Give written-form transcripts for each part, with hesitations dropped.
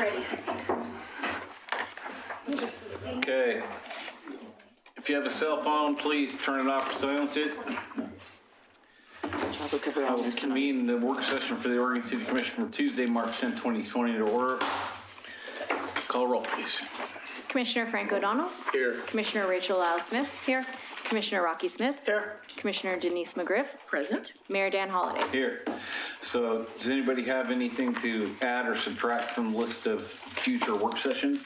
ready. Okay. If you have a cell phone, please turn it off or silence it. I will convene the work session for the Oregon City Commission for Tuesday, March 10, 2020 to order. Call roll, please. Commissioner Frank O'Donnell. Here. Commissioner Rachel Lyle Smith. Here. Commissioner Rocky Smith. Here. Commissioner Denise McGriff. Present. Mayor Dan Holliday. Here. So does anybody have anything to add or subtract from the list of future work session?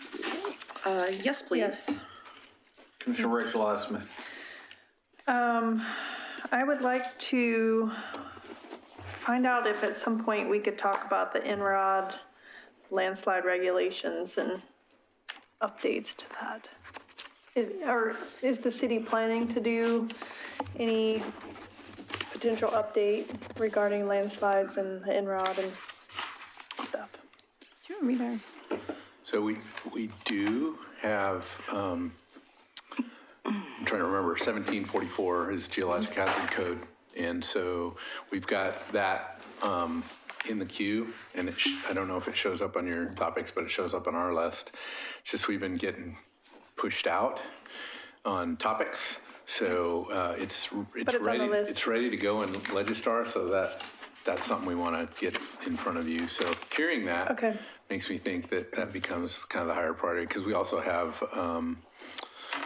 Yes, please. Yes. Commissioner Rachel Lyle Smith. I would like to find out if at some point we could talk about the INROD landslide regulations and updates to that. Is the city planning to do any potential update regarding landslides and the INROD and stuff? Do you want me there? So we do have, I'm trying to remember, 1744 is Geologic Hazard Code. And so we've got that in the queue, and I don't know if it shows up on your topics, but it shows up on our list. It's just we've been getting pushed out on topics. So it's ready to go in Legistar, so that's something we want to get in front of you. So hearing that makes me think that becomes kind of the higher priority, because we also have a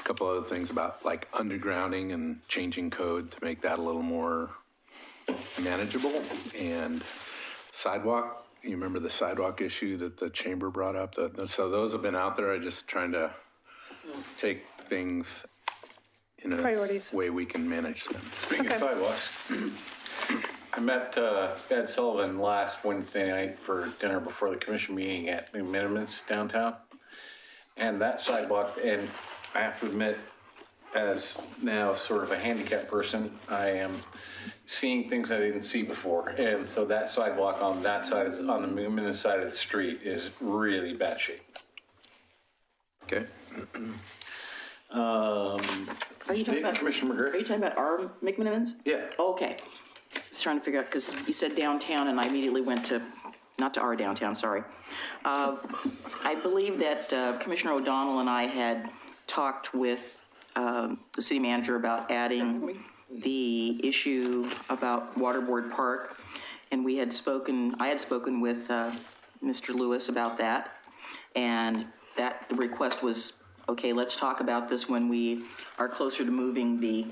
couple other things about like undergrounding and changing code to make that a little more manageable, and sidewalk. You remember the sidewalk issue that the chamber brought up? So those have been out there. I'm just trying to take things in a way we can manage them. Speaking of sidewalks, I met Ed Sullivan last Wednesday night for dinner before the commission meeting at New Minimums downtown. And that sidewalk, and I have to admit, as now sort of a handicapped person, I am seeing things I didn't see before. And so that sidewalk on that side, on the New Minimums side of the street, is really bad shape. Okay. Are you talking about Commissioner McGriff? Are you talking about our McMinimans? Yeah. Okay. I was trying to figure out, because you said downtown, and I immediately went to, not to our downtown, sorry. I believe that Commissioner O'Donnell and I had talked with the city manager about adding the issue about Waterboard Park, and I had spoken with Mr. Lewis about that, and that the request was, okay, let's talk about this when we are closer to moving the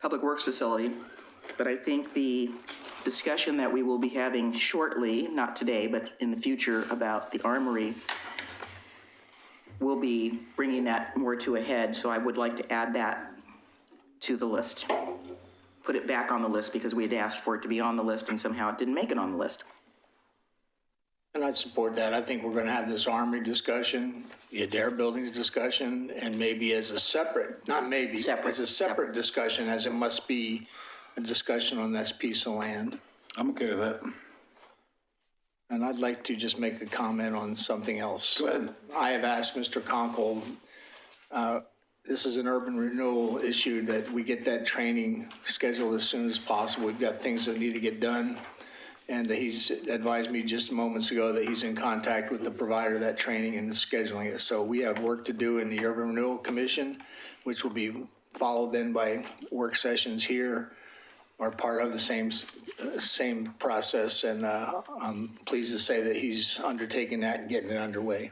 Public Works facility. But I think the discussion that we will be having shortly, not today, but in the future, about the armory, will be bringing that more to a head. So I would like to add that to the list. Put it back on the list, because we had asked for it to be on the list and somehow it didn't make it on the list. And I'd support that. I think we're going to have this armory discussion, the Adair buildings discussion, and maybe as a separate, as a separate discussion, as it must be a discussion on this piece of land. I'm okay with that. And I'd like to just make a comment on something else. Go ahead. I have asked Mr. Conkle, this is an urban renewal issue, that we get that training scheduled as soon as possible. We've got things that need to get done. And he's advised me just moments ago that he's in contact with the provider of that training and scheduling it. So we have work to do in the Urban Renewal Commission, which will be followed then by work sessions here, are part of the same process. And I'm pleased to say that he's undertaking that and getting it underway.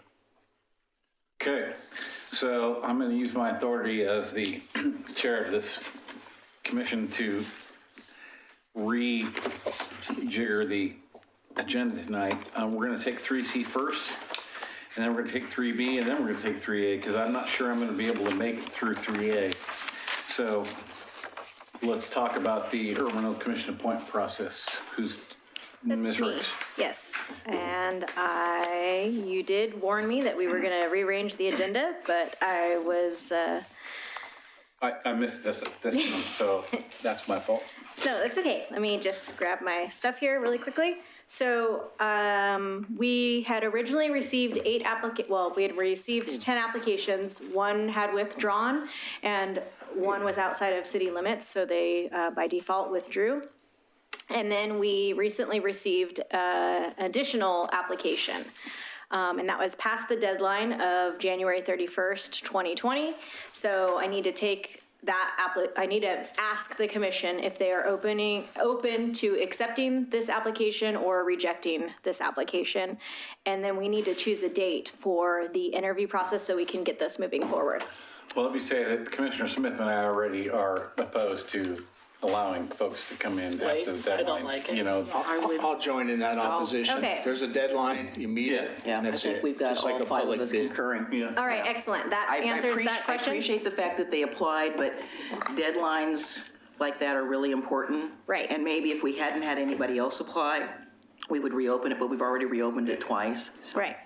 Okay, so I'm going to use my authority as the chair of this commission to rejigger the agenda tonight. We're going to take 3C first, and then we're going to take 3B, and then we're going to take 3A, because I'm not sure I'm going to be able to make it through 3A. So let's talk about the Urban Renewal Commission appointment process. Who's Ms. Ricks? Yes, and you did warn me that we were going to rearrange the agenda, but I was... I missed this one, so that's my fault. No, that's okay. Let me just grab my stuff here really quickly. So we had originally received 10 applications. One had withdrawn, and one was outside of city limits, so they by default withdrew. And then we recently received an additional application. And that was past the deadline of January 31st, 2020. So I need to take I need to ask the commission if they are open to accepting this application or rejecting this application. And then we need to choose a date for the interview process so we can get this moving forward. Well, let me say that Commissioner Smith and I already are opposed to allowing folks to come in Right. after the deadline. I don't like it. You know, I'll join in that opposition. Okay. There's a deadline, you meet it, Yeah, and I that's think it. we've got Just like all a 5 public of us bid. concurring. All right, excellent. That I answers that I question. appreciate the fact that they applied, but deadlines like that are really important. Right. And maybe if we hadn't had anybody else apply, we would reopen it, but we've already reopened it twice. So Right.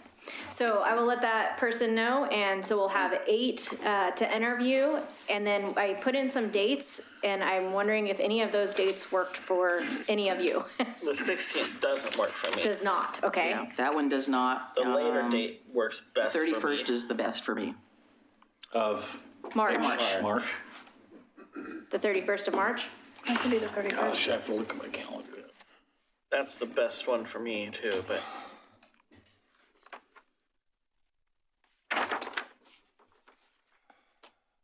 So I will let that person know, and so we'll have 8 to interview, and then I put in some dates, and I'm wondering if any of those dates worked for any of you. The 16th doesn't work for me. Does not, okay? yeah, that one does not. The later date works best for me. 31st is the best for me. of March, March. the 31st of March? I can do the 31st. Gosh, I have to look at my calendar. That's the best one for me too, but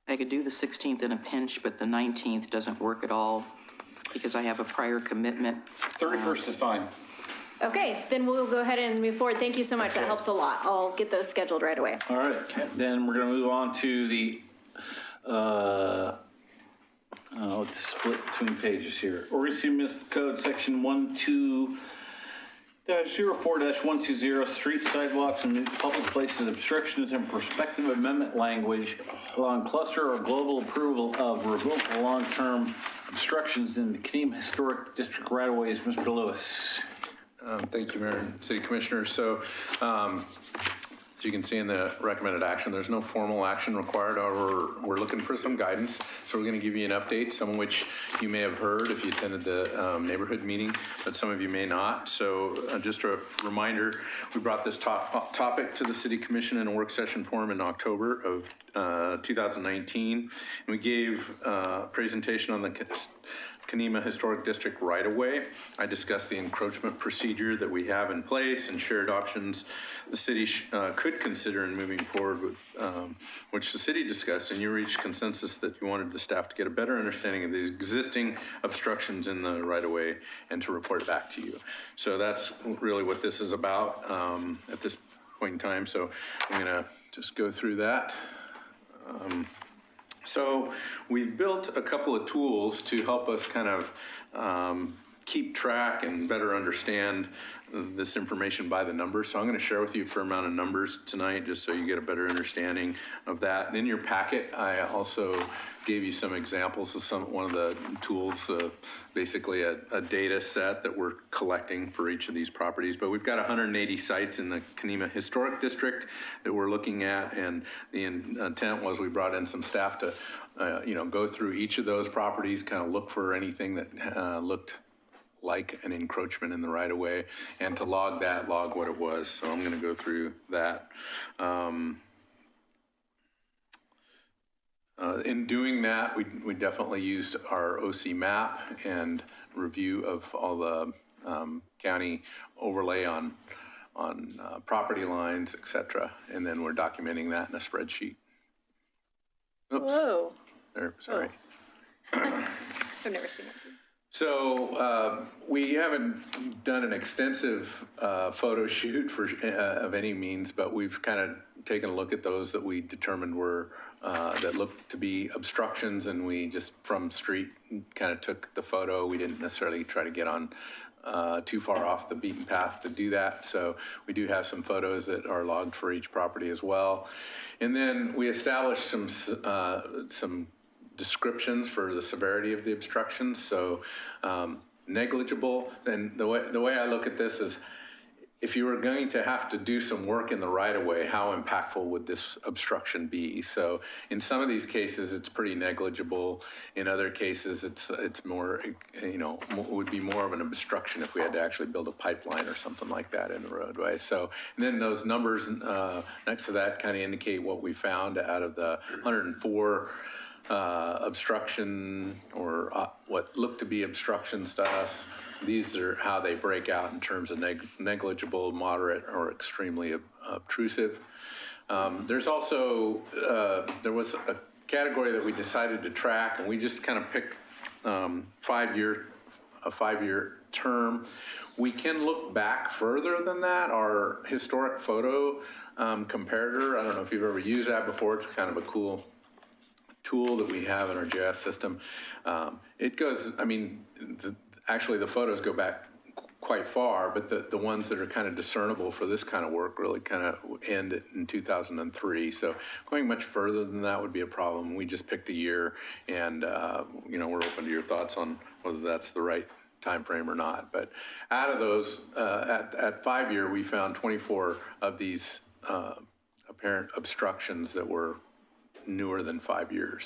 I could do the 16th in a pinch, but the 19th doesn't work at all because I have a prior commitment. 31st is fine. Okay, then we'll go ahead and move forward. Thank you so much. That helps a lot. I'll get those scheduled right away. All right, then we're gonna move on to the, let's split between pages here. Oregon City Municipal Code, section 12-04-120, street sidewalks and public places, obstructions and prospective amendment language, allowing cluster or global approval of removal of long-term obstructions in the Kenema Historic District right-of-ways. Mr. Lewis. Thank you, Mayor and City Commissioners. So, as you can see in the recommended action, there's no formal action required. However, we're looking for some guidance. So we're going to give you an update, some of which you may have heard if you attended the neighborhood meeting, but some of you may not. So just a reminder, we brought this topic to the City Commission in a work session forum in October of 2019. And we gave a presentation on the Kenema Historic District right-of-way. I discussed the encroachment procedure that we have in place and shared options the city could consider in moving forward with, which the city discussed, and you reached consensus that you wanted the staff to get a better understanding of the existing obstructions in the right-of-way and to report back to you. So that's really what this is about at this point in time. So I'm gonna just go through that. So we've built a couple of tools to help us kind of keep track and better understand this information by the numbers. So I'm going to share with you a fair amount of numbers tonight just so you get a better understanding of that. And in your packet, I also gave you some examples of one of the tools, basically a data set that we're collecting for each of these properties. But we've got 180 sites in the Kenema Historic District that we're looking at, and the intent was we brought in some staff to, go through each of those properties, kind of look for anything that looked like an encroachment in the right-of-way, and to log what it was. So I'm going to go through that. In doing that, we definitely used our OC map and review of all the county overlay on property lines, et cetera, and then we're documenting that in a spreadsheet. Oops. Whoa. There, sorry. I've never seen it. So we haven't done an extensive photo shoot of any means, but we've kind of taken a look at those that we determined were that looked to be obstructions, and we just from street kind of took the photo. We didn't necessarily try to get on too far off the beaten path to do that. So we do have some photos that are logged for each property as well. And then we established some descriptions for the severity of the obstructions. So negligible, and the way I look at this is, if you were going to have to do some work in the right-of-way, how impactful would this obstruction be? So in some of these cases, it's pretty negligible. In other cases, it's more, would be more of an obstruction if we had to actually build a pipeline or something like that in the roadway. So, and then those numbers next to that kind of indicate what we found out of the 104 obstruction, or what looked to be obstructions to us. these are how they break out in terms of negligible, moderate, or extremely obtrusive. There's also, there was a category that we decided to track, and we just kind of picked a 5-year term. We can look back further than that. Our historic photo comparator, I don't know if you've ever used that before. It's kind of a cool tool that we have in our GIS system. It goes, I mean, actually the photos go back quite far, but the ones that are kind of discernible for this kind of work really kind of end in 2003. So going much further than that would be a problem. We just picked a year, and you know, we're open to your thoughts on whether that's the right time frame or not. But out of those, at 5-year, we found 24 of these apparent obstructions that were newer than 5 years.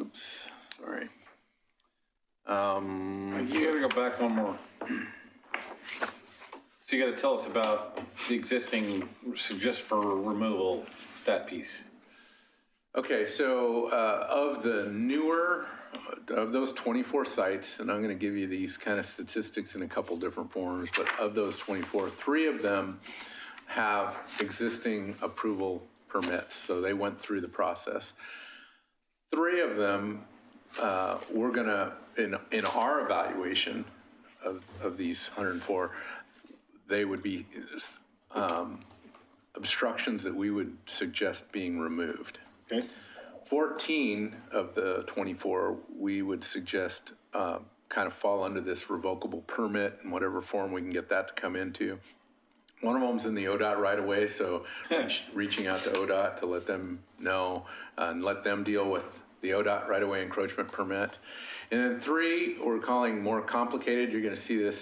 Oops, sorry. You gotta go back one more. So you gotta tell us about the existing, suggest for removal, that piece. Okay, so of the newer, of those 24 sites, and I'm gonna give you these kind of statistics in a couple different forms, but of those 24, 3 of them have existing approval permits, so they went through the process. 3 of them, we're gonna, in our evaluation of these 104, they would be obstructions that we would suggest being removed. Okay. 14 of the 24, we would suggest kind of fall under this revocable permit in whatever form we can get that to come into. One of them's in the ODOT right away, so reaching out to ODOT to let them know and let them deal with the ODOT right away encroachment permit. And then 3, we're calling more complicated. You're going to see this.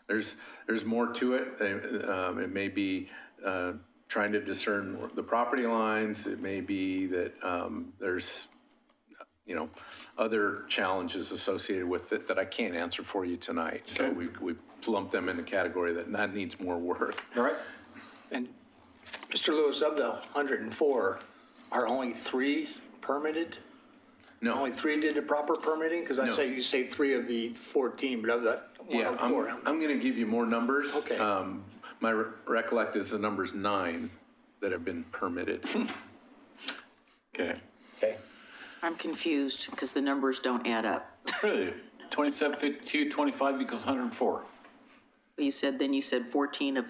There's more to it. It may be trying to discern the property lines. It may be that there's, you know, other challenges associated with it that I can't answer for you tonight. So we lumped them in the category that needs more work. All right. And Mr. Lewis, of the 104, are only 3 permitted? No. Only 3 did the proper permitting? Because I No. say you say 3 of the 14, but of that Yeah, 104. I'm going to give you more numbers. Okay. My recollect is the number's 9 that have been permitted. Okay. Okay. I'm confused because the numbers don't add up. Really? 27, 52, 25 equals 104. You said 14 of,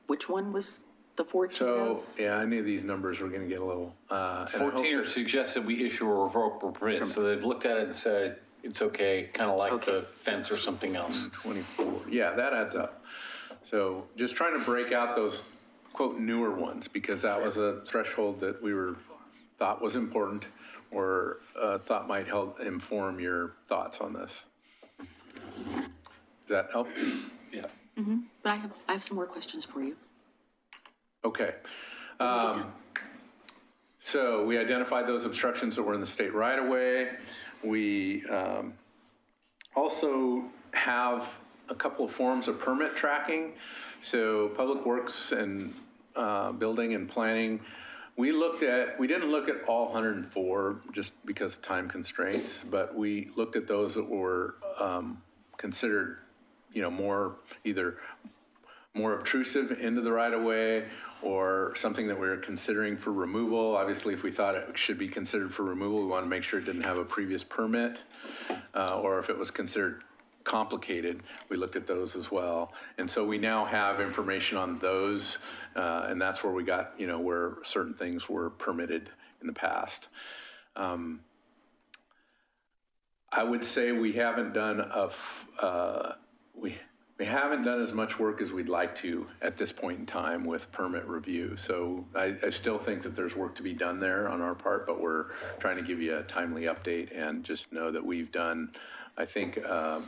which one was the 14 So, of? yeah, I knew these numbers were going to get a little. 14 are suggested we issue a revocable permit, so they've looked at it and said, it's okay, kind of like the fence or something else. 24. Yeah, that adds up. So just trying to break out those, quote, newer ones, because that was a threshold that we thought was important, or thought might help inform your thoughts on this. Does that help? Yeah. But I have some more questions for you. Okay. So we identified those obstructions that were in the state right of way. We also have a couple of forms of permit tracking. So Public Works and Building and Planning, we didn't look at all 104 just because of time constraints, but we looked at those that were considered, you know, either more obtrusive into the right of way, or something that we were considering for removal. Obviously, if we thought it should be considered for removal, we want to make sure it didn't have a previous permit, or if it was considered complicated, we looked at those as well. And so we now have information on those, and that's where we got, you know, where certain things were permitted in the past. I would say we haven't done we haven't done as much work as we'd like to at this point in time with permit review. So I still think that there's work to be done there on our part, but we're trying to give you a timely update and just know that we've done, I think, a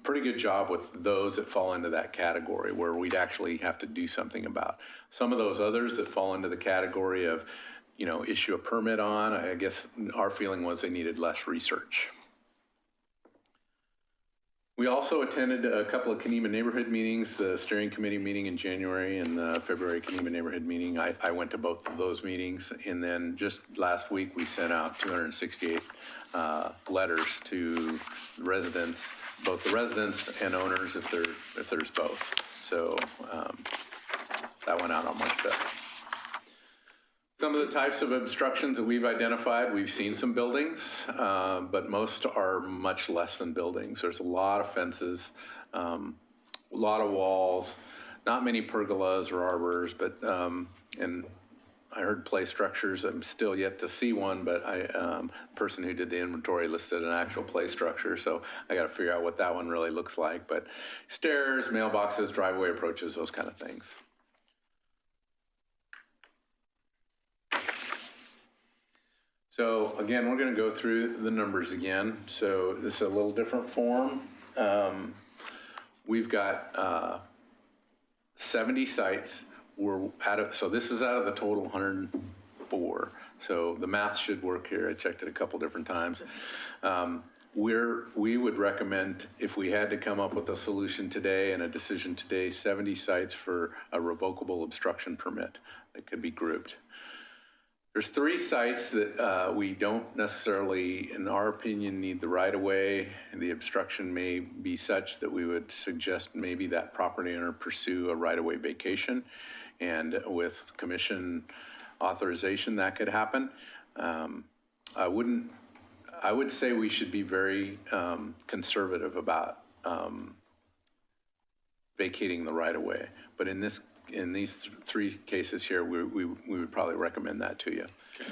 pretty good job with those that fall into that category where we'd actually have to do something about. Some of those others that fall into the category of, you know, issue a permit on, I guess our feeling was they needed less research. We also attended a couple of Kenema neighborhood meetings, the steering committee meeting in January and the February Kenema neighborhood meeting. I went to both of those meetings. And then just last week, we sent out 268 letters to residents, both the residents and owners if there's both. So that went out on March 5th. Some of the types of obstructions that we've identified, we've seen some buildings, but most are much less than buildings. There's a lot of fences, a lot of walls, not many pergolas or arbors, but, and I heard play structures. I'm still yet to see one, but the person who did the inventory listed an actual play structure, so I got to figure out what that one really looks like. But stairs, mailboxes, driveway approaches, those kind of things. So again, we're going to go through the numbers again. So this is a little different form. We've got 70 sites. So this is out of the total 104. So the math should work here. I checked it a couple different times. We would recommend, if we had to come up with a solution today and a decision today, 70 sites for a revocable obstruction permit that could be grouped. There's 3 sites that we don't necessarily, in our opinion, need the right-of-way, and the obstruction may be such that we would suggest maybe that property owner pursue a right-of-way vacation, and with commission authorization, that could happen. I would say we should be very conservative about vacating the right-of-way, but in these 3 cases here, we would probably recommend that to you. Okay.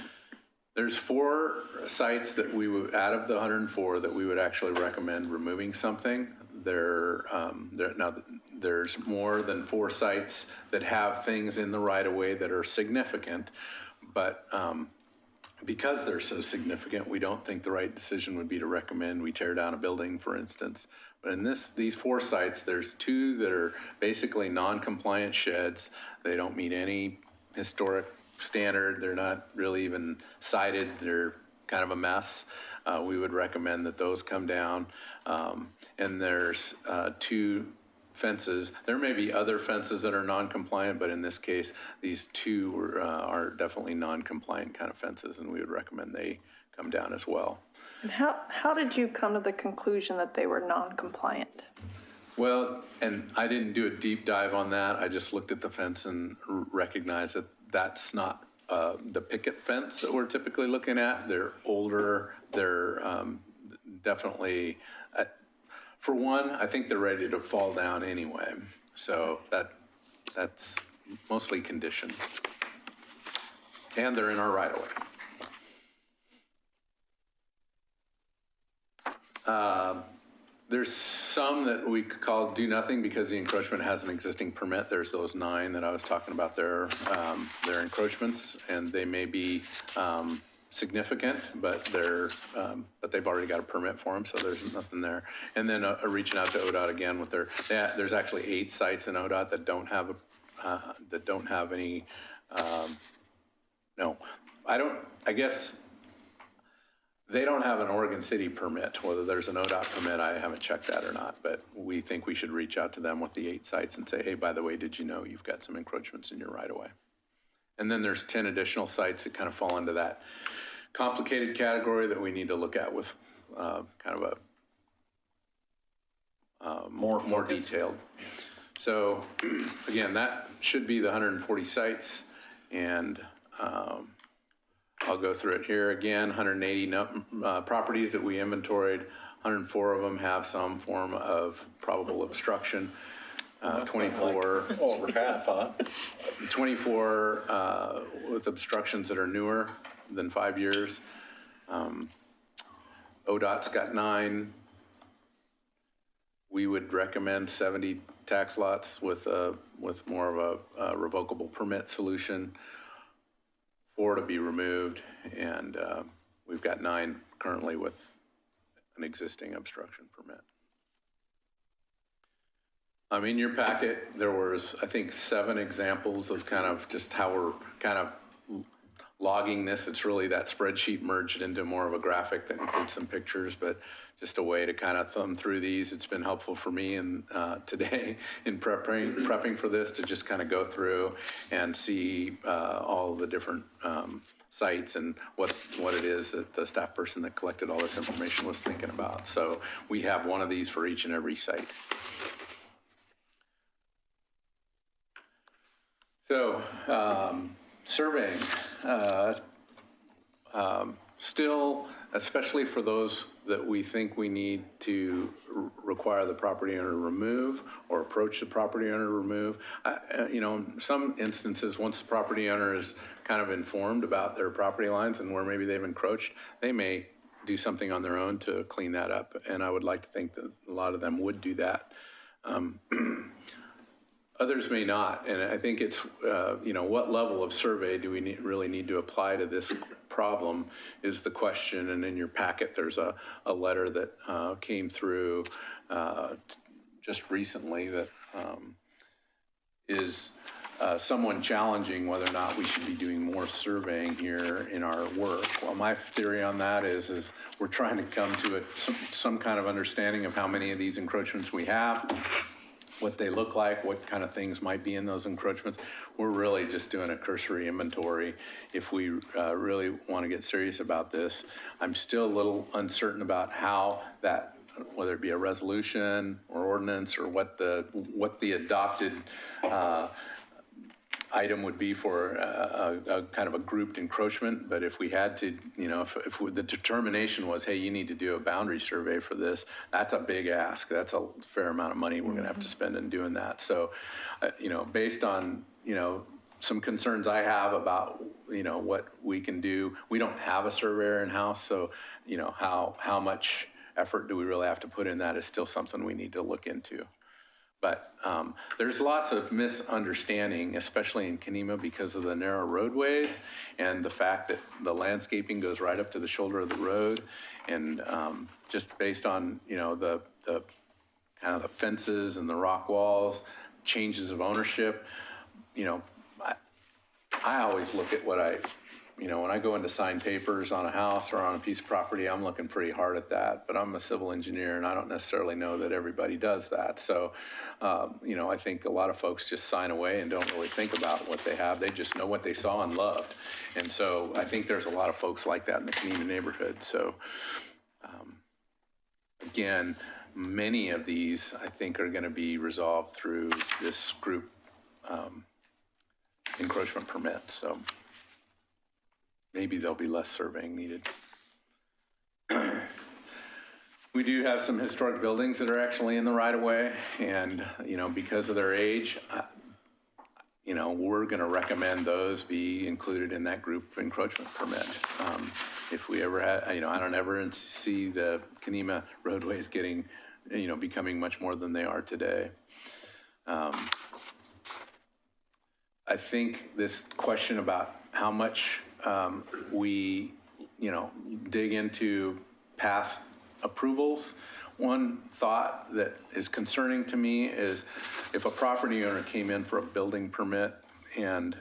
There's 4 sites that we would, out of the 104, that we would actually recommend removing something. Now, there's more than 4 sites that have things in the right-of-way that are significant, but because they're so significant, we don't think the right decision would be to recommend we tear down a building, for instance. But in these 4 sites, there's 2 that are basically non-compliant sheds. They don't meet any historic standard. They're not really even cited. They're kind of a mess. We would recommend that those come down. And there's 2 fences. There may be other fences that are non-compliant, but in this case, these 2 are definitely non-compliant kind of fences, and we would recommend they come down as well. And how did you come to the conclusion that they were non-compliant? Well, and I didn't do a deep dive on that. I just looked at the fence and recognized that that's not the picket fence that we're typically looking at. They're older. They're definitely, for one, I think they're ready to fall down anyway. So that's mostly condition. And they're in our right-of-way. There's some that we could call do nothing because the encroachment has an existing permit. There's those 9 that I was talking about there. They're encroachments, and they may be significant, but they've already got a permit for them, so there's nothing there. And then reaching out to ODOT again with there's actually 8 sites in ODOT that don't have any. No, I guess. They don't have an Oregon City permit. Whether there's an ODOT permit, I haven't checked that or not, but we think we should reach out to them with the 8 sites and say, hey, by the way, did you know you've got some encroachments in your right-of-way? And then there's 10 additional sites that kind of fall into that complicated category that we need to look at with kind of a more detailed. So again, that should be the 140 sites, and I'll go through it here again. 180 properties that we inventoried. 104 of them have some form of probable obstruction. 24. Over half, huh? 24 with obstructions that are newer than 5 years. ODOT's got 9. We would recommend 70 tax lots with more of a revocable permit solution. 4 to be removed, and we've got 9 currently with an existing obstruction permit. In your packet, there was, I think, 7 examples of kind of just how we're kind of logging this. It's really that spreadsheet merged into more of a graphic that includes some pictures, but just a way to kind of thumb through these. It's been helpful for me and today in prepping for this to just kind of go through and see all the different sites and what it is that the staff person that collected all this information was thinking about. So we have one of these for each and every site. So surveying, still, especially for those that we think we need to require the property owner to remove or approach the property owner to remove. You know, in some instances, once the property owner is kind of informed about their property lines and where maybe they've encroached, they may do something on their own to clean that up. And I would like to think that a lot of them would do that. Others may not, and I think it's, you know, what level of survey do we really need to apply to this problem is the question. And in your packet, there's a letter that came through just recently that is someone challenging whether or not we should be doing more surveying here in our work. Well, my theory on that is we're trying to come to some kind of understanding of how many of these encroachments we have, what they look like, what kind of things might be in those encroachments. We're really just doing a cursory inventory. If we really want to get serious about this, I'm still a little uncertain about how that, whether it be a resolution or ordinance or what the adopted item would be for a kind of a grouped encroachment. But if we had to, you know, if the determination was, hey, you need to do a boundary survey for this, that's a big ask. That's a fair amount of money we're going to have to spend in doing that. So, you know, based on, you know, some concerns I have about, you know, what we can do. We don't have a surveyor in-house, so, you know, how much effort do we really have to put in that is still something we need to look into. But there's lots of misunderstanding, especially in Kenema, because of the narrow roadways and the fact that the landscaping goes right up to the shoulder of the road. And just based on, you know, the kind of the fences and the rock walls, changes of ownership, you know, I always look at what you know, when I go in to sign papers on a house or on a piece of property, I'm looking pretty hard at that. But I'm a civil engineer, and I don't necessarily know that everybody does that. So, you know, I think a lot of folks just sign away and don't really think about what they have. They just know what they saw and loved. And so I think there's a lot of folks like that in the Kenema neighborhood. So, again, many of these, I think, are going to be resolved through this group encroachment permit. So maybe there'll be less surveying needed. We do have some historic buildings that are actually in the right-of-way, and, you know, because of their age, you know, we're going to recommend those be included in that group encroachment permit. If we ever had, you know, I don't ever see the Kenema roadways getting, you know, becoming much more than they are today. I think this question about how much we, you know, dig into past approvals. One thought that is concerning to me is if a property owner came in for a building permit and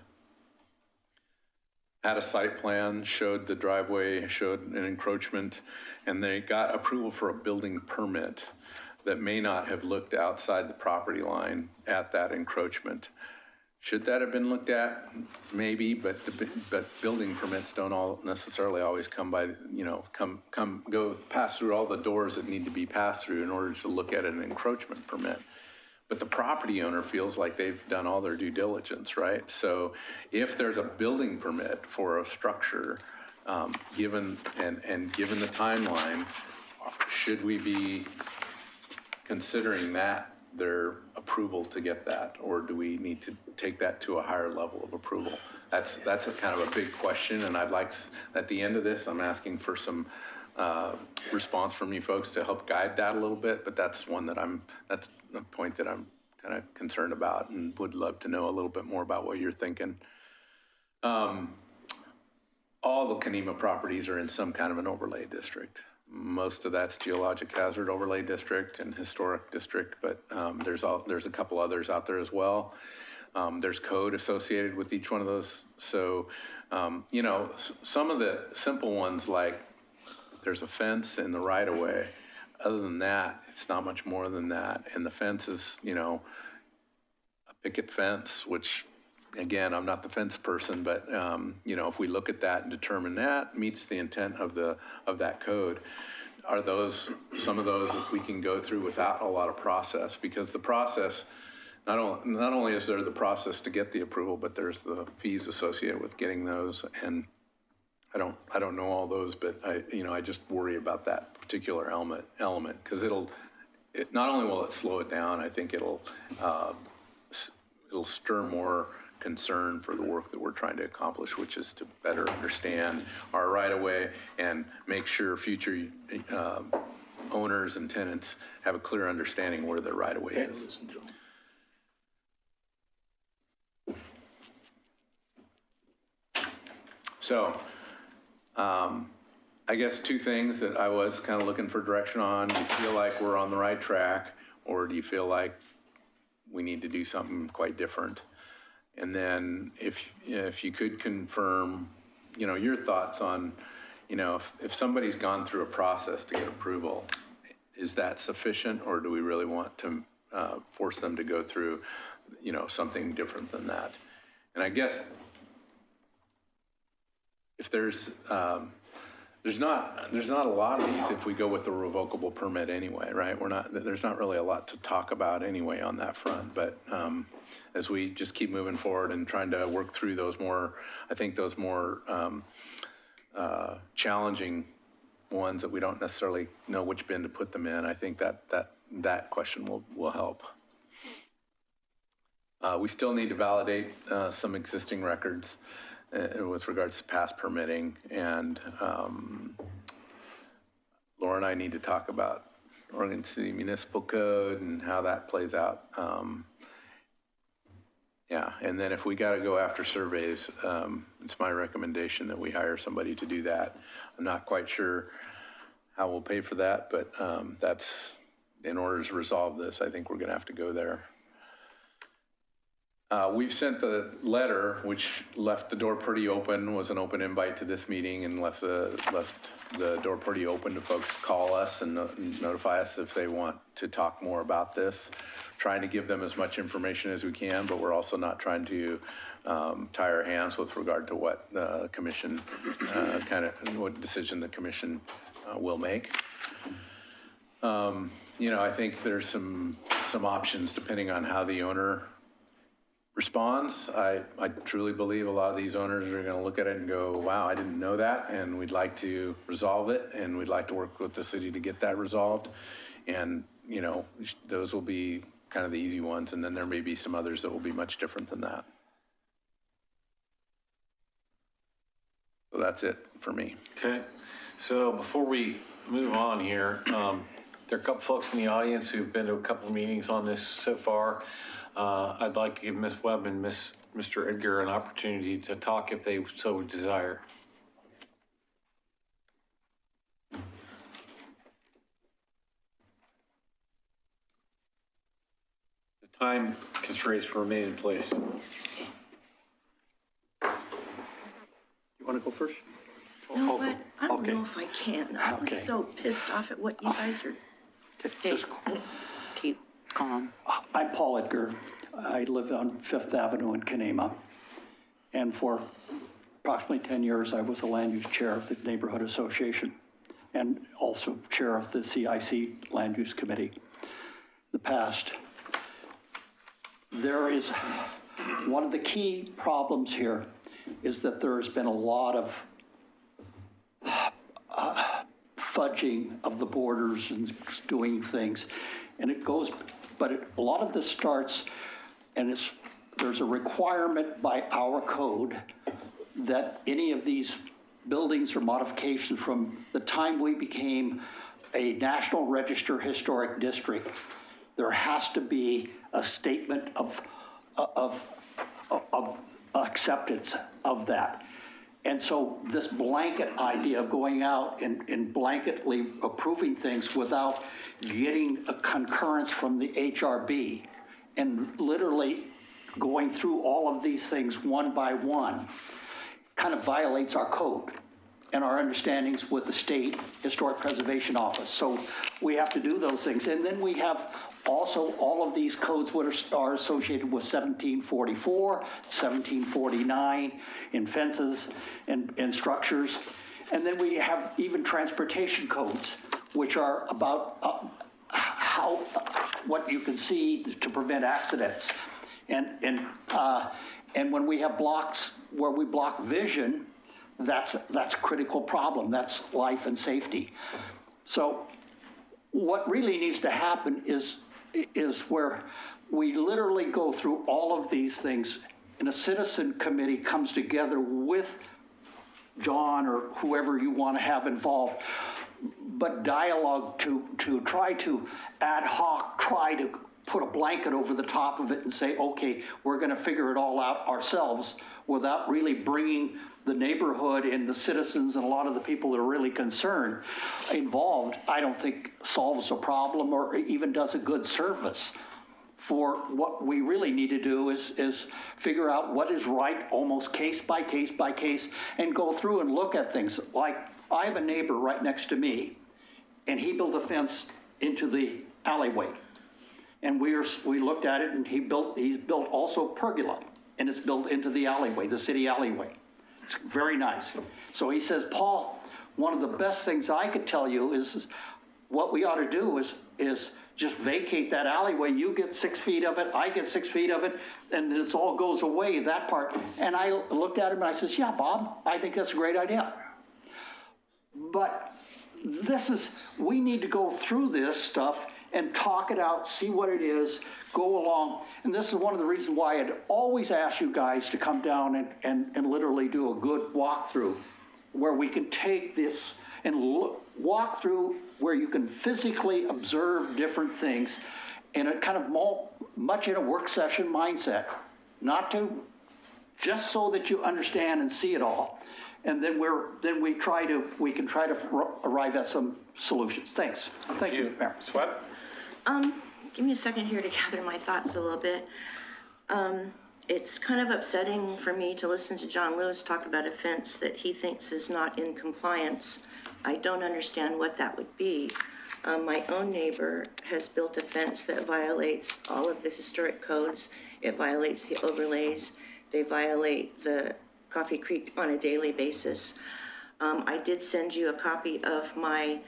had a site plan, showed the driveway, showed an encroachment, and they got approval for a building permit that may not have looked outside the property line at that encroachment. Should that have been looked at? Maybe, but building permits don't all necessarily always come by, you know, pass through all the doors that need to be passed through in order to look at an encroachment permit. But the property owner feels like they've done all their due diligence, right? So if there's a building permit for a structure, given the timeline, should we be considering that their approval to get that, or do we need to take that to a higher level of approval? That's a kind of a big question, and I'd like, at the end of this, I'm asking for some response from you folks to help guide that a little bit, but that's a point that I'm kind of concerned about and would love to know a little bit more about what you're thinking. All the Kenema properties are in some kind of an overlay district. Most of that's geologic hazard overlay district and historic district, but there's a couple others out there as well. There's code associated with each one of those. So, you know, some of the simple ones, like there's a fence in the right of way. Other than that, it's not much more than that. And the fence is, you know, a picket fence, which, again, I'm not the fence person, but, you know, if we look at that and determine that meets the intent of that code, are those, some of those that we can go through without a lot of process? Because the process, not only is there the process to get the approval, but there's the fees associated with getting those. And I don't know all those, but I just worry about that particular element, because not only will it slow it down, I think it'll stir more concern for the work that we're trying to accomplish, which is to better understand our right-of-way and make sure future owners and tenants have a clear understanding where their right-of-way is. So, I guess two things that I was kind of looking for direction on. Do you feel like we're on the right track, or do you feel like we need to do something quite different? And then if you could confirm, you know, your thoughts on, you know, if somebody's gone through a process to get approval, is that sufficient, or do we really want to force them to go through, you know, something different than that? And I guess if there's not a lot of these if we go with the revocable permit anyway, right? There's not really a lot to talk about anyway on that front, but as we just keep moving forward and trying to work through those more challenging ones that we don't necessarily know which bin to put them in, I think that question will help. We still need to validate some existing records with regards to past permitting, and Laura and I need to talk about Oregon City Municipal Code and how that plays out. Yeah, and then if we got to go after surveys, it's my recommendation that we hire somebody to do that. I'm not quite sure how we'll pay for that, but that's, in order to resolve this, I think we're going to have to go there. We've sent the letter, which left the door pretty open, was an open invite to this meeting, and left the door pretty open to folks to call us and notify us if they want to talk more about this. Trying to give them as much information as we can, but we're also not trying to tie our hands with regard to what the commission, what decision the commission will make. You know, I think there's some options depending on how the owner responds. I truly believe a lot of these owners are going to look at it and go, wow, I didn't know that, and we'd like to resolve it, and we'd like to work with the city to get that resolved. And, you know, those will be kind of the easy ones, and then there may be some others that will be much different than that. So that's it for me. Okay. So before we move on here, there are a couple folks in the audience who've been to a couple of meetings on this so far. I'd like to give Ms. Webb and Mr. Edgar an opportunity to talk if they so desire. The time constraints remain in place. You want to go first? No, but I don't know if I can. I'm Okay. so pissed off at what you guys are. Hey, keep calm. I'm Paul Edgar. I live on Fifth Avenue in Kanema. And for approximately 10 years, I was the land use chair of the neighborhood association and also chair of the CIC Land Use Committee. The past, there is, one of the key problems here is that there has been a lot of fudging of the borders and doing things. And it goes, but a lot of this starts, and there's a requirement by our code that any of these buildings or modifications from the time we became a National Register Historic District, there has to be a statement of acceptance of that. And so this blanket idea of going out and blanketly approving things without getting a concurrence from the HRB and literally going through all of these things one by one kind of violates our code and our understandings with the State Historic Preservation Office. So we have to do those things. And then we have also all of these codes what are associated with 1744, 1749 in fences and structures. And then we have even transportation codes, which are about what you can see to prevent accidents. And when we have blocks where we block vision, that's a critical problem. That's life and safety. So what really needs to happen is where we literally go through all of these things, and a citizen committee comes together with John or whoever you want to have involved, but dialogue to try to ad hoc, try to put a blanket over the top of it and say, okay, we're going to figure it all out ourselves, without really bringing the neighborhood and the citizens and a lot of the people that are really concerned involved. I don't think solves a problem or even does a good service. For what we really need to do is figure out what is right, almost case by case by case, and go through and look at things. Like, I have a neighbor right next to me, and he built a fence into the alleyway. And we looked at it, and he's built also pergola, and it's built into the alleyway, the city alleyway. It's very nice. So he says, Paul, one of the best things I could tell you is what we ought to do is just vacate that alleyway. You get 6 feet of it, I get 6 feet of it, and it all goes away, that part. And I looked at him and I says, yeah, Bob, I think that's a great idea. But we need to go through this stuff and talk it out, see what it is, go along. And this is one of the reasons why I'd always ask you guys to come down and literally do a good walkthrough where we can take this and walk through where you can physically observe different things in a kind of much in a work session mindset, not to just so that you understand and see it all. And then we can try to arrive at some solutions. Thanks. Thank you, Mayor. Swett? Give me a second here to gather my thoughts a little bit. It's kind of upsetting for me to listen to John Lewis talk about a fence that he thinks is not in compliance. I don't understand what that would be. My own neighbor has built a fence that violates all of the historic codes. It violates the overlays. They violate the Coffee Creek on a daily basis. I did send you a copy of my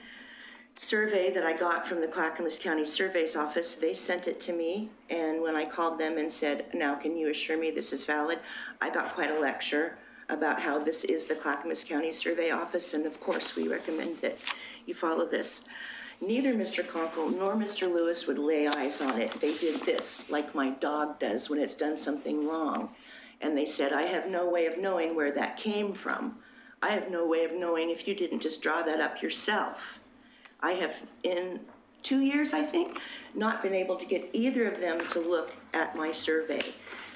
survey that I got from the Clackamas County Surveys Office. They sent it to me, and when I called them and said, now can you assure me this is valid, I got quite a lecture about how this is the Clackamas County Survey Office, and of course we recommend that you follow this. Neither Mr. Conkle nor Mr. Lewis would lay eyes on it. They did this like my dog does when it's done something wrong. And they said, I have no way of knowing where that came from. I have no way of knowing if you didn't just draw that up yourself. I have, in 2 years, I think, not been able to get either of them to look at my survey.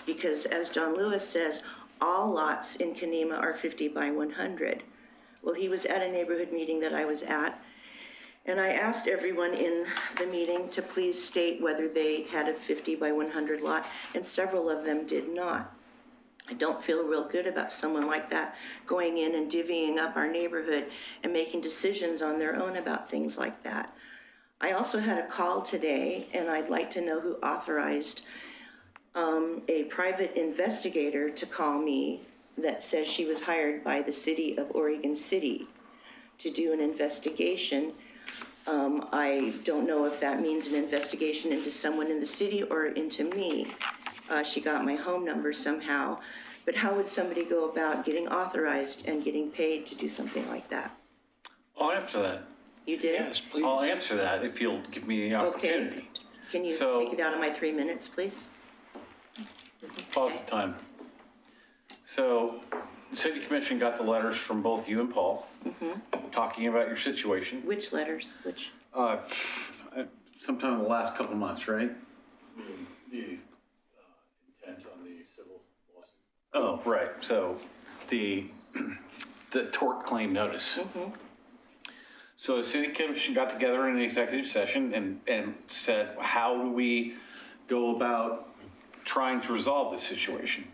Because as John Lewis says, all lots in Kenema are 50 by 100. Well, he was at a neighborhood meeting that I was at, and I asked everyone in the meeting to please state whether they had a 50 by 100 lot, and several of them did not. I don't feel real good about someone like that going in and divvying up our neighborhood and making decisions on their own about things like that. I also had a call today, and I'd like to know who authorized a private investigator to call me that says she was hired by the city of Oregon City to do an investigation. I don't know if that means an investigation into someone in the city or into me. She got my home number somehow, but how would somebody go about getting authorized and getting paid to do something like that? I'll answer that. You did? Yes, please. I'll answer that if you'll give me the opportunity. Okay. Can you take it out of my 3 minutes, please? Pause the time. So, the City Commission got the letters from both you and Paul, talking about your situation. Which letters? Which? Sometime in the last couple months, right? The intent on the civil lawsuit. Oh, right. So, the tort claim notice. So the City Commission got together in an executive session and said, how do we go about trying to resolve the situation.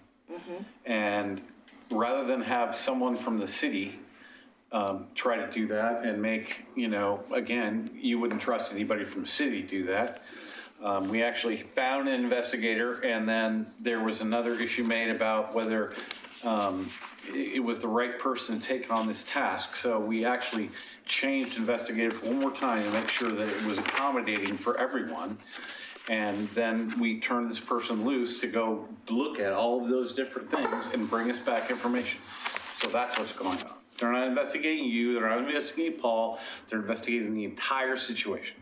And rather than have someone from the city try to do that and make, again, you wouldn't trust anybody from the city to do that. We actually found an investigator, and then there was another issue made about whether it was the right person to take on this task. So we actually changed investigator one more time to make sure that it was accommodating for everyone. And then we turned this person loose to go look at all of those different things and bring us back information. So that's what's going on. They're not investigating you, they're not investigating Paul, they're investigating the entire situation.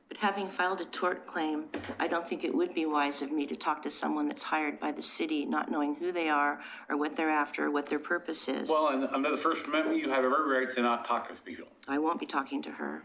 But having filed a tort claim, I don't think it would be wise of me to talk to someone that's hired by the city, not knowing who they are or what they're after or what their purpose is. Well, and under the First Amendment, you have every right to not talk to people. I won't be talking to her.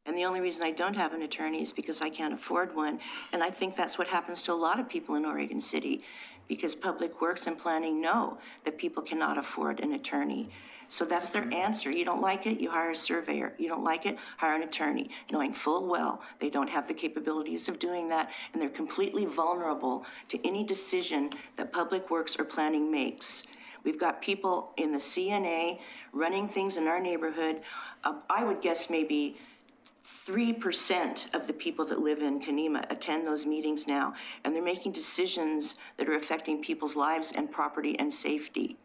And the only reason I don't have an attorney is because I can't afford one. And I think that's what happens to a lot of people in Oregon City, because Public Works and Planning know that people cannot afford an attorney. So that's their answer. You don't like it, you hire a surveyor. You don't like it, hire an attorney, knowing full well they don't have the capabilities of doing that, and they're completely vulnerable to any decision that Public Works or Planning makes. We've got people in the CNA running things in our neighborhood. I would guess maybe 3% of the people that live in Kenema attend those meetings now, and they're making decisions that are affecting people's lives and property and safety.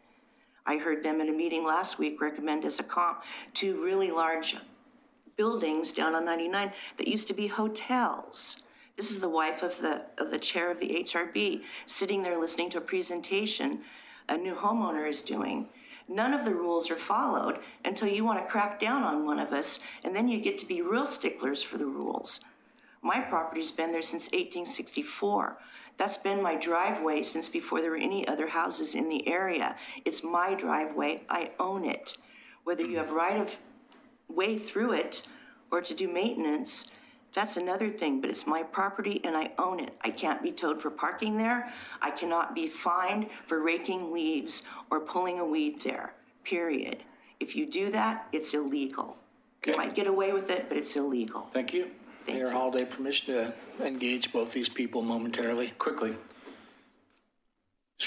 I heard them in a meeting last week recommend as a comp 2 really large buildings down on 99 that used to be hotels. This is the wife of the chair of the HRB sitting there listening to a presentation a new homeowner is doing. None of the rules are followed until you want to crack down on one of us, and then you get to be real sticklers for the rules. My property's been there since 1864. That's been my driveway since before there were any other houses in the area. It's my driveway. I own it. Whether you have right of way through it or to do maintenance, that's another thing, but it's my property and I own it. I can't be towed for parking there. I cannot be fined for raking leaves or pulling a weed there, period. If you do that, it's illegal. Okay. You might get away with it, but it's illegal. Thank you. Mayor Holliday, permission to engage both these people momentarily. Quickly.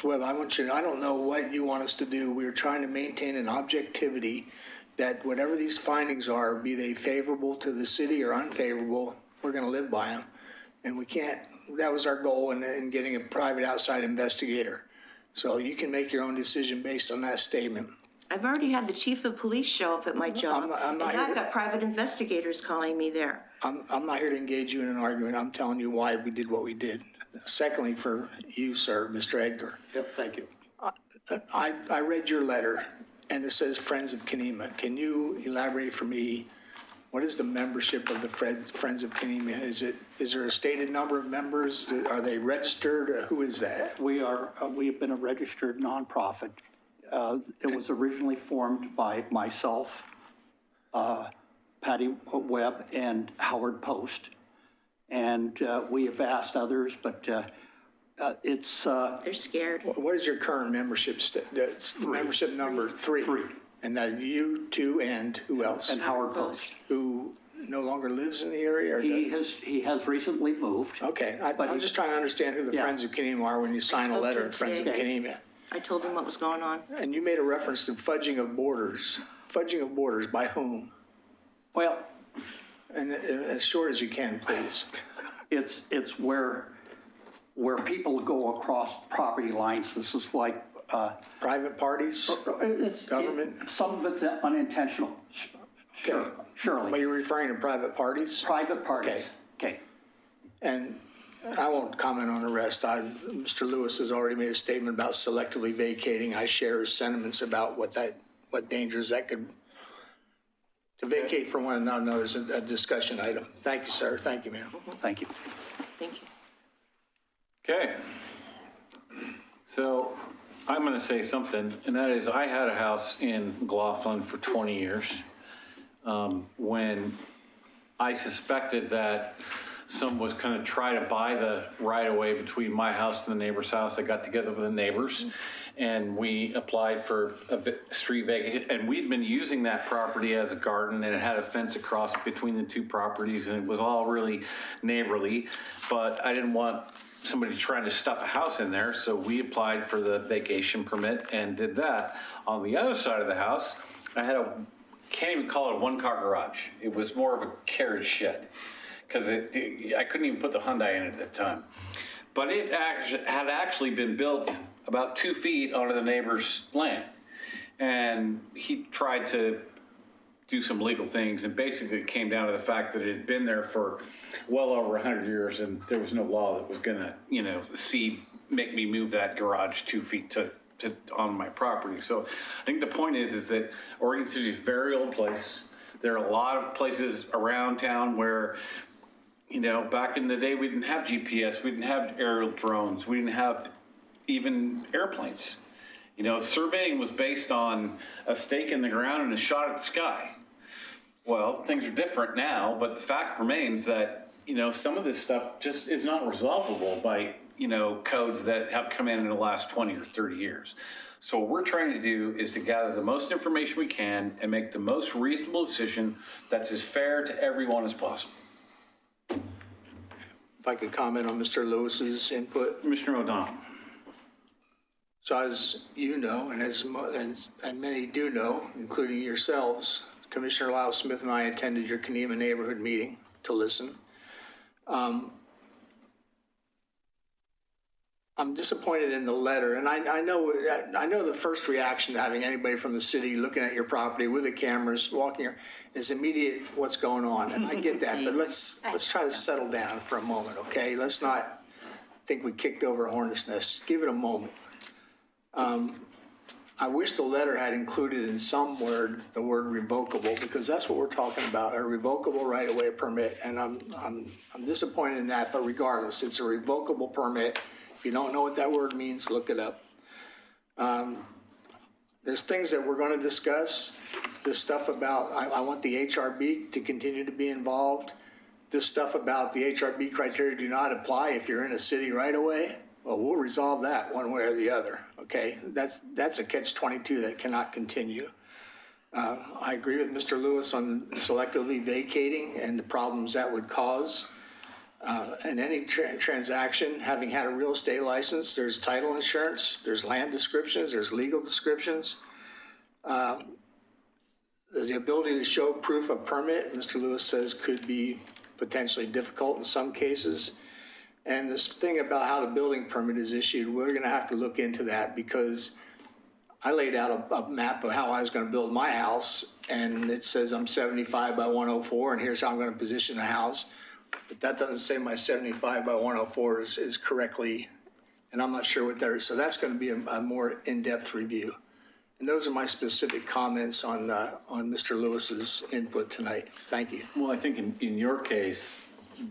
Webb, I don't know what you want us to do. We're trying to maintain an objectivity that whatever these findings are, be they favorable to the city or unfavorable, we're going to live by them. And we can't, that was our goal in getting a private outside investigator. So you can make your own decision based on that statement. I've already had the chief of police show up at my job, and I've got private investigators calling me there. I'm not here to engage you in an argument. I'm telling you why we did what we did. Secondly, for you, sir, Mr. Edgar. Yep, thank you. I read your letter, and it says Friends of Kenema. Can you elaborate for me, what is the membership of the Friends of Kenema? Is there a stated number of members? Are they registered? Who is that? We have been a registered nonprofit. It was originally formed by myself, Patty Webb, and Howard Post. And we have asked others, but it's... They're scared. What is your current membership? Membership number 3? 3. And that you, 2, and who else? And Howard Post. Who no longer lives in the area? Or he has recently moved. Okay. I'm just trying to understand who the Friends of Kenema are when you sign a letter of Friends of Kenema. I told him what was going on. And you made a reference to fudging of borders. Fudging of borders by whom? Well, and as short as you can, please. It's where people go across property lines. This is like private parties, government. Some of it's unintentional. Okay. Surely. But you're referring to private parties. Private parties. Okay. And I won't comment on the rest. Mr. Lewis has already made a statement about selectively vacating. I share his sentiments about what dangers that could. To vacate from one another is a discussion item. Thank you, sir. Thank you, ma'am. Thank you. Thank you. Okay. So I'm going to say something, and that is I had a house in Laughlin for 20 years. When I suspected that someone was going to try to buy the right-of-way between my house and the neighbor's house, I got together with the neighbors, and we applied for a street vacation. And we'd been using that property as a garden, and it had a fence across between the two properties, and it was all really neighborly. But I didn't want somebody trying to stuff a house in there, so we applied for the vacation permit and did that. On the other side of the house, I had can't even call it a one-car garage. It was more of a carriage shed, because I couldn't even put the Hyundai in it at the time. But it had actually been built about 2 feet onto the neighbor's land. And he tried to do some legal things, and basically it came down to the fact that it had been there for well over 100 years, and there was no law that was gonna, make me move that garage 2 feet to on my property. So I think the point is that Oregon City is a very old place. There are a lot of places around town where, back in the day, we didn't have GPS, we didn't have aerial drones, we didn't have even airplanes. Surveying was based on a stake in the ground and a shot at the sky. Well, things are different now, but the fact remains that, some of this stuff just is not resolvable by, codes that have come in the last 20 or 30 years. So what we're trying to do is to gather the most information we can and make the most reasonable decision that's as fair to everyone as possible. If I could comment on Mr. Lewis's input. Commissioner O'Donnell. So as you know, and many do know, including yourselves, Commissioner Lyle Smith and I attended your Kenema neighborhood meeting to listen. I'm disappointed in the letter, and I know the first reaction to having anybody from the city looking at your property with the cameras, walking here, is immediate, what's going on, and I get that, but let's try to settle down for a moment, okay? Let's not think we kicked over a hornet's nest. Give it a moment. I wish the letter had included in some word the word revocable, because that's what we're talking about, a revocable right-of-way permit, and I'm disappointed in that, but regardless, it's a revocable permit. If you don't know what that word means, look it up. There's things that we're going to discuss. This stuff about, I want the HRB to continue to be involved. This stuff about the HRB criteria do not apply if you're in a city right away. Well, we'll resolve that one way or the other, okay? That's a catch-22 that cannot continue. I agree with Mr. Lewis on selectively vacating and the problems that would cause. In any transaction, having had a real estate license, there's title insurance, there's land descriptions, there's legal descriptions. There's the ability to show proof of permit, Mr. Lewis says could be potentially difficult in some cases. And this thing about how the building permit is issued, we're going to have to look into that, because I laid out a map of how I was going to build my house, and it says I'm 75 by 104, and here's how I'm going to position the house. But that doesn't say my 75 by 104 is correctly, and I'm not sure what that is. So that's going to be a more in-depth review. And those are my specific comments on Mr. Lewis's input tonight. Thank you. Well, I think in your case,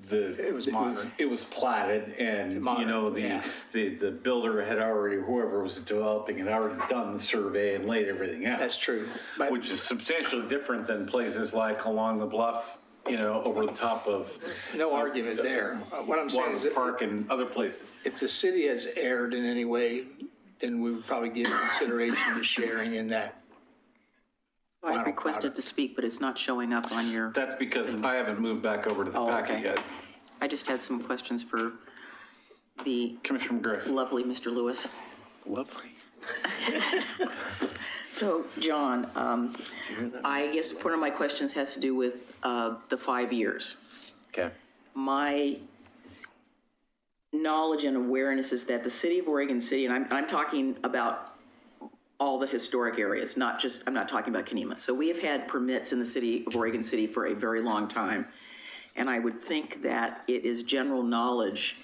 it was platted, and the builder had already, whoever was developing, had already done the survey and laid everything out. That's true. But, which is substantially different than places like along the bluff, over the top of. No argument there. What I'm saying is that Park and other places. If the city has erred in any way, then we would probably give consideration to sharing in that. I requested to speak, but it's not showing up on your. That's because I haven't moved back over to the packet yet. I just had some questions for the Commissioner McGriff. Lovely Mr. Lewis. Lovely. So, John, I guess part of my questions has to do with the 5 years. Okay. My knowledge and awareness is that the city of Oregon City, and I'm talking about all the historic areas, I'm not talking about Kenema. So we have had permits in the city of Oregon City for a very long time. And I would think that it is general knowledge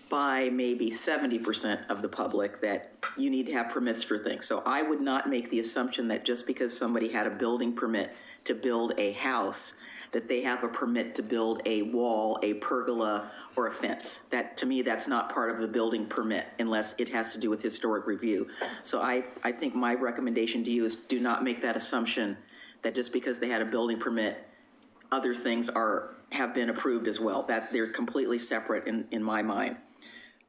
by maybe 70% of the public that you need to have permits for things. So I would not make the assumption that just because somebody had a building permit to build a house, that they have a permit to build a wall, a pergola, or a fence. That, to me, that's not part of the building permit unless it has to do with historic review. So I think my recommendation to you is do not make that assumption that just because they had a building permit, other things have been approved as well. That they're completely separate in my mind.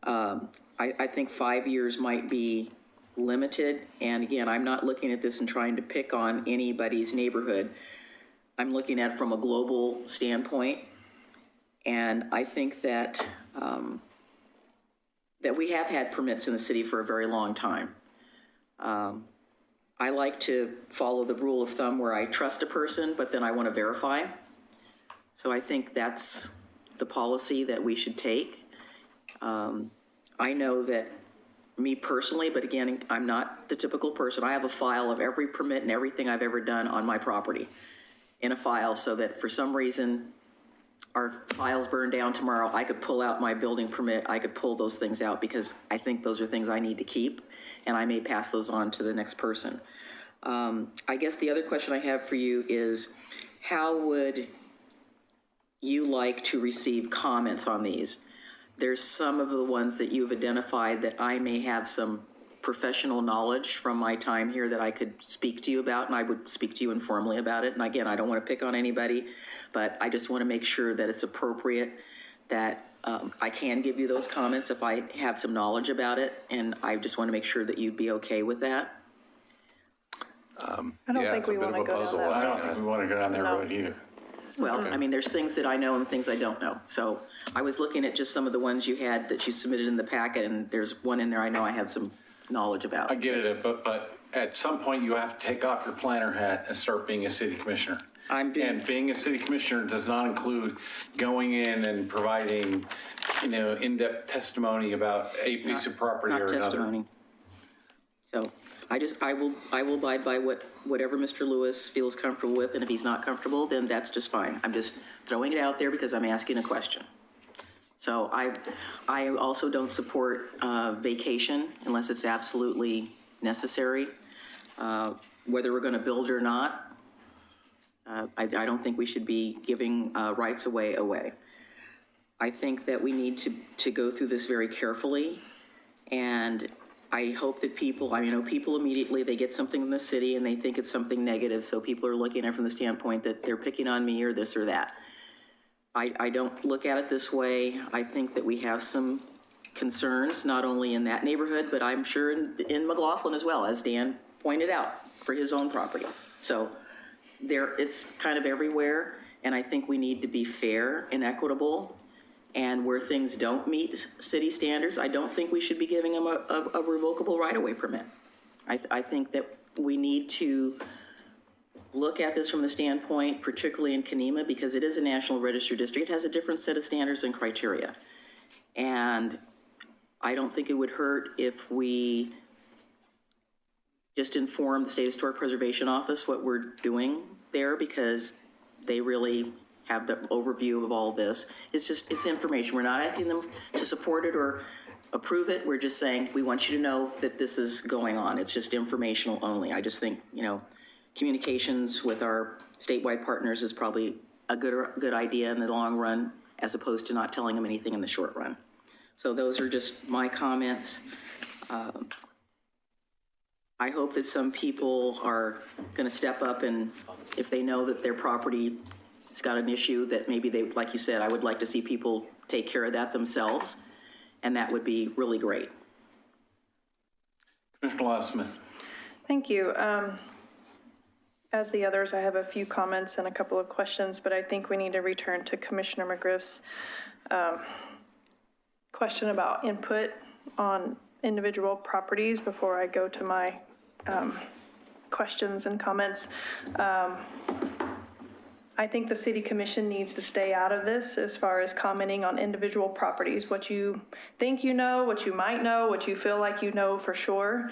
I think 5 years might be limited. And again, I'm not looking at this and trying to pick on anybody's neighborhood. I'm looking at it from a global standpoint. And I think that that we have had permits in the city for a very long time. I like to follow the rule of thumb where I trust a person, but then I want to verify. So I think that's the policy that we should take. I know that me personally, but again, I'm not the typical person. I have a file of every permit and everything I've ever done on my property in a file, so that for some reason our files burn down tomorrow, I could pull out my building permit, I could pull those things out because I think those are things I need to keep, and I may pass those on to the next person. I guess the other question I have for you is, how would you like to receive comments on these? There's some of the ones that you've identified that I may have some professional knowledge from my time here that I could speak to you about, and I would speak to you informally about it. And again, I don't want to pick on anybody, but I just want to make sure that it's appropriate, that I can give you those comments if I have some knowledge about it, and I just want to make sure that you'd be okay with that. I don't think we want to go down that I road. don't think we want to go down that road either. Well, I mean, there's things that I know and things I don't know. So I was looking at just some of the ones you had that you submitted in the packet, and there's one in there I know I had some knowledge about. I get it, but at some point you have to take off your planner hat and start being a city commissioner. And being a city commissioner does not include going in and providing, in-depth testimony about a piece of property or another. Testimony. So I will abide by whatever Mr. Lewis feels comfortable with, and if he's not comfortable, then that's just fine. I'm just throwing it out there because I'm asking a question. So I also don't support vacation unless it's absolutely necessary. Whether we're going to build or not, I don't think we should be giving rights away. I think that we need to go through this very carefully, and I hope that people immediately, they get something in the city and they think it's something negative, so people are looking at it from the standpoint that they're picking on me or this or that. I don't look at it this way. I think that we have some concerns, not only in that neighborhood, but I'm sure in McLaughlin as well, as Dan pointed out, for his own property. So it's kind of everywhere, and I think we need to be fair and equitable. And where things don't meet city standards, I don't think we should be giving them a revocable right-of-way permit. I think that we need to look at this from the standpoint, particularly in Kenema, because it is a National Register district. It has a different set of standards and criteria. And I don't think it would hurt if we just inform the State Historic Preservation Office what we're doing there, because they really have the overview of all this. It's information. We're not asking them to support it or approve it. We're just saying, we want you to know that this is going on. It's just informational only. I just think, communications with our statewide partners is probably a good idea in the long run, as opposed to not telling them anything in the short run. So those are just my comments. I hope that some people are going to step up, and if they know that their property has got an issue, that maybe they, like you said, I would like to see people take care of that themselves, and that would be really great. Commissioner Lyle-Smith. Thank you. As the others, I have a few comments and a couple of questions, but I think we need to return to Commissioner McGriff's question about input on individual properties before I go to my questions and comments. I think the City Commission needs to stay out of this as far as commenting on individual properties. What you think you know, what you might know, what you feel like you know for sure.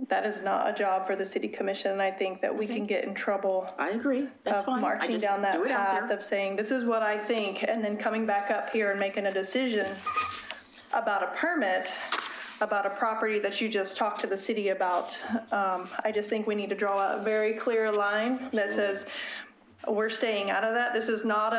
That is not a job for the City Commission, and I think that we can get in trouble. I agree. That's fine. Marching down that path of saying, this is what I think, and then coming back up here and making a decision about a permit, about a property that you just talked to the city about. I just think we need to draw a very clear line that says, we're staying out of that. This is not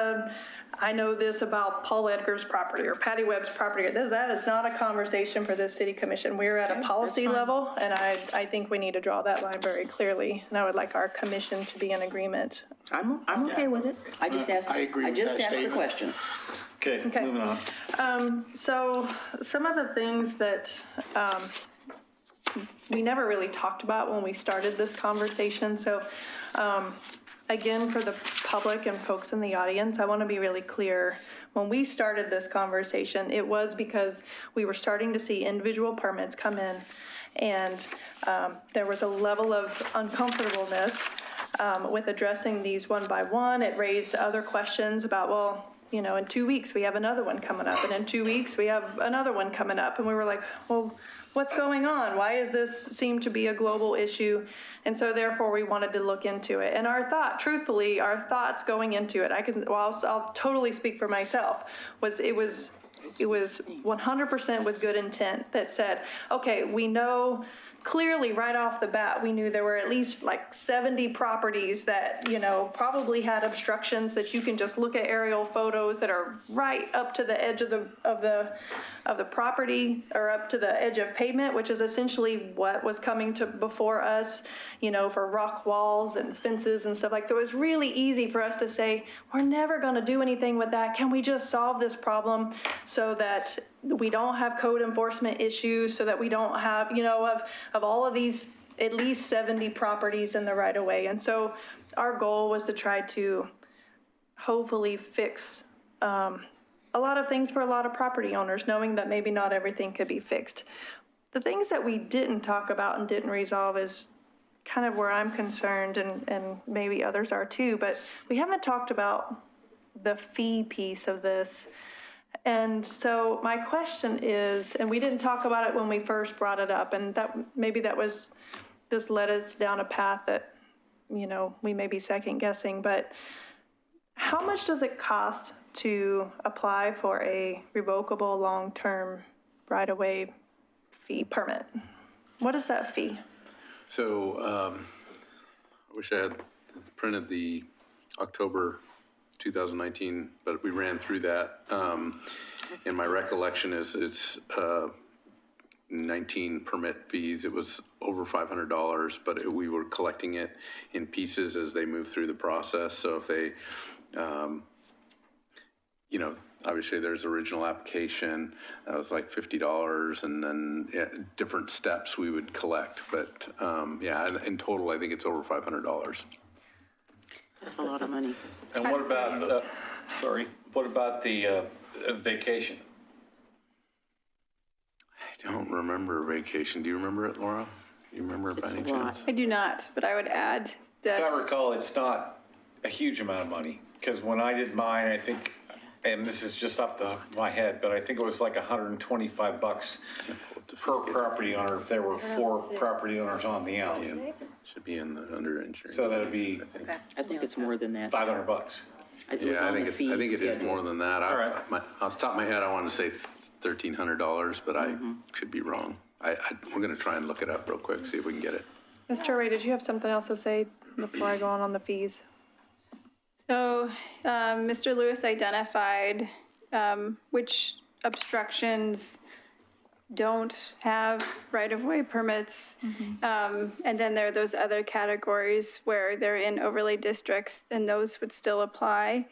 I know this about Paul Edgar's property or Patty Webb's property. That is not a conversation for the City Commission. We're at a policy level, and I think we need to draw that line very clearly. And I would like our commission to be in agreement. I'm okay with it. I just asked. I agree with that asked statement. the question. Okay, moving on. So some of the things that we never really talked about when we started this conversation. So again, for the public and folks in the audience, I want to be really clear. when we started this conversation, it was because we were starting to see individual permits come in, and there was a level of uncomfortableness with addressing these one by one. It raised other questions about, well, you know, in 2 weeks we have another one coming up, and in 2 weeks we have another one coming up, and we were like, well, what's going on? Why is this seem to be a global issue? And so therefore we wanted to look into it. And our thoughts going into it, I'll totally speak for myself, it was 100% with good intent that said, okay, we know clearly right off the bat, we knew there were at least like 70 properties that, you know, probably had obstructions that you can just look at aerial photos that are right up to the edge of the property, or up to the edge of pavement, which is essentially what was coming to before us, you know, for rock walls and fences and stuff like. So it was really easy for us to say, we're never going to do anything with that. Can we just solve this problem so that we don't have code enforcement issues, so that we don't have, you know, of all of these at least 70 properties in the right of way. And so our goal was to try to hopefully fix a lot of things for a lot of property owners, knowing that maybe not everything could be fixed. The things that we didn't talk about and didn't resolve is kind of where I'm concerned, and maybe others are too, but we haven't talked about the fee piece of this. And so my question is, and we didn't talk about it when we first brought it up, and that maybe that was, this led us down a path that, you know, we may be second guessing, but how much does it cost to apply for a revocable long-term right-of-way fee permit? What is that fee? So I wish I had printed the October 2019, but we ran through that. And my recollection is it's 19 permit fees. It was over $500, but we were collecting it in pieces as they moved through the process. So if they, you know, obviously there's original application, that was like $50, and then different steps we would collect. But yeah, in total, I think it's over $500. That's a lot of money. And what about, what about the vacation? I don't remember vacation. Do you remember it, Laura? Do you remember it by any chance? I do not, but I would add that. If I recall, it's not a huge amount of money, because when I did mine, I think, and this is just off my head, but I think it was like $125 per property owner if there were 4 property owners on the island. Yeah. Should be in the under insurance. So that'd be I think it's more than that. $500. Yeah, I think it is more than that. All right. Off the top of my head, I want to say $1,300, but I could be wrong. We're going to try and look it up real quick, see if we can get it. Mr. Ray, did you have something else to say before I go on the fees? So Mr. Lewis identified which obstructions don't have right-of-way permits. And then there are those other categories where they're in overlay districts, and those would still apply.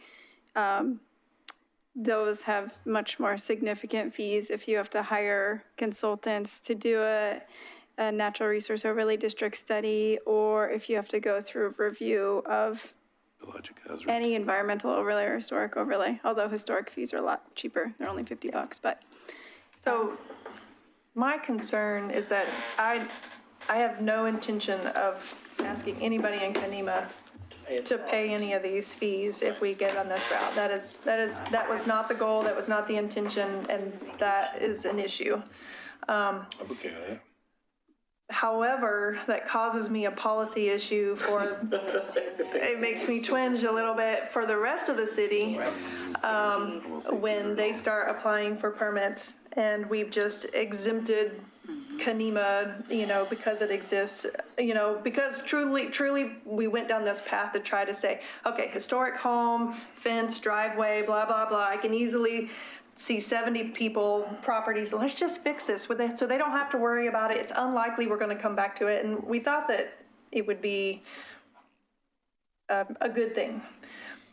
Those have much more significant fees if you have to hire consultants to do a natural resource overlay district study, or if you have to go through a review of any environmental overlay or historic overlay, although historic fees are a lot cheaper. They're only $50, but. So my concern is that I have no intention of asking anybody in Kanema to pay any of these fees if we get on this route. That was not the goal, that was not the intention, and that is an issue. I'm okay with that. However, that causes me a policy issue for, it makes me twinge a little bit for the rest of the city when they start applying for permits, and we've just exempted Kanema, you know, because it exists, you know, because truly we went down this path to try to say, okay, historic home, fence, driveway, blah, blah, blah. I can easily see 70 people, properties, let's just fix this with it so they don't have to worry about it. It's unlikely we're going to come back to it. And we thought that it would be a good thing.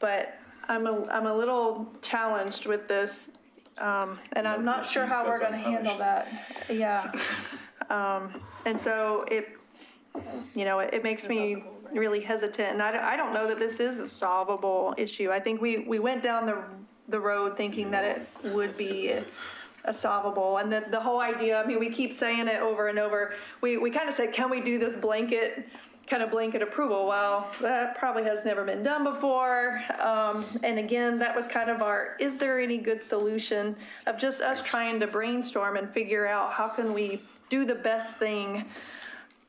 But I'm a little challenged with this, and I'm not sure how we're going to handle that. Yeah. And so it makes me really hesitant. And I don't know that this is a solvable issue. I think we went down the road thinking that it would be a solvable. And the whole idea, I mean, we keep saying it over and over. We kind of said, can we do this blanket approval? Well, that probably has never been done before. And again, that was kind of is there any good solution of just us trying to brainstorm and figure out how can we do the best thing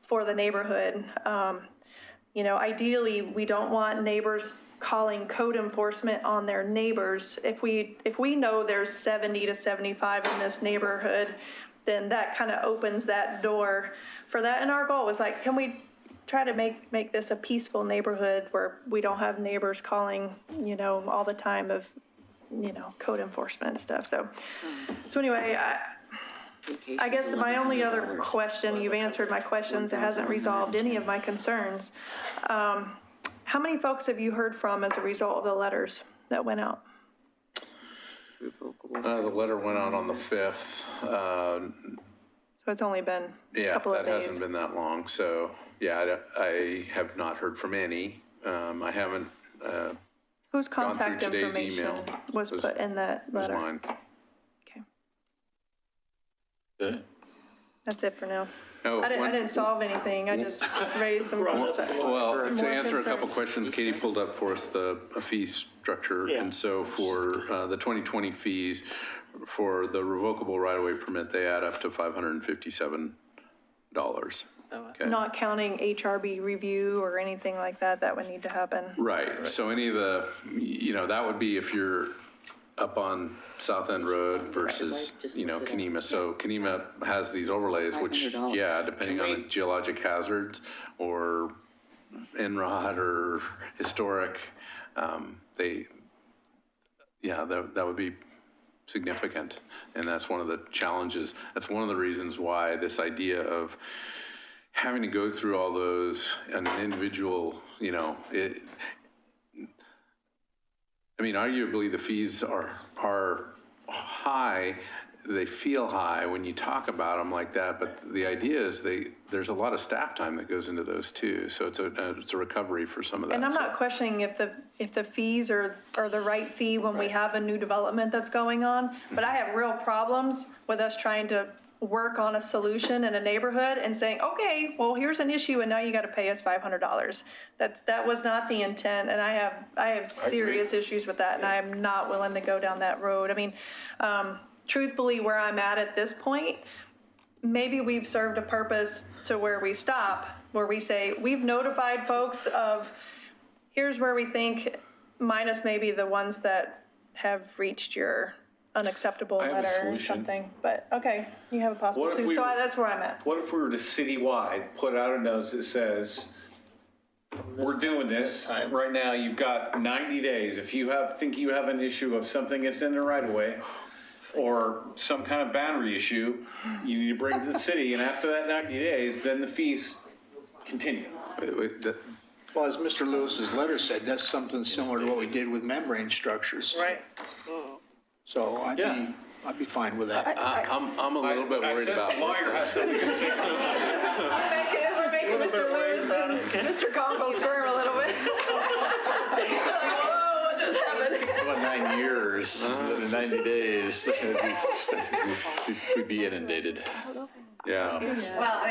for the neighborhood? Ideally, we don't want neighbors calling code enforcement on their neighbors. If we know there's 70 to 75 in this neighborhood, then that kind of opens that door for that. And our goal was like, can we try to make this a peaceful neighborhood where we don't have neighbors calling, all the time of, code enforcement and stuff. So anyway, I guess my only other question, you've answered my questions, it hasn't resolved any of my concerns. How many folks have you heard from as a result of the letters that went out? The letter went out on the 5th. So it's only been a couple of days. Yeah, that hasn't been that long. So, yeah, I have not heard from any. I haven't whose contact gone through today's information email. was put in that letter? Was mine. Okay. Good. That's it for now. Oh, I didn't solve anything. I just raised some. Well, to more answer a couple concerns. questions, Katie pulled up for us a fee structure. Yeah. And so for the 2020 fees, for the revocable right-of-way permit, they add up to $557. Okay. Not counting HRB review or anything like that would need to happen. Right. So any of the, that would be if you're up on South End Road versus, Kenema. So Kenema has these overlays, which, yeah, depending on the geologic hazards or NROD or historic, that would be significant. And that's one of the challenges. That's one of the reasons why this idea of having to go through all those on an individual, arguably the fees are high. They feel high when you talk about them like that, but the idea is there's a lot of staff time that goes into those too. So it's a recovery for some of that. And I'm not questioning if the fees are the right fee when we have a new development that's going on, but I have real problems with us trying to work on a solution in a neighborhood and saying, okay, well, here's an issue and now you got to pay us $500. That was not the intent, and I have serious issues with that, and I am not willing to go down that road. I mean, truthfully, where I'm at this point, maybe we've served a purpose to where we stop, where we say, we've notified folks of, here's where we think, minus maybe the ones that have reached your unacceptable I have a letter or solution. something. But, okay, you have a possible What if solution. we So were- that's where I'm at. What if we were to citywide put out a notice that says, we're doing this, right now, you've got 90 days. If you think you have an issue of something that's in the right of way, or some kind of boundary issue, you need to bring it to the city, and after that 90 days, then the fees continue. Well, as Mr. Lewis's letter said, that's something similar to what we did with membrane structures. Right. So I'd be fine with that. I'm a little bit worried about. The lawyer has something to say. We're making Mr. Lewis and Mr. Conkle squirm a little bit. Whoa, what just happened? About 9 years, 90 days, we'd be inundated. Yeah. Well,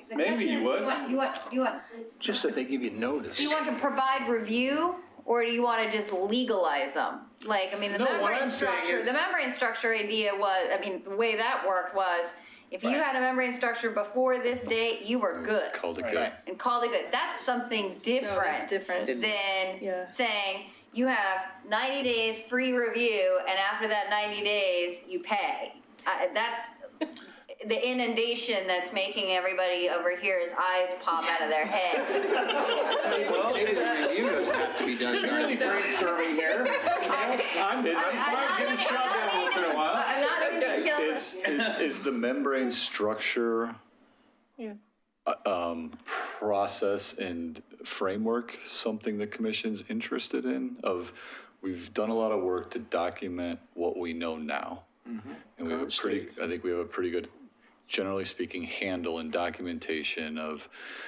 the Maybe question you is, would. you want Just that they give you notice. do you want to provide review, or do you want to just legalize them? Like, I mean, the No, what membrane I'm saying structure, is- the membrane structure idea was, I mean, the way that worked was, if you had a membrane structure before this date, you were good. Called it good. And called it good. That's something different, different. than Yeah. saying you have 90 days free review, and after that 90 days, you pay. That's the inundation that's making everybody over here's eyes pop out of their head. Well, maybe the review doesn't have to be done during the Brainstorming here. I'm fine getting shot down once in a while. I'm not Is the membrane structure process and framework something the commission's interested in? We've done a lot of work to document what we know now. And we have I think we have a pretty good, generally speaking, handle and documentation of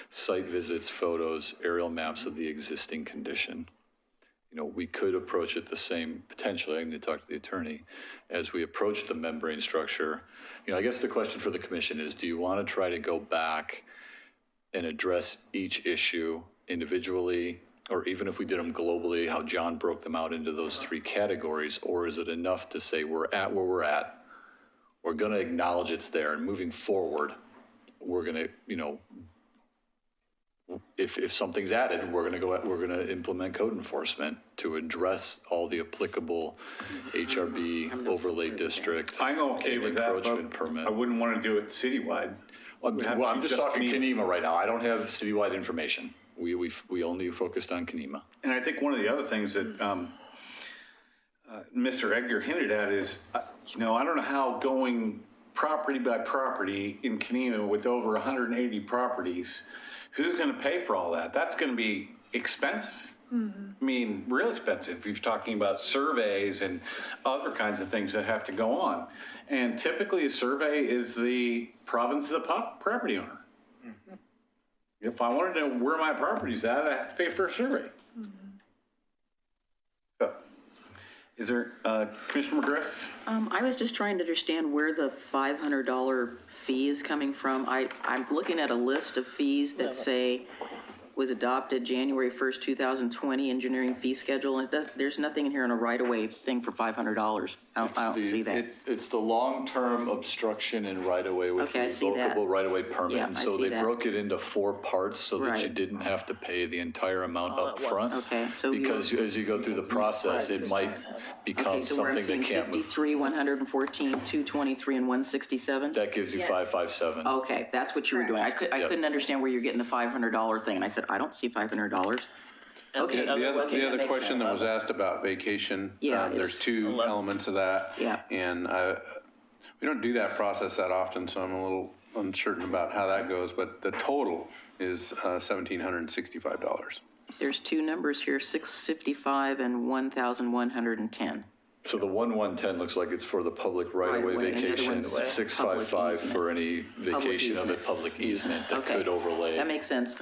site visits, photos, aerial maps of the existing condition. we could approach it the same, potentially, I need to talk to the attorney, as we approach the membrane structure. I guess the question for the commission is, do you want to try to go back and address each issue individually, or even if we did them globally, how John broke them out into those 3 categories, or is it enough to say we're at where we're at, we're going to acknowledge it's there, and moving forward, we're going to, if something's added, we're going to implement code enforcement to address all the applicable HRB overlay district. I'm okay with that, encroachment but permit. I wouldn't want to do it citywide. Well, I'm just talking Kenema right now. I don't have citywide information. We only focused on Kenema. And I think one of the other things that Mr. Edgar hinted at is, I don't know how going property by property in Kenema with over 180 properties, who's going to pay for all that? That's going to be expensive. I mean, real expensive. You're talking about surveys and other kinds of things that have to go on. And typically a survey is the province of the property owner. If I wanted to know where my property's at, I have to pay for a survey. So, is there, Commissioner McGriff? I was just trying to understand where the $500 fee is coming from. I'm looking at a list of fees that say was adopted January 1st, 2020, engineering fee schedule, and there's nothing in here on a right-of-way thing for $500. I don't see that. It's the long-term obstruction in right-of-way with Okay, I see that. revocable right-of-way permit. Yeah, And I so see they that. broke it into 4 parts so that you Right. didn't have to pay the entire amount up front. Okay, so Because as you go through the process, it might become Okay, so we're something seeing that can't move. 53, 114, 223, and 167? That gives you 557. Okay, that's what you were doing. I couldn't understand where you're getting the $500 thing, and I said, I don't see $500. Okay. The okay, other that makes question sense. that was asked about vacation, Yeah, there's it's 2 elements of that. Yeah. And we don't do that process that often, so I'm a little uncertain about how that goes, but the total is $1,765. There's 2 numbers here, 655 and 1,110. So the 1,110 looks like it's for the public right-of-way Right-of-way, and the other vacation. one's 655 public for any vacation of easement. it, public easement that Okay. could overlay. That makes sense.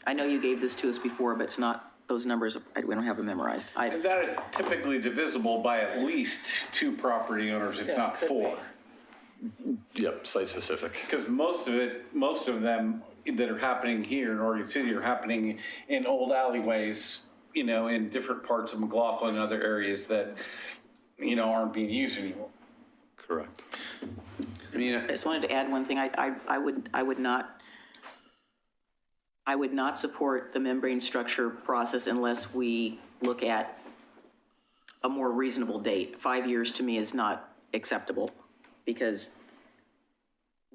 I know you gave this to us before, but it's not, those numbers, we don't have them memorized. And that is typically divisible by at least 2 property owners, if not 4. Yep, site-specific. Because most of them that are happening here in Oregon City are happening in old alleyways, in different parts of McLaughlin and other areas that, aren't being used anymore. Correct. I just wanted to add one thing. I would not support the membrane structure process unless we look at a more reasonable date. 5 years to me is not acceptable because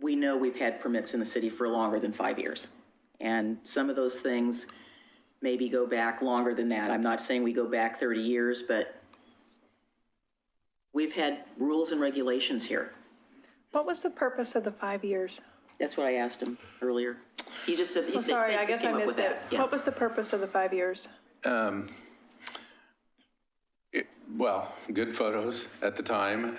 we know we've had permits in the city for longer than 5 years. And some of those things maybe go back longer than that. I'm not saying we go back 30 years, but we've had rules and regulations here. What was the purpose of the 5 years? That's what I asked him earlier. He just said, Oh, sorry, I guess I missed it. that. Yeah. What was the purpose of the 5 years? Well, good photos at the time.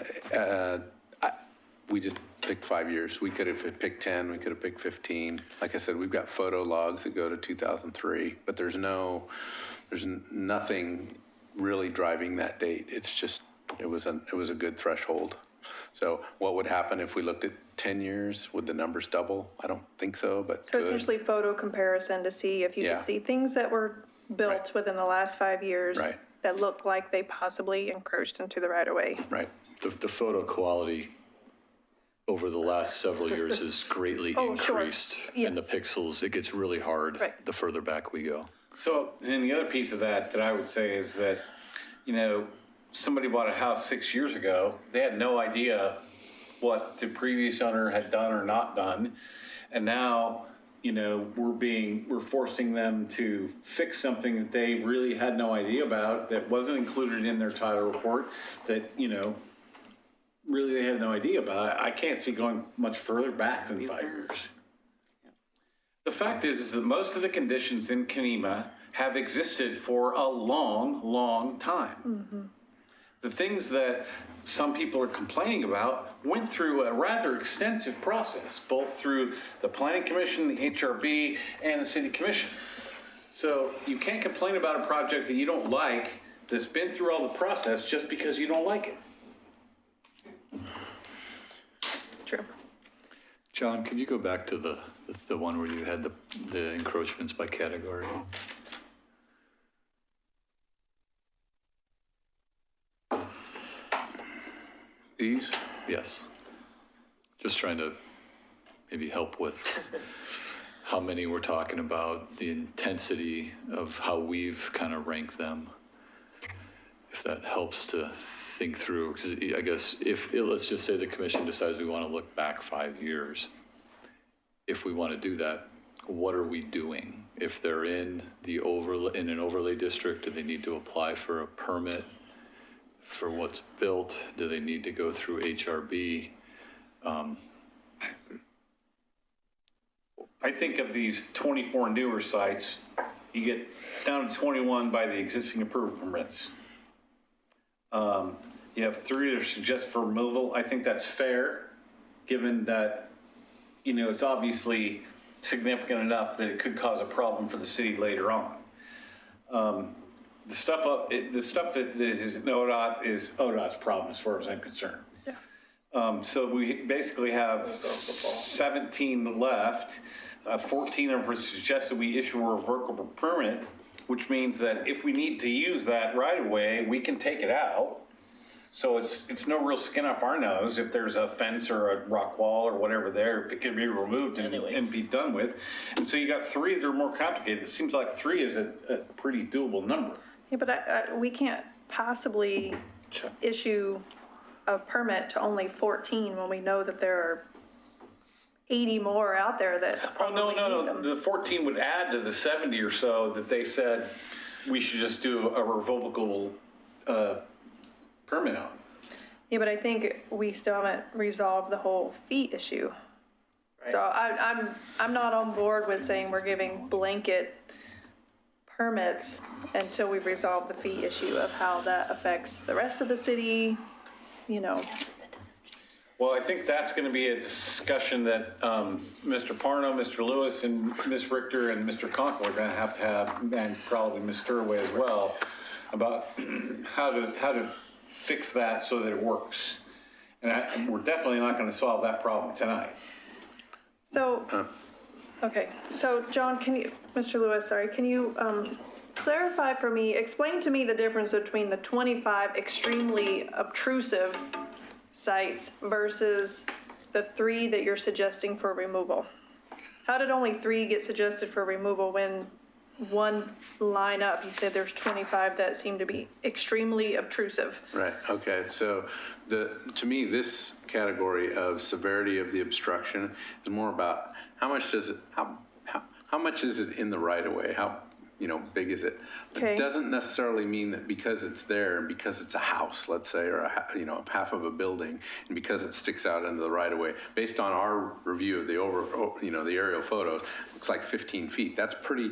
We just picked 5 years. We could have picked 10, we could have picked 15. Like I said, we've got photo logs that go to 2003, but there's nothing really driving that date. It's just, it was a good threshold. So what would happen if we looked at 10 years? Would the numbers double? I don't think so, but So could. essentially photo comparison to see if you Yeah. could see things that were built Right. within the last 5 years Right. that looked like they possibly encroached into the right of way. Right. The photo quality over the last several years has greatly Oh, sure. increased in the pixels. It gets really hard Right. the further back we go. So, and the other piece of that I would say is that, somebody bought a house 6 years ago. They had no idea what the previous owner had done or not done. And now, we're forcing them to fix something that they really had no idea about, that wasn't included in their title report, that, really they had no idea about. I can't see going much further back than 5 years. The fact is that most of the conditions in Kenema have existed for a long, long time. Mm-hmm. The things that some people are complaining about went through a rather extensive process, both through the Planning Commission, the HRB, and the City Commission. So you can't complain about a project that you don't like, that's been through all the process, just because you don't like it. True. John, can you go back to the one where you had the encroachments by category? These? Yes. Just trying to maybe help with how many we're talking about, the intensity of how we've kind of ranked them. If that helps to think through, because I guess let's just say the commission decides we want to look back 5 years. If we want to do that, what are we doing? If they're in an overlay district, do they need to apply for a permit for what's built? Do they need to go through HRB? I think of these 24 newer sites, you get down to 21 by the existing approved permits. You have 3 that are suggested for removal. I think that's fair, given that, it's obviously significant enough that it could cause a problem for the city later on. The stuff that is ODOT is ODOT's problem as far as I'm concerned. Yeah. So we basically have 17 left. 14 of them suggested we issue a revocable permit, which means that if we need to use that right away, we can take it out. So it's no real skin off our nose if there's a fence or a rock wall or whatever there, if it can be removed and be done with. And so you got 3 that are more complicated. It seems like 3 is a pretty doable number. Yeah, but we can't possibly issue a permit to only 14 when we know that there are 80 more out there that probably need them. The 14 would add to the 70 or so that they said we should just do a revocable permit on. Yeah, but I think we still haven't resolved the whole fee issue. Right. So I'm not on board with saying we're giving blanket permits until we've resolved the fee issue of how that affects the rest of the city, Well, I think that's going to be a discussion that Mr. Parno, Mr. Lewis, and Ms. Richter and Mr. Conkle are going to have, and probably Ms. Sturway as well, about how to fix that so that it works. And we're definitely not going to solve that problem tonight. So, okay. So, John, Mr. Lewis, can you clarify for me, explain to me the difference between the 25 extremely obtrusive sites versus the 3 that you're suggesting for removal? How did only 3 get suggested for removal when one line up, you said there's 25 that seem to be extremely obtrusive? Right, okay, so to me, this category of severity of the obstruction is more about how much is it in the right of way? How big is it? Okay. It doesn't necessarily mean that because it's there and because it's a house, let's say, or half of a building, and because it sticks out into the right of way. Based on our review of the the aerial photos, it looks like 15 feet. That's pretty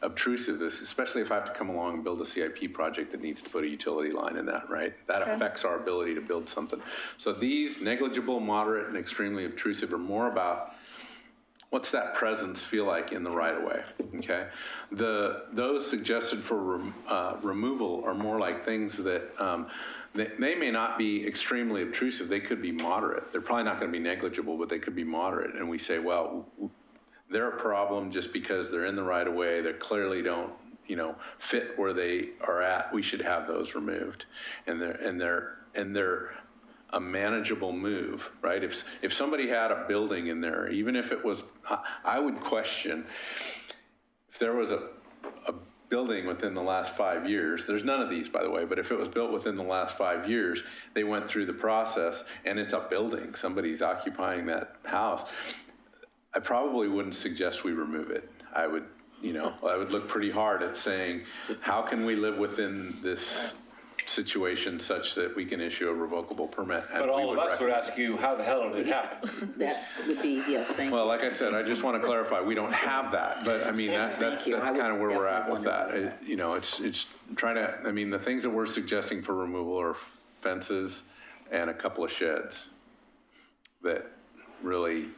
obtrusive, especially if I have to come along and build a CIP project that needs to put a utility line in that, right? That affects our ability to build something. So these negligible, moderate, and extremely obtrusive are more about what's that presence feel like in the right of way, okay? Those suggested for removal are more like things that they may not be extremely obtrusive. They could be moderate. They're probably not going to be negligible, but they could be moderate. And we say, well, they're a problem just because they're in the right of way. They clearly don't, fit where they are at. We should have those removed, and they're a manageable move, right? If somebody had a building in there, even if it was, I would question if there was a building within the last 5 years. There's none of these, by the way, but if it was built within the last 5 years, they went through the process, and it's a building. Somebody's occupying that house. I probably wouldn't suggest we remove it. I would look pretty hard at saying, how can we live within this situation such that we can issue a revocable permit? But all of us would ask you, how the hell did it happen? That would be, yes, thank you. Well, like I said, I just want to clarify, we don't have that, but I mean, that's kind of where we're at with that. It's trying to, the things that we're suggesting for removal are fences and a couple of sheds that really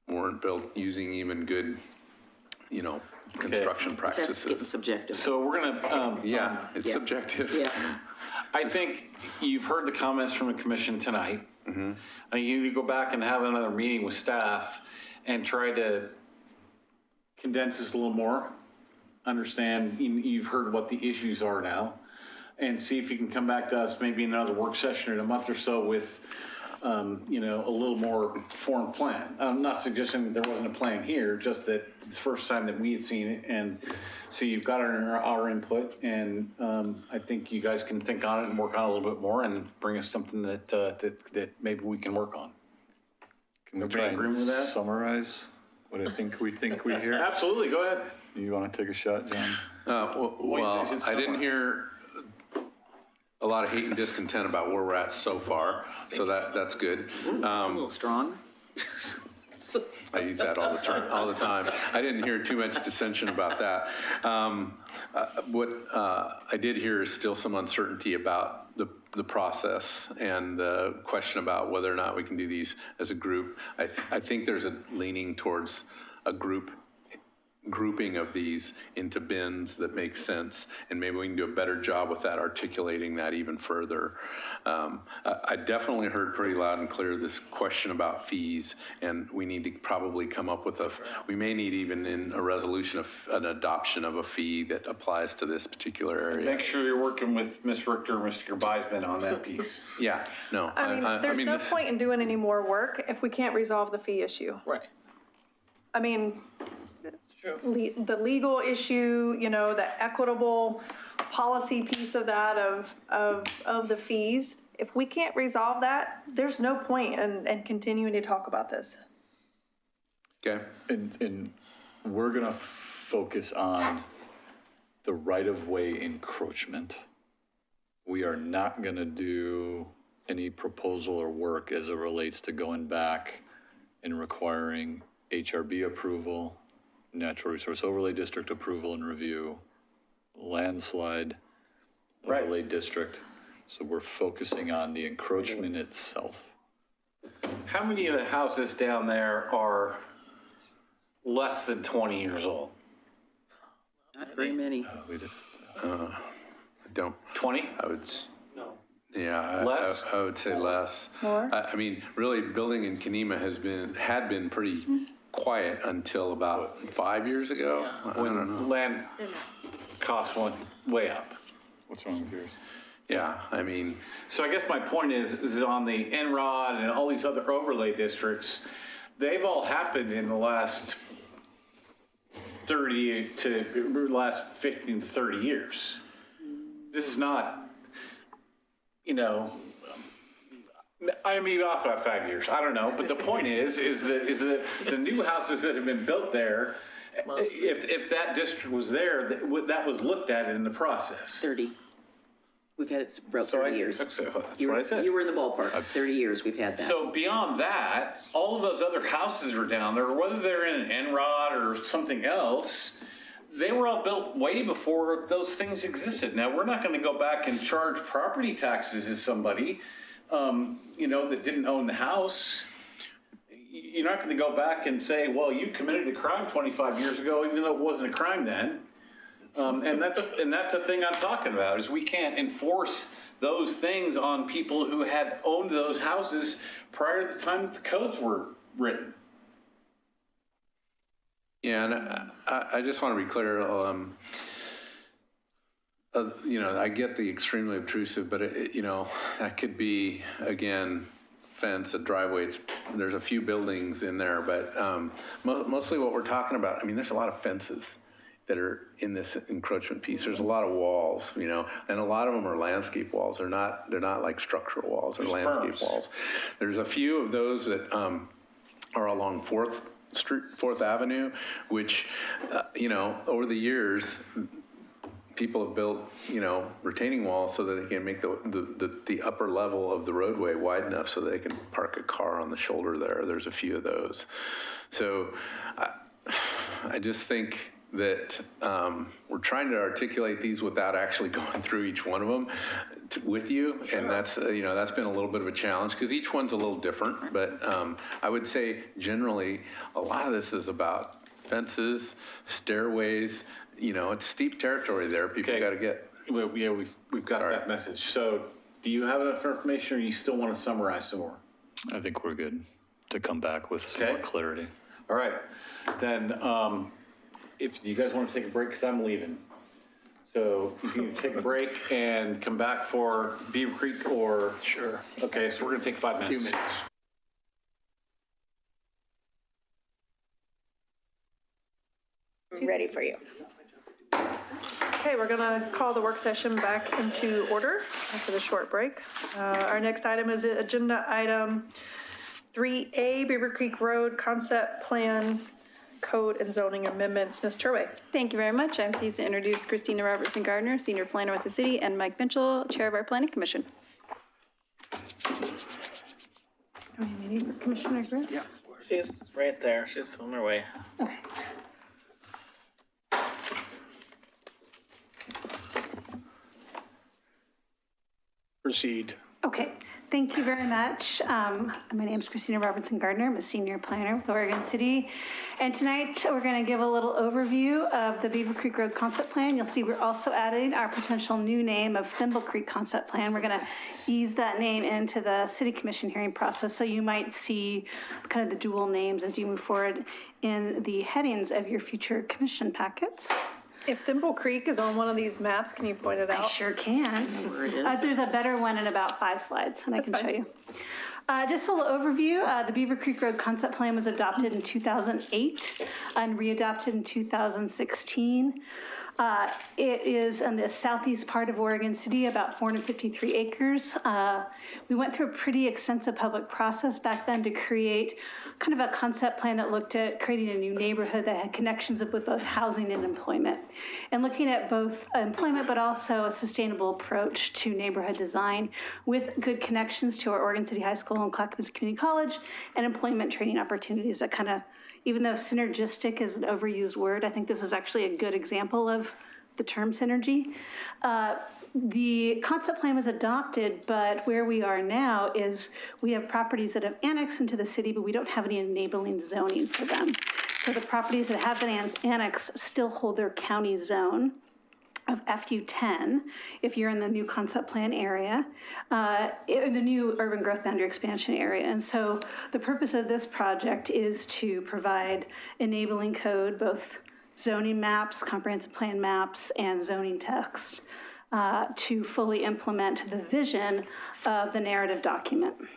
weren't built using even good construction That's getting practices. subjective. So we're gonna, Yeah, it's Yeah. subjective. Yeah. I think you've heard the comments from the commission tonight. I you need to go back and have another meeting with staff and try to condense this a little more. Understand, you've heard what the issues are now, and see if you can come back to us maybe in another work session in a month or so with, a little more formed plan. I'm not suggesting that there wasn't a plan here, just that it's the first time that we had seen it, and so you've got our input, and I think you guys can think on it and work on it a little bit more and bring us something that maybe we can work on. Can we Everybody try agree with and that? summarize what I think we hear? Absolutely, go ahead. You want to take a shot, John? Well, I didn't hear a lot of hate and discontent about where we're at so far, so that's good. It's a little strong. I use that all the time. I didn't hear too much dissension about that. What I did hear is still some uncertainty about the process and the question about whether or not we can do these as a group. I think there's a leaning towards a grouping of these into bins that makes sense, and maybe we can do a better job with that, articulating that even further. I definitely heard pretty loud and clear this question about fees, and we need to probably come up with we may need even in a resolution of an adoption of a fee that applies to this particular area. Make sure you're working with Ms. Richter and Mr. Beisman on that piece. Yeah, no. I mean, there's no point in doing any more work if we can't resolve the fee issue. Right. I mean, the legal issue, the equitable policy piece of that, of the fees, if we can't resolve that, there's no point in continuing to talk about this. Okay. And we're going to focus on the right-of-way encroachment. We are not going to do any proposal or work as it relates to going back and requiring HRB approval, Natural Resource Overlay District approval and review, landslide overlay district. So we're focusing on the encroachment itself. How many of the houses down there are less than 20 years old? Not very many. I don't. 20? I would. No. Yeah. Less? I would say less. More? I mean, really, building in Kenema had been pretty quiet until about 5 years ago. I don't know. Land costs went way up. What's wrong with yours? Yeah, I mean, So I guess my point is on the Enrod and all these other overlay districts, they've all happened in the last 15 to 30 years. This is not, I mean, off by 5 years. I don't know, but the point is that the new houses that have been built there, if that district was there, that was looked at in the process. 30. We've had it about So 30 years. That's what I You said. were in the ballpark. 30 years we've had that. So beyond that, all of those other houses are down there, whether they're in an Enrod or something else, they were all built way before those things existed. Now, we're not going to go back and charge property taxes to somebody, that didn't own the house. You're not going to go back and say, well, you committed a crime 25 years ago, even though it wasn't a crime then. And that's the thing I'm talking about, is we can't enforce those things on people who had owned those houses prior to the time that the codes were written. yeah, and I just want to be clear. I get the extremely obtrusive, but that could be, again, fence, a driveway. There's a few buildings in there, but mostly what we're talking about, I mean, there's a lot of fences that are in this encroachment piece. There's a lot of walls, and a lot of them are landscape walls. They're not like structural walls. They're landscape berms. walls. There's a few of those that are along Fourth Avenue, which, over the years, people have built, retaining walls so that they can make the upper level of the roadway wide enough so that they can park a car on the shoulder there. There's a few of those. So I just think that we're trying to articulate these without actually going through each one of them with you, and that's been a little bit of a challenge because each one's a little different. But I would say generally a lot of this is about fences, stairways, you know, it's steep territory there. People Okay. got to get. Well, yeah, we've got that message. So do you have enough information or you still want to summarize some more? I think we're good to come back with some Okay. more clarity. All right, then, if you guys want to take a break, because I'm leaving. So you can take a break and come back for Beaver Creek or? Sure. Okay, so we're going to take 5 minutes. Few minutes. Ready for you. Okay, we're gonna call the work session back into order after the short break. Our next item is agenda item 3A, Beaver Creek Road Concept Plan Code and Zoning Amendments. Ms. Turway. Thank you very much. I'm pleased to introduce Christina Robertson Gardner, Senior Planner with the city, and Mike Mitchell, Chair of our Planning Commission. Commissioner Grant? Yeah. She's right there. She's on her way. Proceed. Okay, thank you very much. My name is Christina Robertson Gardner. I'm a senior planner with Oregon City. And tonight we're going to give a little overview of the Beaver Creek Road Concept Plan. You'll see we're also adding our potential new name of Thimble Creek Concept Plan. We're going to ease that name into the City Commission hearing process, so you might see kind of the dual names as you move forward in the headings of your future commission packets. If Thimble Creek is on one of these maps, can you point it out? I sure can. Where it is. There's a better one in about 5 slides, and I can show you. Just a little overview. The Beaver Creek Road Concept Plan was adopted in 2008 and readopted in 2016. It is in the southeast part of Oregon City, about 453 acres. We went through a pretty extensive public process back then to create kind of a concept plan that looked at creating a new neighborhood that had connections with both housing and employment, and looking at both employment but also a sustainable approach to neighborhood design with good connections to our Oregon City High School and Clackamas Community College and employment training opportunities that kind of, even though synergistic is an overused word, I think this is actually a good example of the term synergy. The concept plan was adopted, but where we are now is we have properties that have annexed into the city, but we don't have any enabling zoning for them. So the properties that have been annexed still hold their county zone of FU10 if you're in the new concept plan area, in the new urban growth boundary expansion area. And so the purpose of this project is to provide enabling code, both zoning maps, comprehensive plan maps, and zoning text to fully implement the vision of the narrative document. So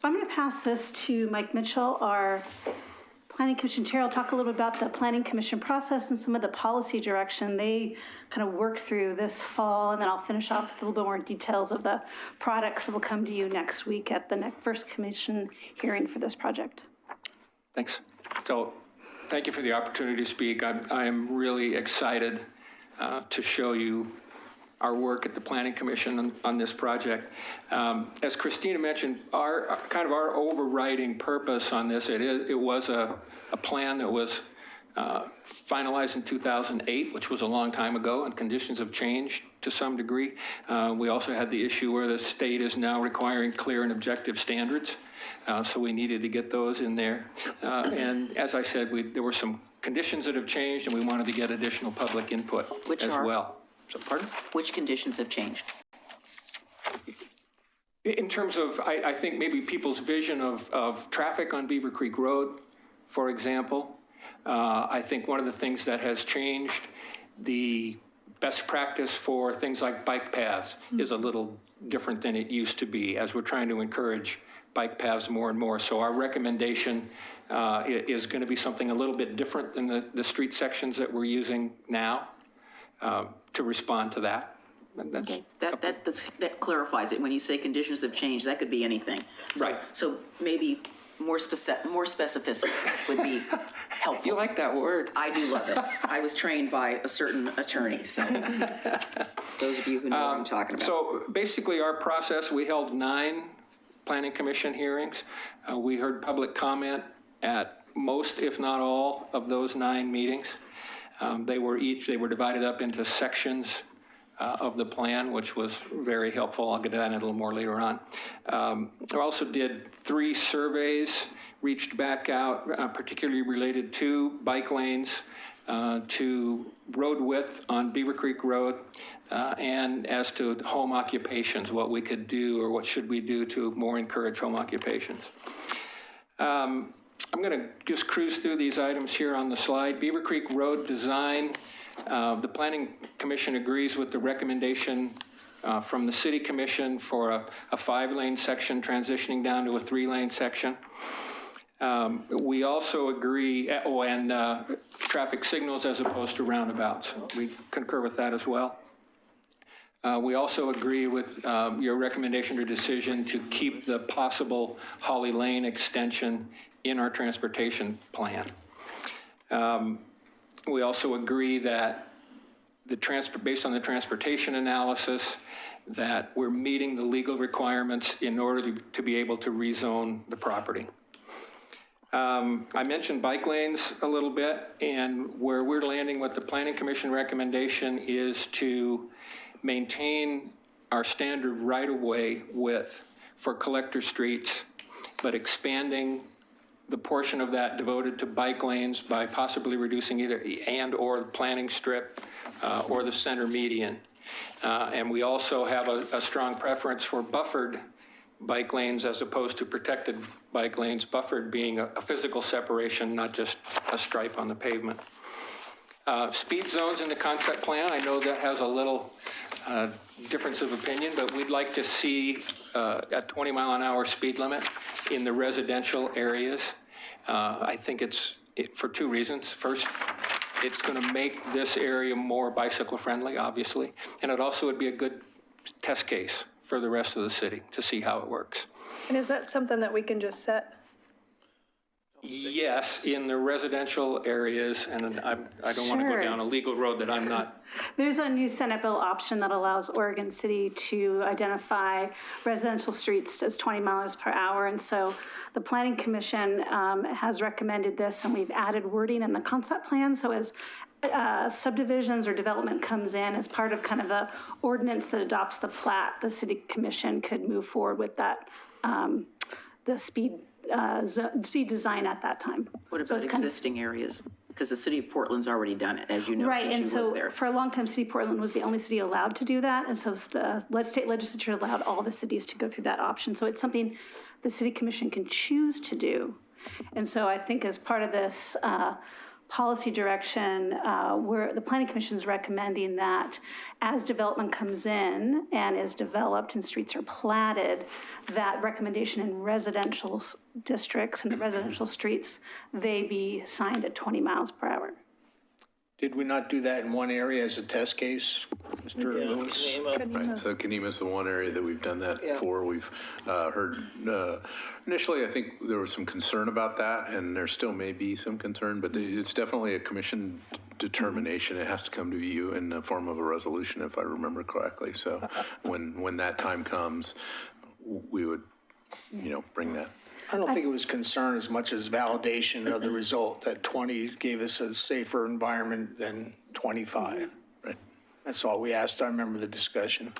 I'm going to pass this to Mike Mitchell, our Planning Commission Chair. I'll talk a little bit about the Planning Commission process and some of the policy direction they kind of work through this fall, and then I'll finish off with a little bit more details of the products that will come to you next week at the first Commission hearing for this project. Thanks. So, thank you for the opportunity to speak. I'm really excited to show you our work at the Planning Commission on this project. As Christina mentioned, our overriding purpose on this, it was a plan that was finalized in 2008, which was a long time ago, and conditions have changed to some degree. We also had the issue where the state is now requiring clear and objective standards, so we needed to get those in there. And as I said, there were some conditions that have changed, and we wanted to get additional public input as well. So, pardon? Which conditions have changed? In terms of, I think maybe people's vision of traffic on Beaver Creek Road, for example. I think one of the things that has changed, the best practice for things like bike paths is a little different than it used to be, as we're trying to encourage bike paths more and more. So our recommendation is going to be something a little bit different than the street sections that we're using now to respond to that. Okay, that clarifies it. When you say conditions have changed, that could be anything. So, right. So maybe more specificity would be helpful. You like that word? I do love it. I was trained by a certain attorney, so those of you who know what I'm talking about. So basically our process, we held 9 Planning Commission hearings. We heard public comment at most, if not all, of those 9 meetings. They were divided up into sections of the plan, which was very helpful. I'll get to that in a little more later on. I also did 3 surveys reached back out, particularly related to bike lanes, to road width on Beaver Creek Road, and as to home occupations, what we could do or what should we do to more encourage home occupations. I'm going to just cruise through these items here on the slide. Beaver Creek Road design, the Planning Commission agrees with the recommendation from the City Commission for a 5-lane section transitioning down to a 3-lane section. We also agree, and traffic signals as opposed to roundabouts. We concur with that as well. We also agree with your recommendation or decision to keep the possible Holly Lane extension in our transportation plan. We also agree that based on the transportation analysis, that we're meeting the legal requirements in order to be able to rezone the property. I mentioned bike lanes a little bit, and where we're landing with the Planning Commission recommendation is to maintain our standard right-of-way width for collector streets, but expanding the portion of that devoted to bike lanes by possibly reducing either or the planting strip or the center median. And we also have a strong preference for buffered bike lanes as opposed to protected bike lanes, buffered being a physical separation, not just a stripe on the pavement. Speed zones in the concept plan, I know that has a little difference of opinion, but we'd like to see a 20-mile-an-hour speed limit in the residential areas. I think it's for 2 reasons. First, it's going to make this area more bicycle friendly, obviously, and it also would be a good test case for the rest of the city to see how it works. And is that something that we can just set? Yes, in the residential areas, and I don't want to go down a legal road that I'm not. There's a new Senate bill option that allows Oregon City to identify residential streets as 20 miles per hour. And so the Planning Commission has recommended this, and we've added wording in the concept plan. So as subdivisions or development comes in as part of kind of the ordinance that adopts the plat, the City Commission could move forward with that, the speed design at that time. What about existing areas? Because the city of Portland's already done it, as you know, right, since and you so lived there. for a long time, City of Portland was the only city allowed to do that, and so the state legislature allowed all the cities to go through that option. So it's something the City Commission can choose to do. And so I think as part of this policy direction, where the Planning Commission is recommending that as development comes in and is developed and streets are platted, that recommendation in residential districts and the residential streets, they be signed at 20 miles per hour. Did we not do that in one area as a test case, Mr. Lewis? Right, so Kenema's the one area that we've done that for. We've heard, initially I think there was some concern about that, and there still may be some concern, but it's definitely a commission determination. It has to come to you in the form of a resolution, if I remember correctly. So when that time comes, we would, bring that. I don't think it was concern as much as validation of the result that 20 gave us a safer environment than 25. Right. That's all we asked. I remember the discussion.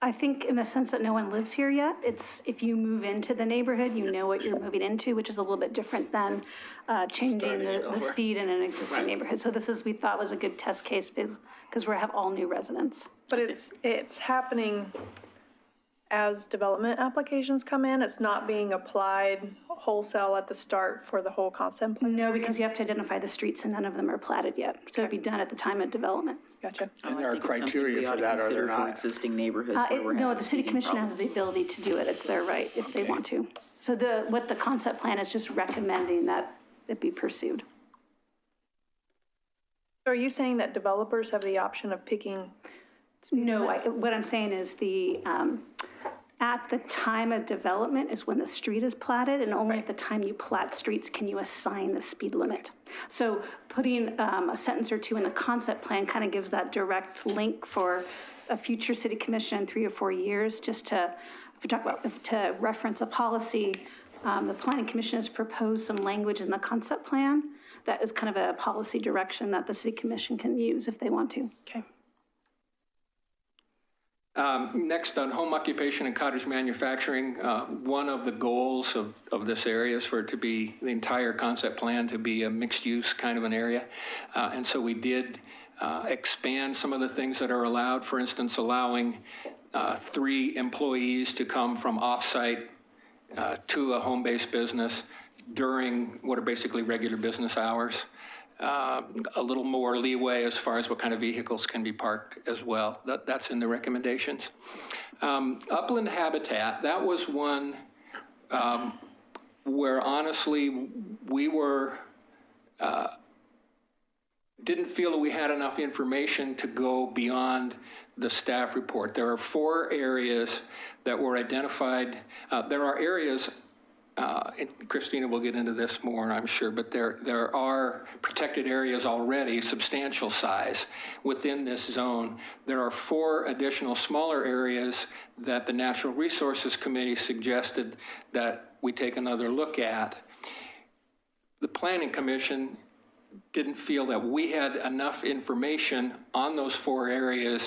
I think in the sense that no one lives here yet, it's if you move into the neighborhood, you know what you're moving into, which is a little bit different than changing the speed in an existing neighborhood. So this we thought was a good test case because we have all new residents. But it's happening as development applications come in. It's not being applied wholesale at the start for the whole concept plan? No, because you have to identify the streets and none of them are platted yet. So it'd be done at the time of development. Gotcha. And there are criteria for that, are there not? Existing neighborhoods. No, the City Commission has the ability to do it. It's their right if they want to. So what the concept plan is just recommending that it be pursued. So are you saying that developers have the option of picking? No, what I'm saying is at the time of development is when the street is platted, and only at the time you plat streets can you assign the speed limit. So putting a sentence or two in the concept plan kind of gives that direct link for a future City Commission in 3 or 4 years, just to, if we talk about, to reference a policy, the Planning Commission has proposed some language in the concept plan that is kind of a policy direction that the City Commission can use if they want to. Okay. Next, on home occupation and cottage manufacturing, one of the goals of this area is for it to be, the entire concept plan to be a mixed-use kind of an area. And so we did expand some of the things that are allowed, for instance, allowing 3 employees to come from off-site to a home-based business during what are basically regular business hours. A little more leeway as far as what kind of vehicles can be parked as well. That's in the recommendations. Upland habitat, that was one where honestly we were, didn't feel that we had enough information to go beyond the staff report. There are 4 areas that were identified. There are areas, and Christina will get into this more, I'm sure, but there are protected areas already, substantial size, within this zone. There are 4 additional smaller areas that the Natural Resources Committee suggested that we take another look at. The Planning Commission didn't feel that we had enough information on those 4 areas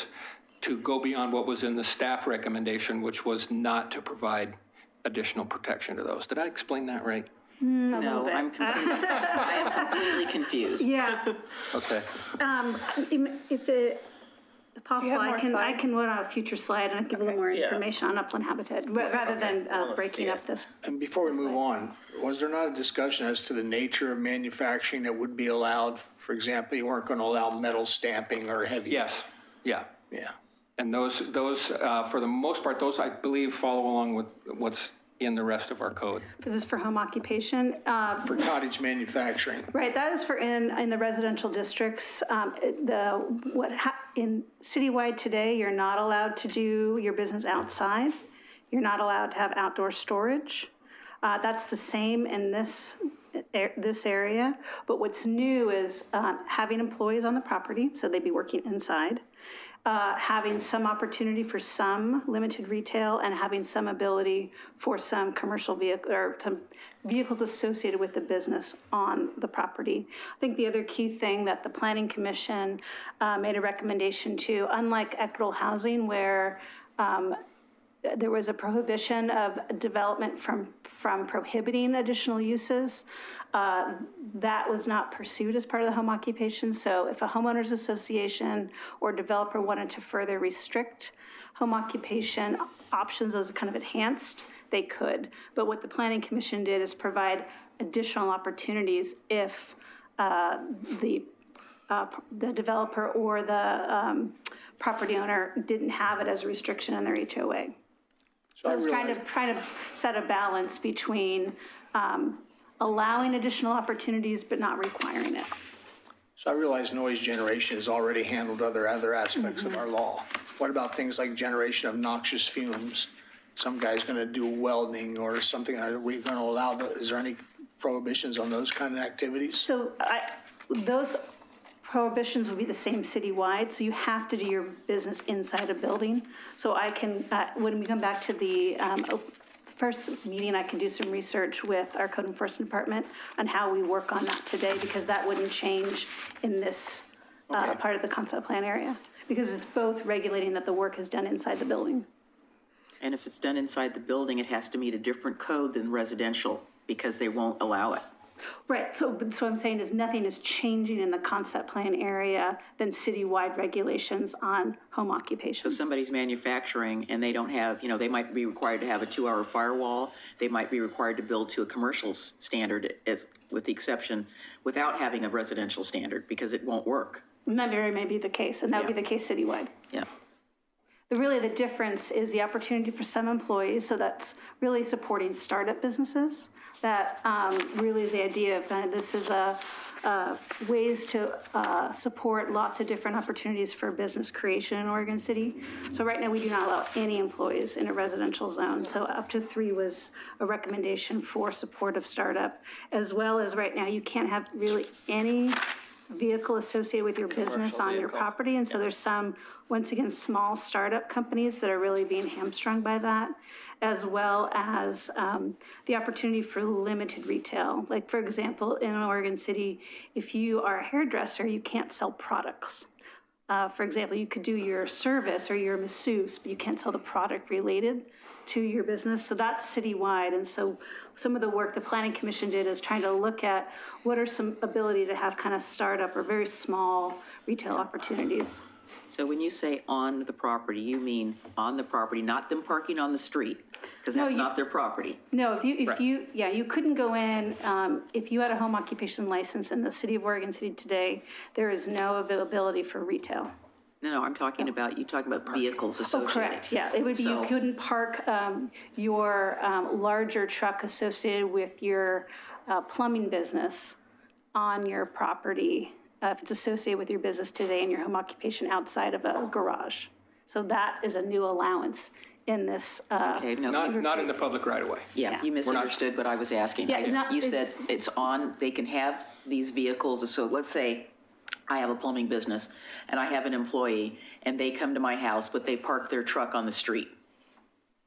to go beyond what was in the staff recommendation, which was not to provide additional protection to those. Did I explain that right? No, I am completely confused. Yeah. Okay. If it's possible, I can vote on a future slide and give a little more information on upland habitat, rather than breaking up this. And before we move on, was there not a discussion as to the nature of manufacturing that would be allowed? For example, you weren't going to allow metal stamping or heavy. Yes. Yeah. Yeah. And those, for the most part, those I believe follow along with what's in the rest of our code. This is for home occupation. For cottage manufacturing. Right, that is for in the residential districts. In citywide today, you're not allowed to do your business outside. You're not allowed to have outdoor storage. That's the same in this area. But what's new is having employees on the property, so they'd be working inside. Having some opportunity for some limited retail and having some ability for some commercial vehicle or some vehicles associated with the business on the property. I think the other key thing that the Planning Commission made a recommendation to, unlike equitable housing where there was a prohibition of development from prohibiting additional uses, that was not pursued as part of the home occupation. So if a homeowners association or developer wanted to further restrict home occupation options as kind of enhanced, they could. But what the Planning Commission did is provide additional opportunities if the developer or the property owner didn't have it as a restriction in their HOA. So I was trying to set a balance between allowing additional opportunities but not requiring it. So I realize noise generation is already handled other aspects of our law. What about things like generation of noxious fumes? Some guy's going to do welding or something. Are we going to allow is there any prohibitions on those kind of activities? So those prohibitions would be the same citywide, so you have to do your business inside a building. So I can, when we come back to the first meeting, I can do some research with our code enforcement department on how we work on that today, because that wouldn't change in this part of the concept plan area, because it's both regulating that the work is done inside the building. And if it's done inside the building, it has to meet a different code than residential because they won't allow it. Right, so what I'm saying is nothing is changing in the concept plan area than citywide regulations on home occupation. So somebody's manufacturing and they don't have, they might be required to have a 2-hour firewall. They might be required to build to a commercial standard, with the exception, without having a residential standard, because it won't work. And that very may be the case, and that would be the case citywide. Yeah. Really, the difference is the opportunity for some employees, so that's really supporting startup businesses. That really is the idea of this is ways to support lots of different opportunities for business creation in Oregon City. So right now we do not allow any employees in a residential zone. So up to 3 was a recommendation for support of startup, as well as right now you can't have really any vehicle associated with your business on your property. And so there's some, once again, small startup companies that are really being hamstrung by that, as well as the opportunity for limited retail. Like, for example, in Oregon City, if you are a hairdresser, you can't sell products. For example, you could do your service or your masseuse, but you can't sell the product related to your business. So that's citywide. And so some of the work the Planning Commission did is trying to look at what are some ability to have kind of startup or very small retail opportunities. So when you say on the property, you mean on the property, not them parking on the street, because that's not their property. No, you couldn't go in, if you had a home occupation license in the city of Oregon City today, there is no availability for retail. No, I'm talking about, you talk about vehicles associated. Oh, correct, yeah. It would be, you couldn't park your larger truck associated with your plumbing business on your property if it's associated with your business today and your home occupation outside of a garage. So that is a new allowance in this. Okay, no. Not in the public right of way. Yeah, you misunderstood what I was asking. Yeah, you said it's on, they can have these vehicles. So let's say I have a plumbing business and I have an employee and they come to my house, but they park their truck on the street.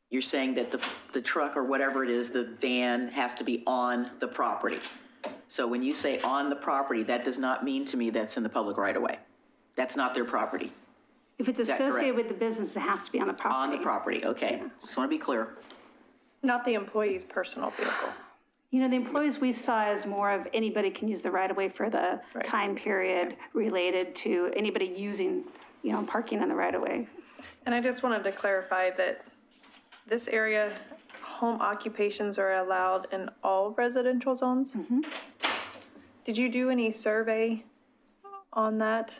You're saying that the truck or whatever it is, the van has to be on the property. So when you say on the property, that does not mean to me that's in the public right of way. That's not their property. If it's associated with the business, it has to be on the property. On the property, okay. Just want to be clear. Not the employee's personal vehicle. You know, the employees we saw as more of anybody can use the right-of-way for the time period related to anybody using, parking on the right-of-way. And I just wanted to clarify that this area, home occupations are allowed in all residential zones? Mm-hmm. Did you do any survey on that?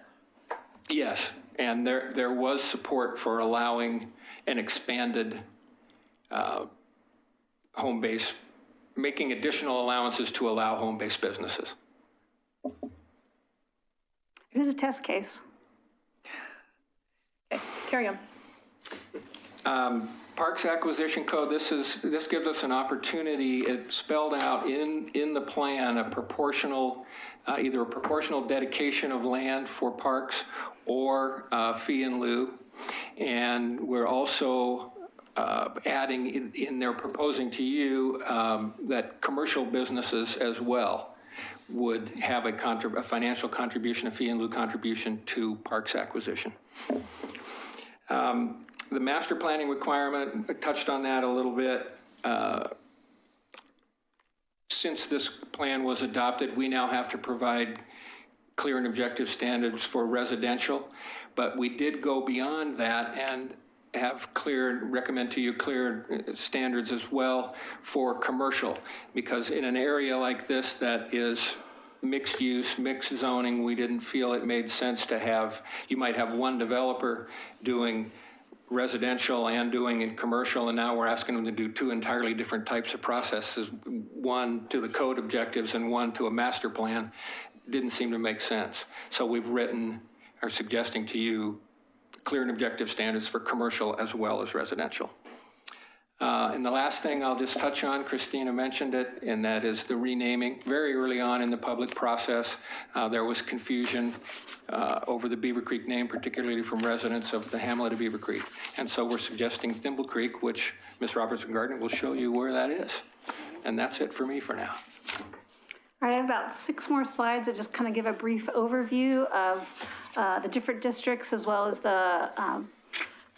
Yes, and there was support for allowing an expanded home-based, making additional allowances to allow home-based businesses. Here's a test case. Okay, carry on. Parks Acquisition Code, this gives us an opportunity. It's spelled out in the plan a proportional, either a proportional dedication of land for parks or fee in lieu. And we're also adding in there, proposing to you that commercial businesses as well would have a financial contribution, a fee in lieu contribution to Parks Acquisition. The master planning requirement, I touched on that a little bit. Since this plan was adopted, we now have to provide clear and objective standards for residential, but we did go beyond that and recommend to you clear standards as well for commercial, because in an area like this that is mixed use, mixed zoning, we didn't feel it made sense to have, you might have one developer doing residential and doing in commercial, and now we're asking them to do two entirely different types of processes, one to the code objectives and one to a master plan. Didn't seem to make sense. So we've written, or suggesting to you, clear and objective standards for commercial as well as residential. And the last thing I'll just touch on, Christina mentioned it, and that is the renaming. Very early on in the public process, there was confusion over the Beaver Creek name, particularly from residents of the hamlet of Beaver Creek. And so we're suggesting Thimble Creek, which Ms. Robertson-Gardner will show you where that is. And that's it for me for now. All right, I have about 6 more slides that just kind of give a brief overview of the different districts as well as the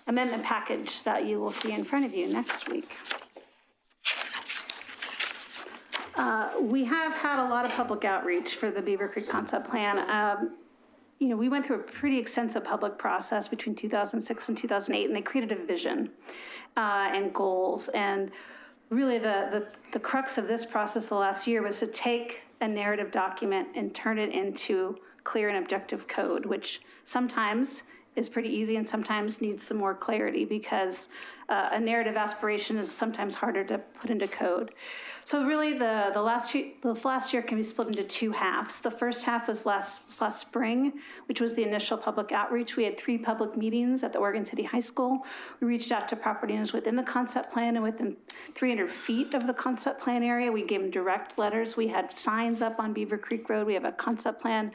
amendment package that you will see in front of you next week. We have had a lot of public outreach for the Beaver Creek Concept Plan. We went through a pretty extensive public process between 2006 and 2008, and they created a vision and goals. And really the crux of this process the last year was to take a narrative document and turn it into clear and objective code, which sometimes is pretty easy and sometimes needs some more clarity because a narrative aspiration is sometimes harder to put into code. So really this last year can be split into 2 halves. The first half was last spring, which was the initial public outreach. We had 3 public meetings at the Oregon City High School. We reached out to property owners within the concept plan and within 300 feet of the concept plan area. We gave them direct letters. We had signs up on Beaver Creek Road. We have a concept plan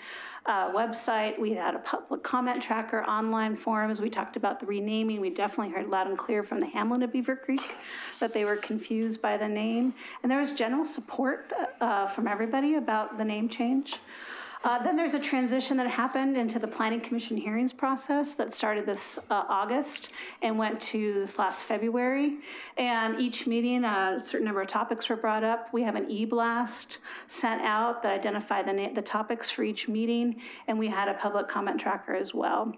website. We had a public comment tracker, online forums. We talked about the renaming. We definitely heard loud and clear from the hamlet of Beaver Creek that they were confused by the name. And there was general support from everybody about the name change. Then there's a transition that happened into the Planning Commission hearings process that started this August and went to this last February. And each meeting, a certain number of topics were brought up. We have an e-blast sent out that identified the topics for each meeting, and we had a public comment tracker as well.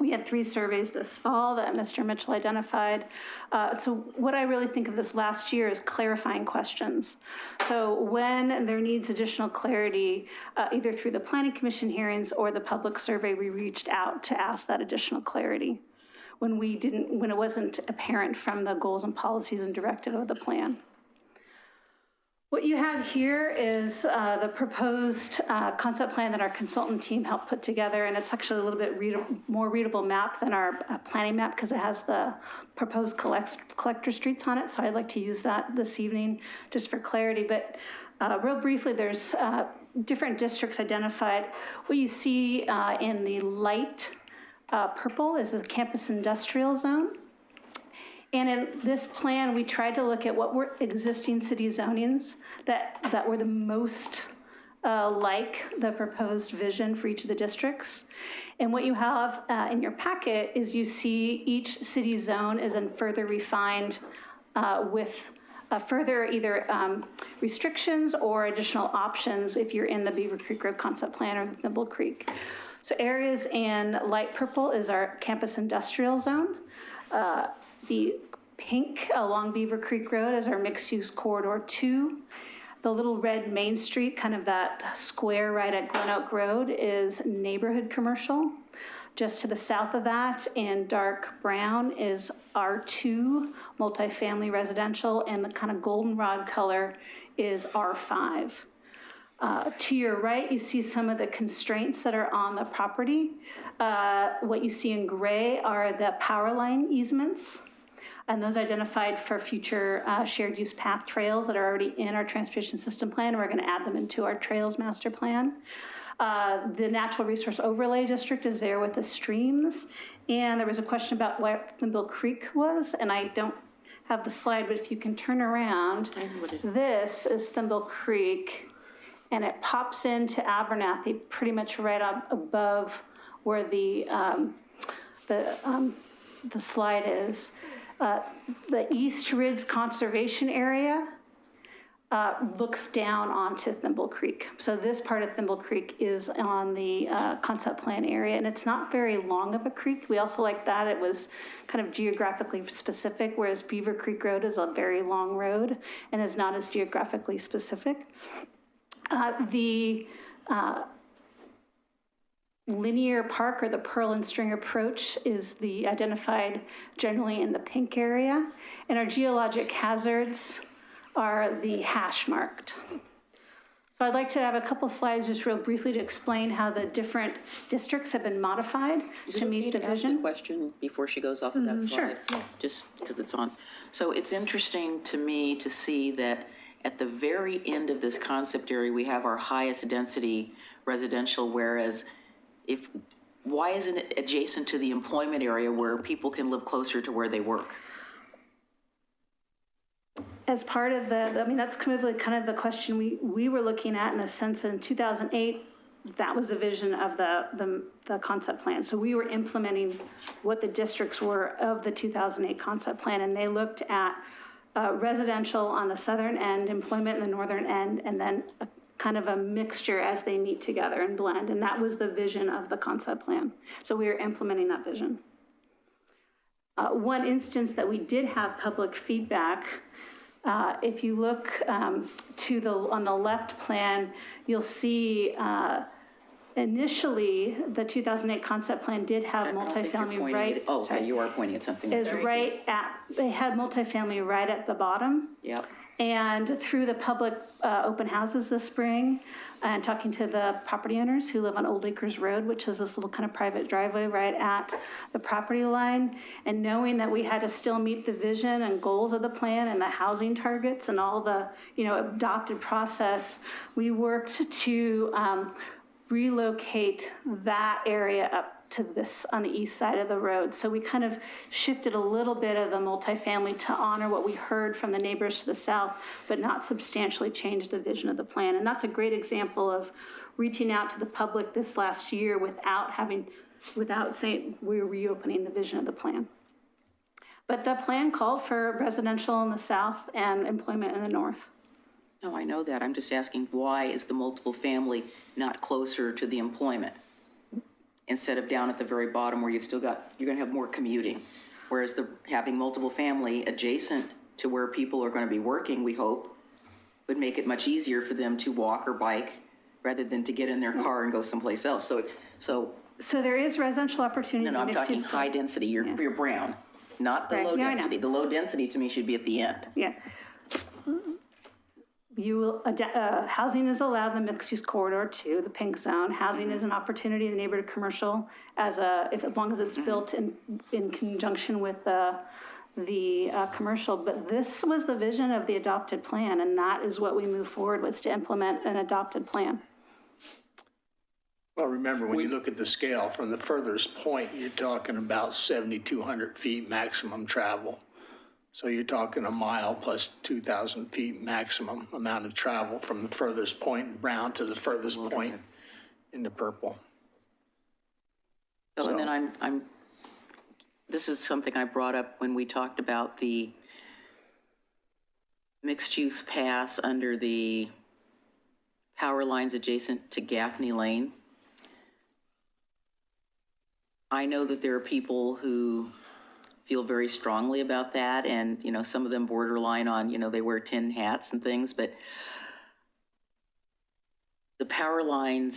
We had 3 surveys this fall that Mr. Mitchell identified. So what I really think of this last year is clarifying questions. So when there needs additional clarity, either through the Planning Commission hearings or the public survey, we reached out to ask that additional clarity when it wasn't apparent from the goals and policies and directive of the plan. What you have here is the proposed concept plan that our consultant team helped put together, and it's actually a little bit more readable map than our planning map because it has the proposed collector streets on it, so I'd like to use that this evening just for clarity. But real briefly, there's different districts identified. What you see in the light purple is the campus industrial zone. And in this plan, we tried to look at what were existing city zonings that were the most like the proposed vision for each of the districts. And what you have in your packet is you see each city zone is then further refined with further either restrictions or additional options if you're in the Beaver Creek Road concept plan or the Thimble Creek. So areas in light purple is our campus industrial zone. The pink along Beaver Creek Road is our mixed-use corridor 2. The little red Main Street, kind of that square right at Glen Oak Road, is neighborhood commercial. Just to the south of that in dark brown is R2, multifamily residential, and the kind of goldenrod color is R5. To your right, you see some of the constraints that are on the property. What you see in gray are the power line easements, and those identified for future shared use path trails that are already in our transportation system plan. We're going to add them into our trails master plan. The natural resource overlay district is there with the streams, and there was a question about what Thimble Creek was, and I don't have the slide, but if you can turn around, this is Thimble Creek, and it pops into Abernathy pretty much right up above where the slide is. The East Ridge Conservation Area looks down onto Thimble Creek. So this part of Thimble Creek is on the concept plan area, and it's not very long of a creek. We also like that. It was kind of geographically specific, whereas Beaver Creek Road is a very long road and is not as geographically specific. The linear park, or the Pearl and String approach, is the identified generally in the pink area, and our geologic hazards are the hash marked. So I'd like to have a couple slides just real briefly to explain how the different districts have been modified to meet the vision. Ask a question before she goes off of that slide? Sure. Just because it's on. So it's interesting to me to see that at the very end of this concept area, we have our highest density residential, whereas why isn't it adjacent to the employment area where people can live closer to where they work? As part of that's kind of the question we were looking at, in a sense. In 2008, that was the vision of the concept plan. So we were implementing what the districts were of the 2008 concept plan, and they looked at residential on the southern end, employment in the northern end, and then a kind of a mixture as they meet together and blend. And that was the vision of the concept plan. So we were implementing that vision. One instance that we did have public feedback, if you look on the left plan, you'll see initially the 2008 concept plan did have multifamily right. Oh, okay, you are pointing at something. Is right at, they had multifamily right at the bottom. Yep. And through the public open houses this spring, and talking to the property owners who live on Old Acres Road, which is this little kind of private driveway right at the property line, and knowing that we had to still meet the vision and goals of the plan and the housing targets and all the adopted process, we worked to relocate that area up to this on the east side of the road. So we kind of shifted a little bit of the multifamily to honor what we heard from the neighbors to the south, but not substantially change the vision of the plan. And that's a great example of reaching out to the public this last year without saying we're reopening the vision of the plan. But the plan called for residential in the south and employment in the north. No, I know that. I'm just asking, why is the multiple family not closer to the employment? Instead of down at the very bottom where you're gonna have more commuting. Whereas having multiple family adjacent to where people are gonna be working, we hope, would make it much easier for them to walk or bike rather than to get in their car and go someplace else. So there is residential opportunity. No, I'm talking high density. You're brown, not the low density. The low density to me should be at the end. Yeah. Housing is allowed in the mixed-use corridor too, the pink zone. Housing is an opportunity in the neighborhood commercial as long as it's built in conjunction with the commercial. But this was the vision of the adopted plan, and that is what we move forward with, to implement an adopted plan. Well, remember, when you look at the scale, from the furthest point, you're talking about 7,200 feet maximum travel. So you're talking a mile plus 2,000 feet maximum amount of travel from the furthest point in brown to the furthest point in the purple. And then this is something I brought up when we talked about the mixed-use pass under the power lines adjacent to Gaffney Lane. I know that there are people who feel very strongly about that, and some of them borderline on they wear tin hats and things, but the power lines,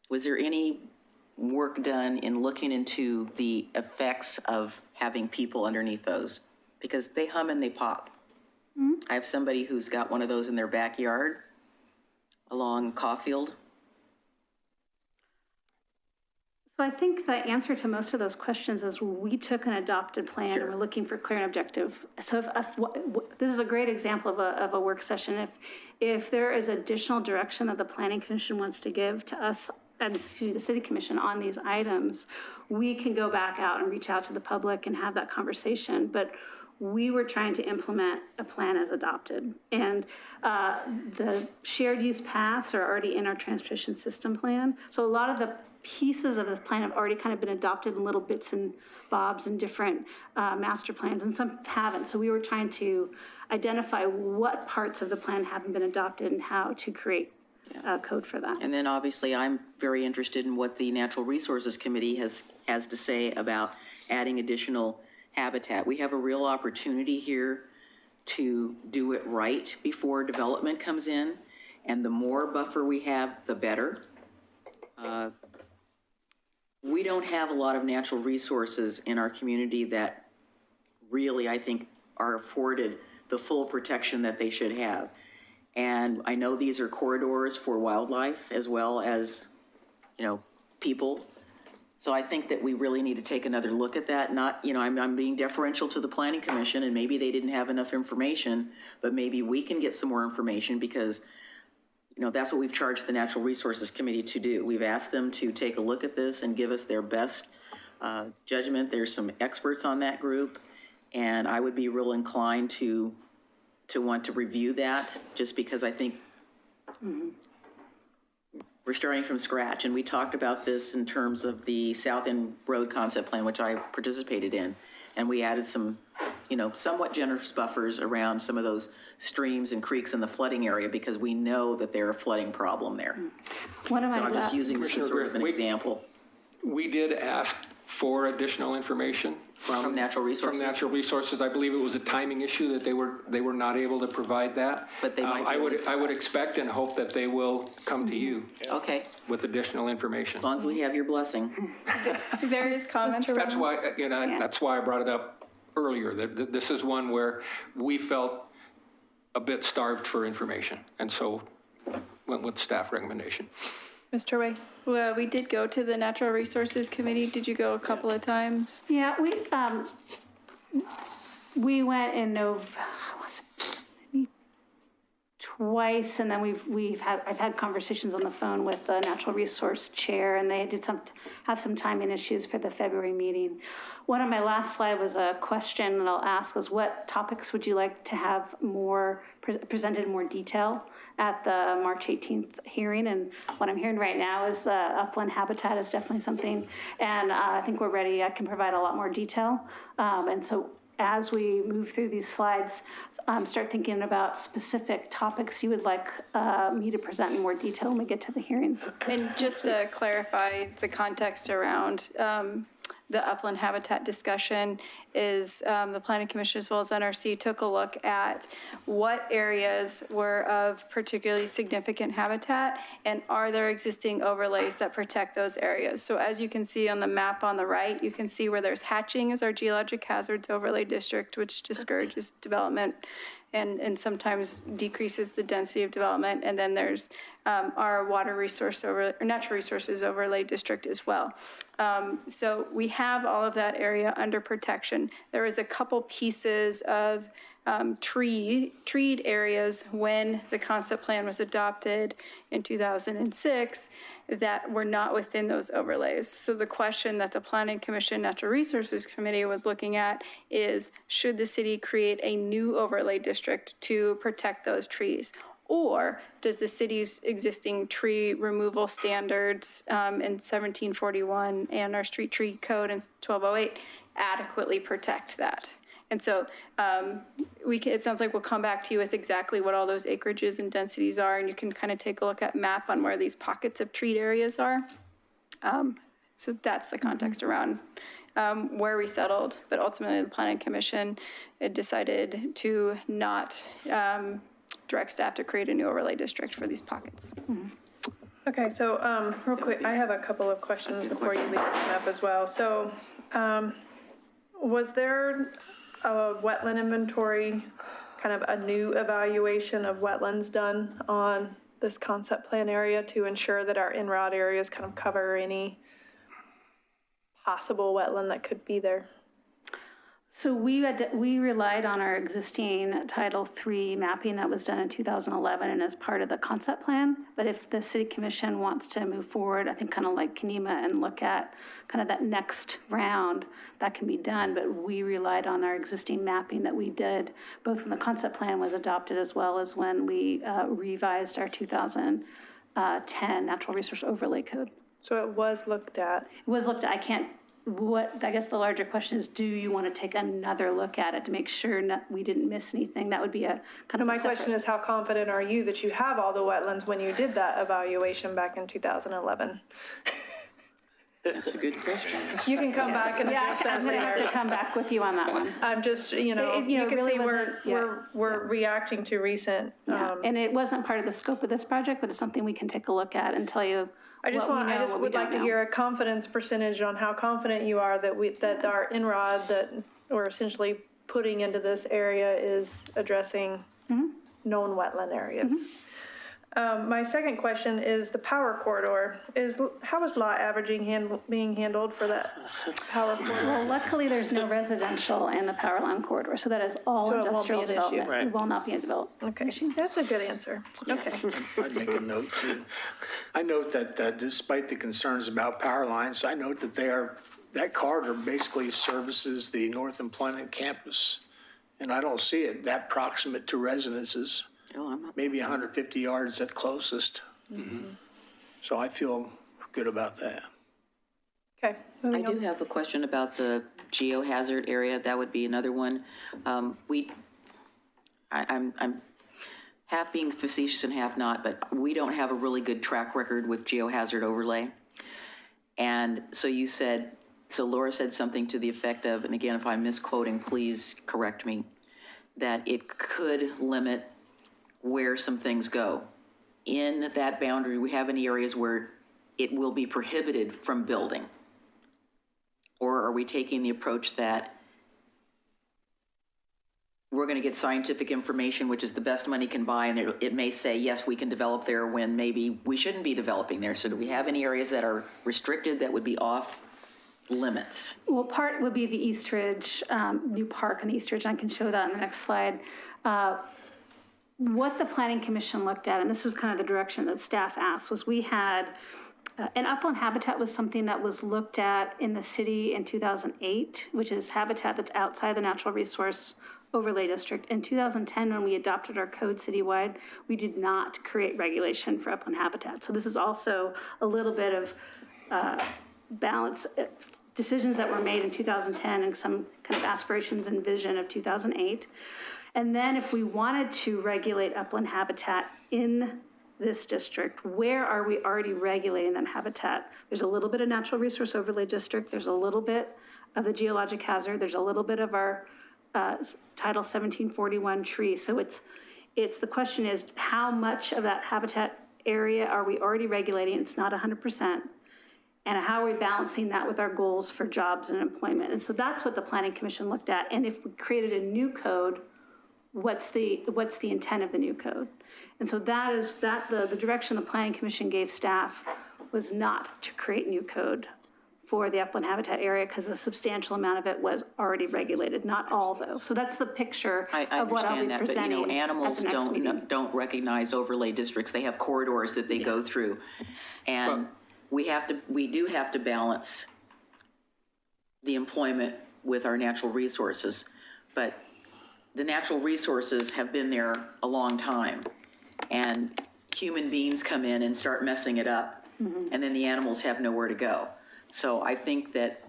was there any work done in looking into the effects of having people underneath those? Because they hum and they pop. Mm-hmm. I have somebody who's got one of those in their backyard along Caulfield. So I think the answer to most of those questions is we took an adopted plan and we're looking for clear and objective. So this is a great example of a work session. If there is additional direction that the Planning Commission wants to give to us and to the City Commission on these items, we can go back out and reach out to the public and have that conversation. But we were trying to implement a plan as adopted. And the shared use paths are already in our transportation system plan. So a lot of the pieces of the plan have already kind of been adopted in little bits and bobs and different master plans, and some haven't. So we were trying to identify what parts of the plan haven't been adopted and how to create a code for that. And then obviously I'm very interested in what the Natural Resources Committee has to say about adding additional habitat. We have a real opportunity here to do it right before development comes in, and the more buffer we have, the better. We don't have a lot of natural resources in our community that really, I think, are afforded the full protection that they should have. And I know these are corridors for wildlife as well as, people. So I think that we really need to take another look at that. Not, I'm being deferential to the Planning Commission, and maybe they didn't have enough information, but maybe we can get some more information, because that's what we've charged the Natural Resources Committee to do. We've asked them to take a look at this and give us their best judgment. There's some experts on that group, and I would be real inclined to want to review that, just because I think we're starting from scratch. And we talked about this in terms of the South End Road Concept Plan, which I participated in, and we added some somewhat generous buffers around some of those streams and creeks in the flooding area, because we know that there's a flooding problem there. I'm just using this as sort of an example. We did ask for additional information from Natural Resources. From Natural Resources. I believe it was a timing issue that they were not able to provide that. But they might. I would expect and hope that they will come to you. Okay. With additional information. As long as we have your blessing. Various comments. That's why that's why I brought it up earlier, that this is one where we felt a bit starved for information, and so went with staff recommendation. Mr. Way? Well, we did go to the Natural Resources Committee. Did you go a couple of times? Yeah, we went in twice, and then I've had conversations on the phone with the natural resource chair, and they did have some timing issues for the February meeting. One of my last slide was a question that I'll ask was, what topics would you like to have more presented in more detail at the March 18th hearing? And what I'm hearing right now is upland habitat is definitely something, and I think we're ready. I can provide a lot more detail, and so as we move through these slides, start thinking about specific topics you would like me to present in more detail when we get to the hearings. And just to clarify the context around the upland habitat discussion is the Planning Commission as well as NRC took a look at what areas were of particularly significant habitat and are there existing overlays that protect those areas. So as you can see on the map on the right, you can see where there's hatching as our geologic hazards overlay district, which discourages development and sometimes decreases the density of development. And then there's our water resource or natural resources overlay district as well. So we have all of that area under protection. There was a couple pieces of treed areas when the concept plan was adopted in 2006 that were not within those overlays. So the question that the Planning Commission Natural Resources Committee was looking at is, should the city create a new overlay district to protect those trees? Or does the city's existing tree removal standards in 1741 and our street tree code in 1208 adequately protect that? And so it sounds like we'll come back to you with exactly what all those acreages and densities are, and you can kind of take a look at map on where these pockets of treed areas are. So that's the context around where we settled. But ultimately, the Planning Commission decided to not direct staff to create a new overlay district for these pockets. Okay, so real quick, I have a couple of questions before you leave this up as well. So was there a wetland inventory, kind of a new evaluation of wetlands done on this concept plan area to ensure that our in-rod areas kind of cover any possible wetland that could be there? So we relied on our existing Title III mapping that was done in 2011 and as part of the concept plan. But if the City Commission wants to move forward, I think kind of like Kenema, and look at kind of that next round, that can be done. But we relied on our existing mapping that we did, both when the concept plan was adopted as well as when we revised our 2010 Natural Resource Overlay Code. So it was looked at? It was looked at. I guess the larger question is, do you want to take another look at it to make sure we didn't miss anything? That would be a kind of. My question is, how confident are you that you have all the wetlands when you did that evaluation back in 2011? That's a good question. You can come back and address that I'm going to have to come back with you on that one. I'm just, you can really see we're reacting to recent. And it wasn't part of the scope of this project, but it's something we can take a look at and tell you. I just would like to hear a confidence percentage on how confident you are that our in-rod that we're essentially putting into this area is addressing known wetland areas. My second question is the power corridor. How is lot averaging being handled for that power corridor? Well, luckily there's no residential in the power line corridor, so that is all industrial development. Right. It will not be a development. Okay, that's a good answer. Okay. I'd make a note too. I note that despite the concerns about power lines, I note that that corridor basically services the North Employment Campus, and I don't see it that proximate to residences. Maybe 150 yards at closest. So I feel good about that. Okay. I do have a question about the geohazard area. That would be another one. I'm half being facetious and half not, but we don't have a really good track record with geohazard overlay. And so Laura said something to the effect of, and again, if I'm misquoting, please correct me, that it could limit where some things go. In that boundary, we have any areas where it will be prohibited from building? Or are we taking the approach that we're going to get scientific information, which is the best money can buy, and it may say, yes, we can develop there when maybe we shouldn't be developing there. So do we have any areas that are restricted that would be off limits? Well, part would be the Eastridge, new park in Eastridge. I can show that on the next slide. what the Planning Commission looked at, and this was kind of the direction that staff asked, was we had, and upland habitat was something that was looked at in the city in 2008, which is habitat that's outside the natural resource overlay district. In 2010, when we adopted our code citywide, we did not create regulation for upland habitat. So this is also a little bit of balance, decisions that were made in 2010 and some kind of aspirations and vision of 2008. And then if we wanted to regulate upland habitat in this district, where are we already regulating that habitat? There's a little bit of natural resource overlay district. There's a little bit of the geologic hazard. There's a little bit of our Title 1741 tree. So it's the question is how much of that habitat area are we already regulating? It's not 100%. And how are we balancing that with our goals for jobs and employment? And so that's what the Planning Commission looked at. And if we created a new code, what's the intent of the new code? And so the direction the Planning Commission gave staff was not to create new code for the upland habitat area because a substantial amount of it was already regulated, not all though. So that's the picture of what I'll be presenting. I understand that, but you know, animals at the next meeting. don't recognize overlay districts. They have corridors that they go through. And we do have to balance the employment with our natural resources, but the natural resources have been there a long time, and human beings come in and start messing it up, and then the animals have nowhere to go. So I think that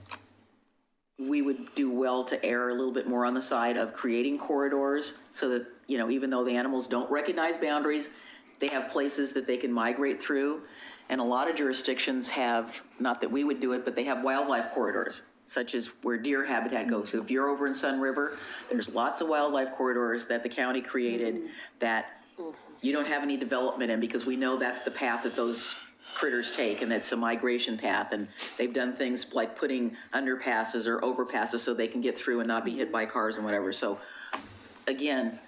we would do well to err a little bit more on the side of creating corridors so that, you know, even though the animals don't recognize boundaries, they have places that they can migrate through. And a lot of jurisdictions have, not that we would do it, but they have wildlife corridors, such as where deer habitat goes. So if you're over in Sun River, there's lots of wildlife corridors that the county created that you don't have any development in because we know that's the path that those critters take, and that's a migration path. And they've done things like putting underpasses or overpasses so they can get through and not be hit by cars and whatever. So again,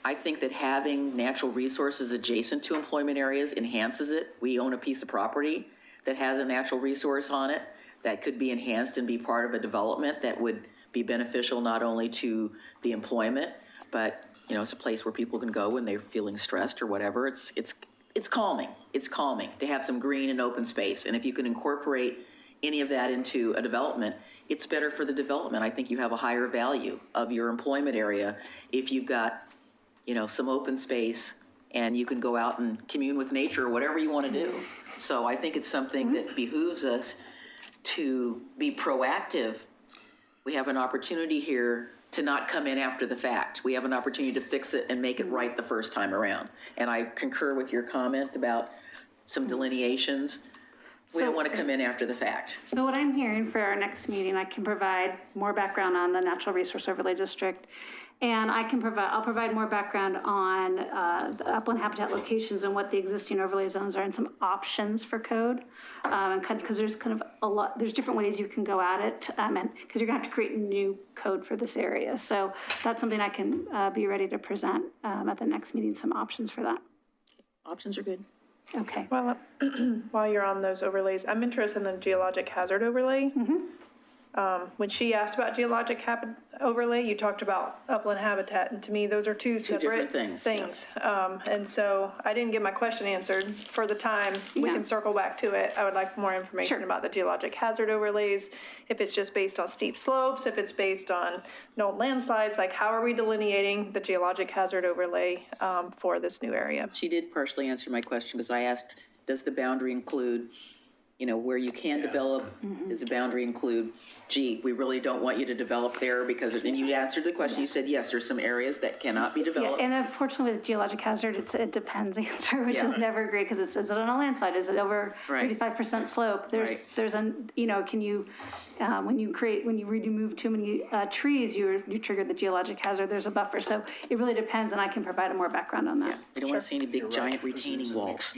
I think that having natural resources adjacent to employment areas enhances it. We own a piece of property that has a natural resource on it that could be enhanced and be part of a development that would be beneficial not only to the employment, but, you know, it's a place where people can go when they're feeling stressed or whatever. It's calming. It's calming to have some green and open space. And if you can incorporate any of that into a development, it's better for the development. I think you have a higher value of your employment area if you've got, you know, some open space and you can go out and commune with nature or whatever you want to do. So I think it's something that behooves us to be proactive. We have an opportunity here to not come in after the fact. We have an opportunity to fix it and make it right the first time around. And I concur with your comment about some delineations. We don't want to come in after the fact. So what I'm hearing for our next meeting, I can provide more background on the Natural Resource Overlay District, and I'll provide more background on the upland habitat locations and what the existing overlay zones are and some options for code. Because there's kind of there's different ways you can go at it, and because you're going to have to create a new code for this area. So that's something I can be ready to present at the next meeting, some options for that. Options are good. Okay. Well, while you're on those overlays, I'm interested in the geologic hazard overlay. When she asked about geologic overlay, you talked about upland habitat, and to me, those are two separate different things. Yes. And so I didn't get my question answered. For the time, we can circle back to it. I would like more information about the geologic hazard overlays, if it's just based on steep slopes, if it's based on known landslides, like how are we delineating the geologic hazard overlay for this new area? She did partially answer my question because I asked, does the boundary include, you know, where you can develop, does the boundary include, gee, we really don't want you to develop there because, and you answered the question, you said, yes, there's some areas that cannot be developed. Yeah, and unfortunately with geologic hazard, it depends answer, which is never great because is it on a landslide? Is it over 35% slope? There's a, you know, can you, when you remove too many trees, you trigger the geologic hazard. There's a buffer. So it really depends, and I can provide more background on that. Yeah. We don't want to see any big giant retaining walls.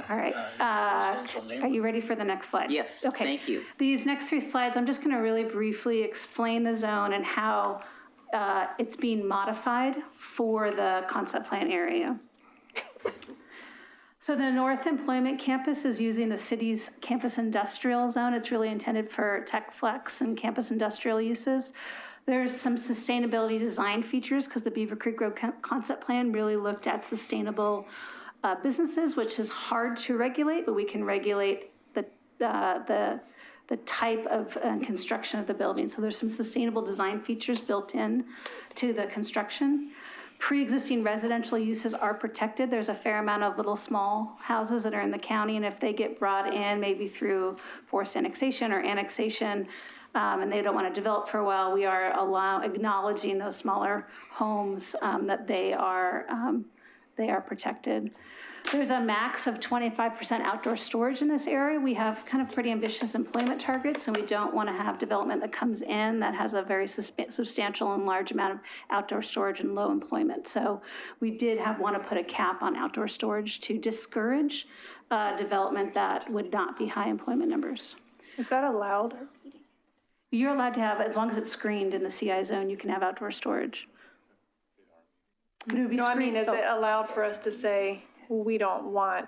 All right. Are you ready for the next slide? Yes, okay. Thank you. These next three slides, I'm just going to really briefly explain the zone and how it's being modified for the concept plan area. So the North Employment Campus is using the city's campus industrial zone. It's really intended for tech flex and campus industrial uses. There's some sustainability design features because the Beaver Creek Road concept plan really looked at sustainable businesses, which is hard to regulate, but we can regulate the type of construction of the building. So there's some sustainable design features built in to the construction. Pre-existing residential uses are protected. There's a fair amount of little small houses that are in the county, and if they get brought in maybe through forced annexation or annexation, and they don't want to develop for a while, we are acknowledging those smaller homes that they are protected. There's a max of 25% outdoor storage in this area. We have kind of pretty ambitious employment targets, and we don't want to have development that comes in that has a very substantial and large amount of outdoor storage and low employment. So we did want to put a cap on outdoor storage to discourage development that would not be high employment numbers. Is that allowed? You're allowed to have, as long as it's screened in the CI zone, you can have outdoor storage. No, I mean, is it allowed for us to say, we don't want?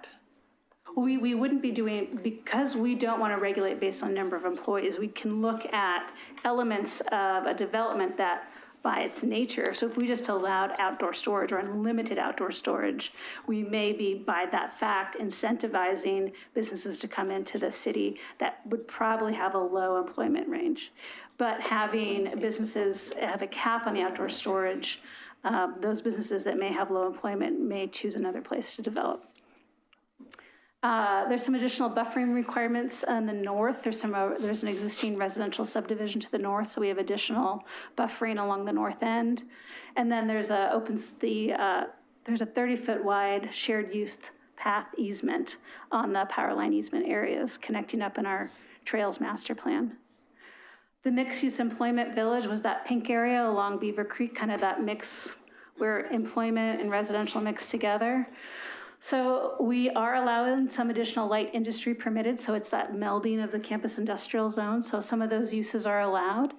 We wouldn't be doing, because we don't want to regulate based on number of employees, we can look at elements of a development that by its nature, so if we just allowed outdoor storage or unlimited outdoor storage, we may be, by that fact, incentivizing businesses to come into the city that would probably have a low employment range. But having businesses have a cap on the outdoor storage, those businesses that may have low employment may choose another place to develop. There's some additional buffering requirements in the north. There's an existing residential subdivision to the north, so we have additional buffering along the north end. And then there's a 30-foot wide shared use path easement on the power line easement areas connecting up in our trails master plan. The mixed-use employment village was that pink area along Beaver Creek, kind of that mix where employment and residential mix together. So we are allowing some additional light industry permitted, so it's that melding of the campus industrial zone, so some of those uses are allowed.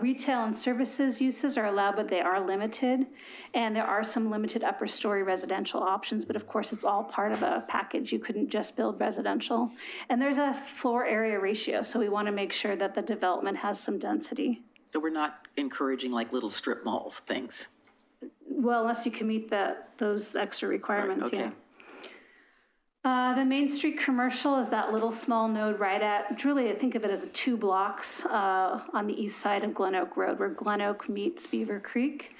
Retail and services uses are allowed, but they are limited, and there are some limited upper story residential options, but of course it's all part of a package. You couldn't just build residential. And there's a floor area ratio, so we want to make sure that the development has some density. So we're not encouraging like little strip malls things? Well, unless you can meet those extra requirements, right, okay. Yeah. The Main Street commercial is that little small node right at, really I think of it as 2 blocks on the east side of Glen Oak Road, where Glen Oak meets Beaver Creek.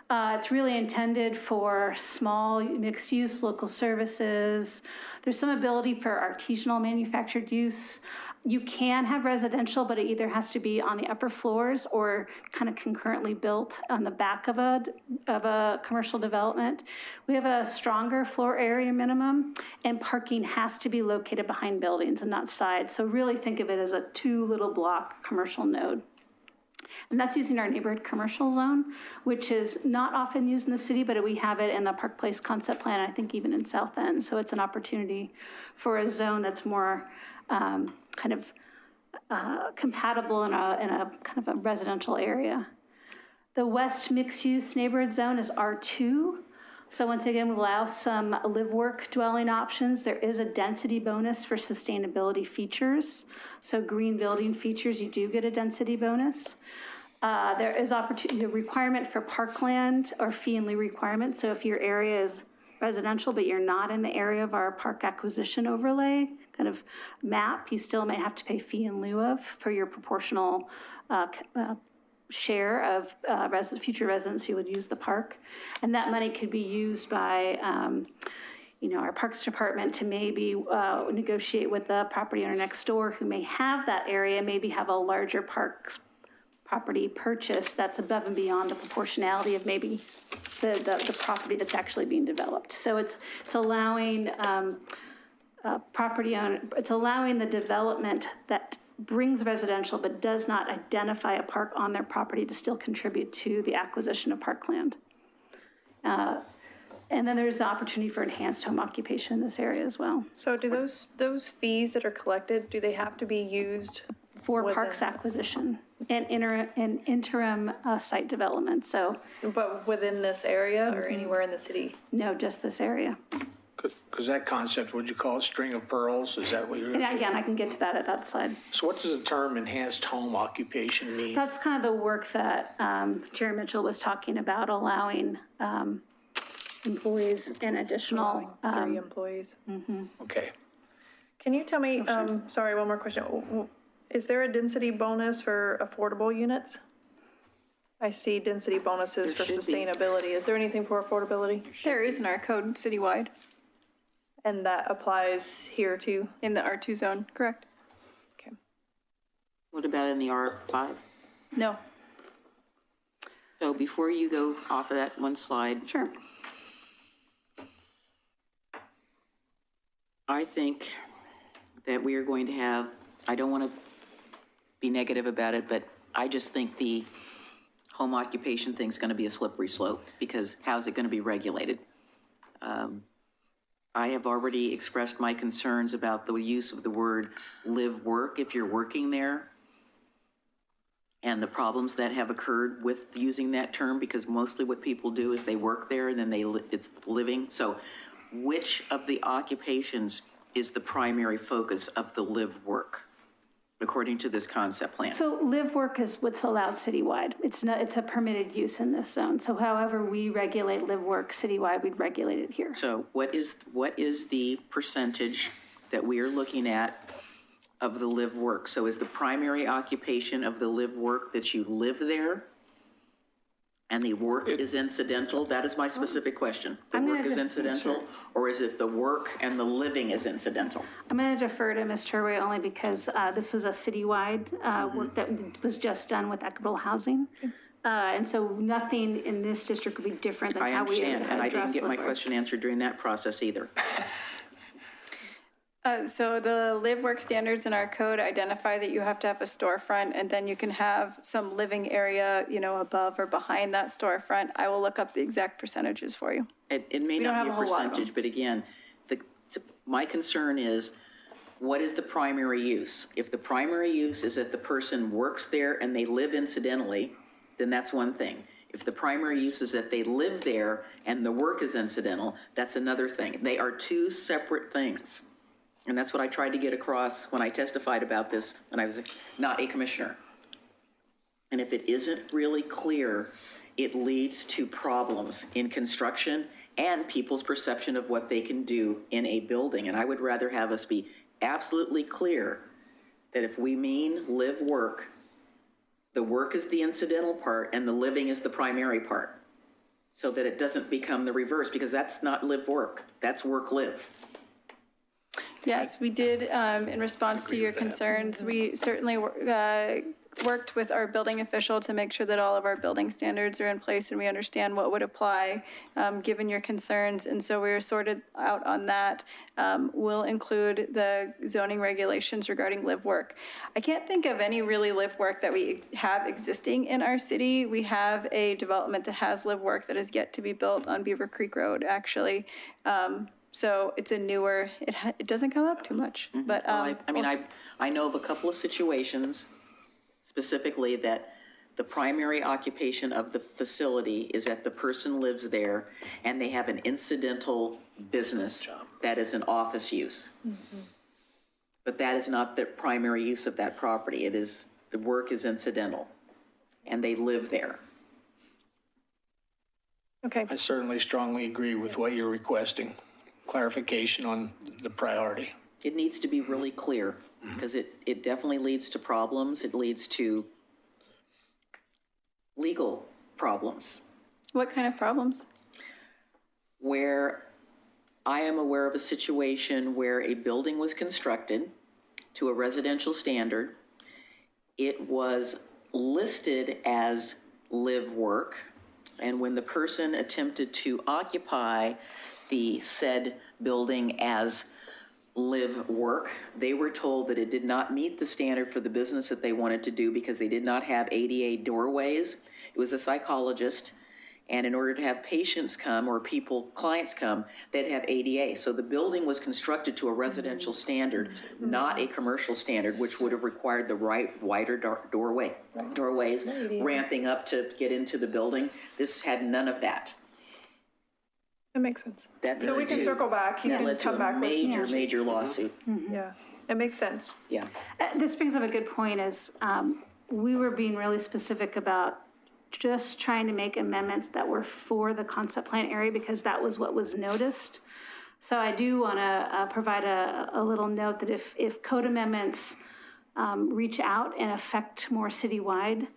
It's really intended for small mixed use, local services. There's some ability for artisanal manufactured use. You can have residential, but it either has to be on the upper floors or kind of concurrently built on the back of a commercial development. We have a stronger floor area minimum, and parking has to be located behind buildings and not side. So really think of it as a 2 little block commercial node. And that's using our neighborhood commercial zone, which is not often used in the city, but we have it in the Park Place concept plan, I think even in South End. So it's an opportunity for a zone that's more kind of compatible in a kind of a residential area. The west mixed-use neighborhood zone is R2. So once again, we allow some live-work dwelling options. There is a density bonus for sustainability features. So green building features, you do get a density bonus. There is opportunity, the requirement for parkland or fee and lieu requirement. So if your area is residential, but you're not in the area of our park acquisition overlay kind of map, you still may have to pay fee in lieu of for your proportional share of future residents who would use the park. And that money could be used by our Parks Department to maybe negotiate with the property owner next door who may have that area, maybe have a larger parks property purchase that's above and beyond the proportionality of maybe the property that's actually being developed. So it's allowing it's allowing the development that brings residential but does not identify a park on their property to still contribute to the acquisition of parkland. And then there's the opportunity for enhanced home occupation in this area as well. So do those fees that are collected, do they have to be used for parks acquisition and interim site development? So, but within this area or anywhere in the city? No, just this area. Because that concept, would you call it string of pearls? Is that what you're? And again, I can get to that at that slide. So what does the term enhanced home occupation mean? That's kind of the work that Chair Mitchell was talking about, allowing employees and additional. 3 employees. Okay. Can you tell me, sorry, one more question. Is there a density bonus for affordable units? I see density bonuses for should be. sustainability. Is there anything for affordability? There is in our code citywide, And that applies here too? in the R2 zone, correct? Okay. What about in the R5? No. So before you go off of that one slide, Sure. I think that we are going to have, I don't want to be negative about it, but I just think the home occupation thing's going to be a slippery slope, because how's it going to be regulated? I have already expressed my concerns about the use of the word live work if you're working there, and the problems that have occurred with using that term, because mostly what people do is they work there and then it's living. So which of the occupations is the primary focus of the live work, according to this concept plan? So live work is what's allowed citywide. It's a permitted use in this zone. So however we regulate live work citywide, we'd regulate it here. So what is the percentage that we are looking at of the live work? So is the primary occupation of the live work that you live there and the work is incidental? That is my specific question. The work is incidental, or is it the work and the living is incidental? I'm going to defer to Ms. Turway only because this is a citywide work that was just done with equitable housing. And so nothing in this district would be different than I how we understand, and I didn't address get my live work. question answered during that process either. So the live work standards in our code identify that you have to have a storefront, and then you can have some living area, above or behind that storefront. I will look up the exact percentages for you. It may We don't not have be a a whole lot of percentage, but again, my concern is, what is the primary use? If the primary use is that the person works there and they live incidentally, then that's one thing. If the primary use is that they live there and the work is incidental, that's another thing. They are two separate things. And that's what I tried to get across when I testified about this when I was not a commissioner. And if it isn't really clear, it leads to problems in construction and people's perception of what they can do in a building. And I would rather have us be absolutely clear that if we mean live work, the work is the incidental part and the living is the primary part, so that it doesn't become the reverse, because that's not live work, that's work live. Yes, we did, in response to your concerns, we certainly worked with our building official to make sure that all of our building standards are in place and we understand what would apply, given your concerns. And so we were sorted out on that. We'll include the zoning regulations regarding live work. I can't think of any really live work that we have existing in our city. We have a development that has live work that is yet to be built on Beaver Creek Road, actually. So it's a newer, it doesn't come up too much, but. I know of a couple of situations specifically that the primary occupation of the facility is that the person lives there and they have an incidental business that is an office use. But that is not the primary use of that property. It is, the work is incidental and they live there. Okay. I certainly strongly agree with what you're requesting. Clarification on the priority. It needs to be really clear, because it definitely leads to problems. It leads to legal problems. What kind of problems? Where I am aware of a situation where a building was constructed to a residential standard. It was listed as live work, and when the person attempted to occupy the said building as live work, they were told that it did not meet the standard for the business that they wanted to do because they did not have ADA doorways. It was a psychologist, and in order to have patients come or clients come, they'd have ADA. So the building was constructed to a residential standard, not a commercial standard, which would have required the wider doorways, ramping up to get into the building. This had none of that. It makes sense. That So we can circle back. You That can led to come a back with. major lawsuit. Yeah, it makes sense. Yeah. This brings up a good point is, we were being really specific about just trying to make amendments that were for the concept plan area because that was what was noticed. So I do want to provide a little note that if code amendments reach out and affect more citywide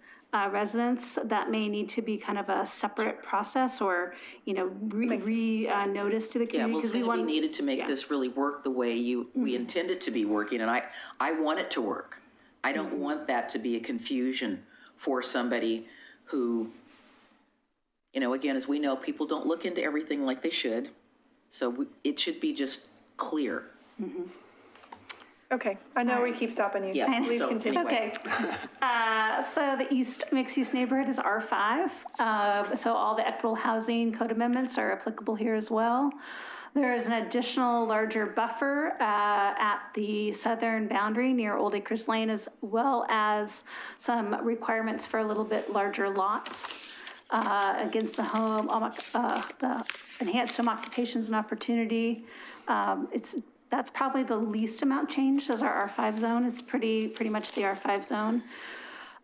residents, that may need to be kind of a separate process or, re-notice to the community. Yeah, well, it's because going to be needed to make this really work the way we intend it to be working, and I want it to work. I don't want that to be a confusion for somebody who, again, as we know, people don't look into everything like they should, so it should be just clear. Okay, I know we keep stopping you. Yeah, Please continue. Okay. So the East Mixed-Use Neighborhood is R5. So all the equitable housing code amendments are applicable here as well. There is an additional larger buffer at the southern boundary near Old Acres Lane, as well as some requirements for a little bit larger lots against the home, the enhanced home occupations and opportunity. That's probably the least amount changed as our R5 zone. It's pretty much the R5 zone.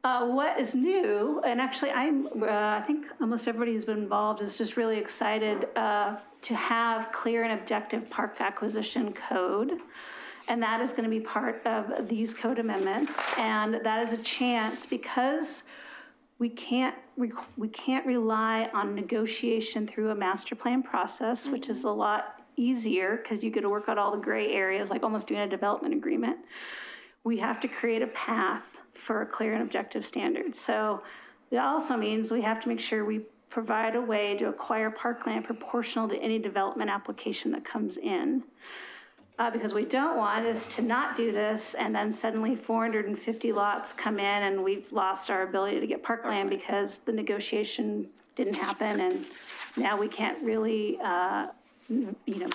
What is new, and actually I think almost everybody who's been involved is just really excited to have clear and objective park acquisition code. And that is going to be part of these code amendments. And that is a chance because we can't rely on negotiation through a master plan process, which is a lot easier because you get to work out all the gray areas, like almost doing a development agreement. We have to create a path for a clear and objective standard. So it also means we have to make sure we provide a way to acquire parkland proportional to any development application that comes in. Because we don't want is to not do this and then suddenly 450 lots come in and we've lost our ability to get parkland because the negotiation didn't happen and now we can't really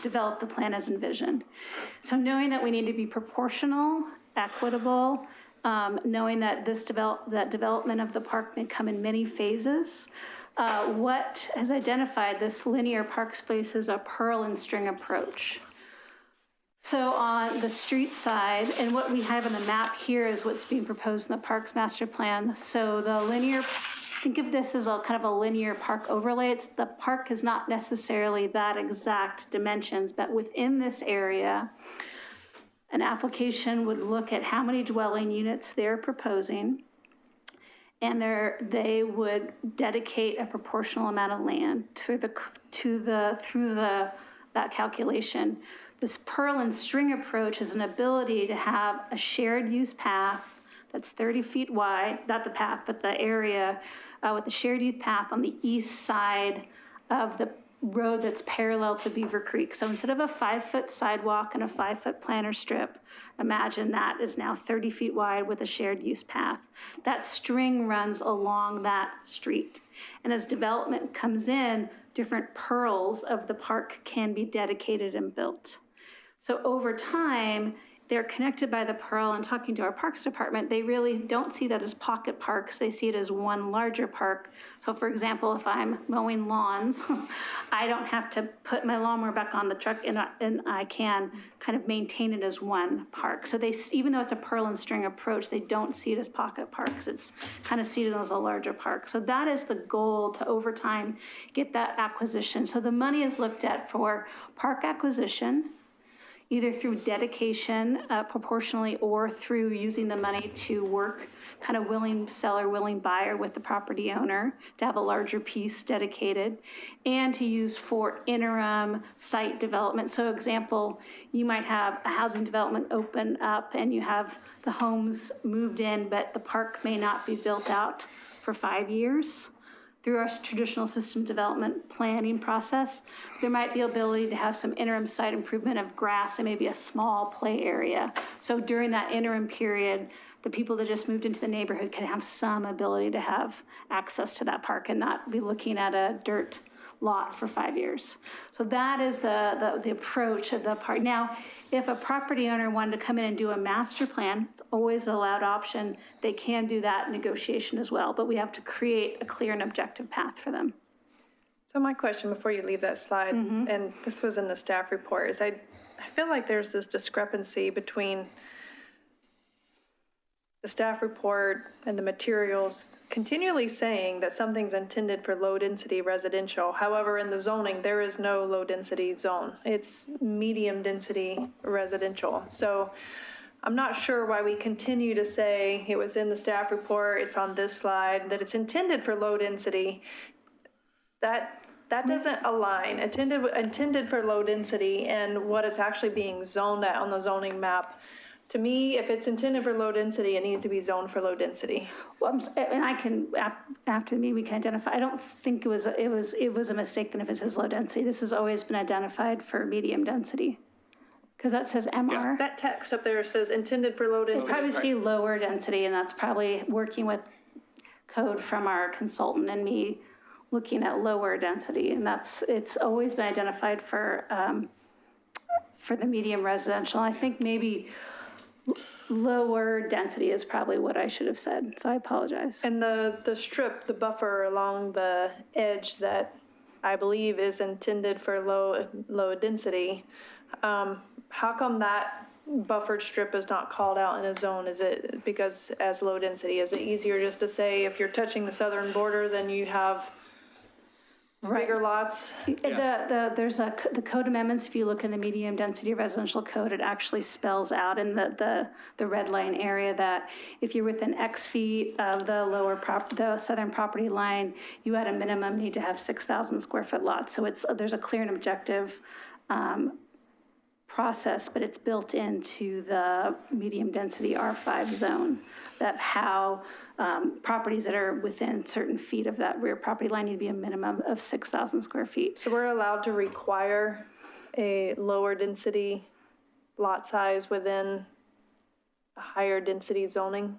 develop the plan as envisioned. So knowing that we need to be proportional, equitable, knowing that that development of the park may come in many phases, what has identified this linear park space as a pearl and string approach. So on the street side, and what we have on the map here is what's being proposed in the Parks Master Plan. So the linear, think of this as a kind of a linear park overlay. The park is not necessarily that exact dimensions, but within this area, an application would look at how many dwelling units they're proposing, and they would dedicate a proportional amount of land through that calculation. This pearl and string approach is an ability to have a shared use path that's 30 feet wide, not the path, but the area with the shared use path on the east side of the road that's parallel to Beaver Creek. So instead of a 5-foot sidewalk and a 5-foot planter strip, imagine that is now 30 feet wide with a shared use path. That string runs along that street. And as development comes in, different pearls of the park can be dedicated and built. So over time, they're connected by the pearl, and talking to our parks department, they really don't see that as pocket parks. They see it as one larger park. So for example, if I'm mowing lawns, I don't have to put my lawnmower back on the truck, and I can kind of maintain it as one park. So even though it's a pearl and string approach, they don't see it as pocket parks. It's kind of seen it as a larger park. So that is the goal, to over time get that acquisition. So the money is looked at for park acquisition, either through dedication proportionally or through using the money to work kind of willing seller, willing buyer with the property owner to have a larger piece dedicated, and to use for interim site development. So example, you might have a housing development open up and you have the homes moved in, but the park may not be built out for 5 years. Through our traditional system development planning process, there might be ability to have some interim site improvement of grass and maybe a small play area. So during that interim period, the people that just moved into the neighborhood can have some ability to have access to that park and not be looking at a dirt lot for 5 years. So that is the approach of the park. Now, if a property owner wanted to come in and do a master plan, it's always a allowed option. They can do that negotiation as well, but we have to create a clear and objective path for them. So my question before you leave that slide, and this was in the staff report, is I feel like there's this discrepancy between the staff report and the materials continually saying that something's intended for low-density residential. However, in the zoning, there is no low-density zone. It's medium-density residential. So I'm not sure why we continue to say it was in the staff report, it's on this slide, that it's intended for low-density. That doesn't align. Intended for low-density and what it's actually being zoned at on the zoning map. To me, if it's intended for low density, it needs to be zoned for low density. Well, and I can, after me, we can identify. I don't think it was a mistake then if it says low density. This has always been identified for medium density. Because that says MR. That text up there says intended for low density. You'll probably see lower density, and that's probably working with code from our consultant and me looking at lower density. And it's always been identified for the medium residential. I think maybe lower density is probably what I should have said, so I apologize. And the strip, the buffer along the edge that I believe is intended for low density, how come that buffered strip is not called out in a zone? Is it because as low density? Is it easier just to say if you're touching the southern border, then you have bigger lots? There's the code amendments. If you look in the medium density residential code, it actually spells out in the red line area that if you're within X feet of the southern property line, you at a minimum need to have 6,000 square foot lots. So there's a clear and objective process, but it's built into the medium density R5 zone that how properties that are within certain feet of that rear property line need to be a minimum of 6,000 square feet. So we're allowed to require a lower density lot size within a higher density zoning?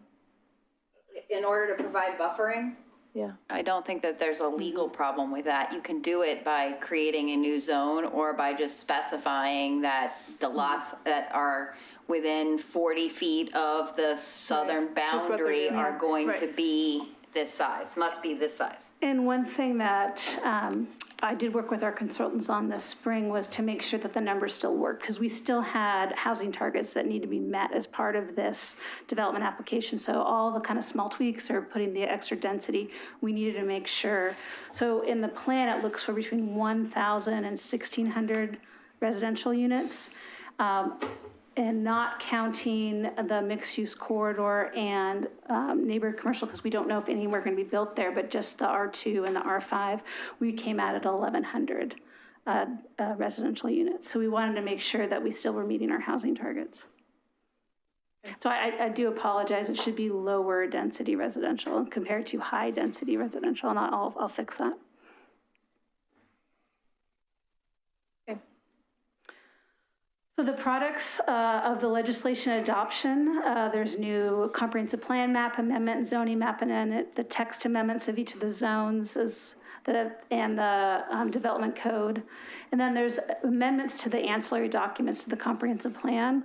In order to provide buffering? Yeah. I don't think that there's a legal problem with that. You can do it by creating a new zone or by just specifying that the lots that are within 40 feet of the southern boundary are going to be this size, must be this size. And one thing that I did work with our consultants on this spring was to make sure that the numbers still worked, because we still had housing targets that need to be met as part of this development application. So all the kind of small tweaks or putting the extra density, we needed to make sure. So in the plan, it looks for between 1,000 and 1,600 residential units. And not counting the mixed-use corridor and neighborhood commercial, because we don't know if any were going to be built there, but just the R2 and the R5, we came out at 1,100 residential units. So we wanted to make sure that we still were meeting our housing targets. So I do apologize. It should be lower density residential compared to high density residential, and I'll fix that. So the products of the legislation adoption, there's new comprehensive plan map amendment and zoning map, and then the text amendments of each of the zones and the development code. And then there's amendments to the ancillary documents to the comprehensive plan.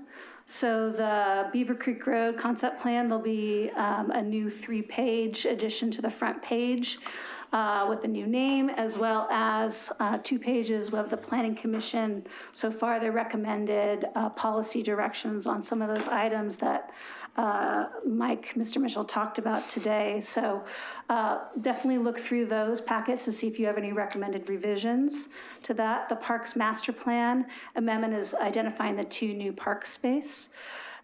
So the Beaver Creek Road concept plan, there'll be a new 3-page addition to the front page with a new name, as well as 2 pages of the Planning Commission. So far, they recommended policy directions on some of those items that Mr. Mitchell talked about today. So definitely look through those packets to see if you have any recommended revisions to that. The Parks Master Plan amendment is identifying the 2 new park space.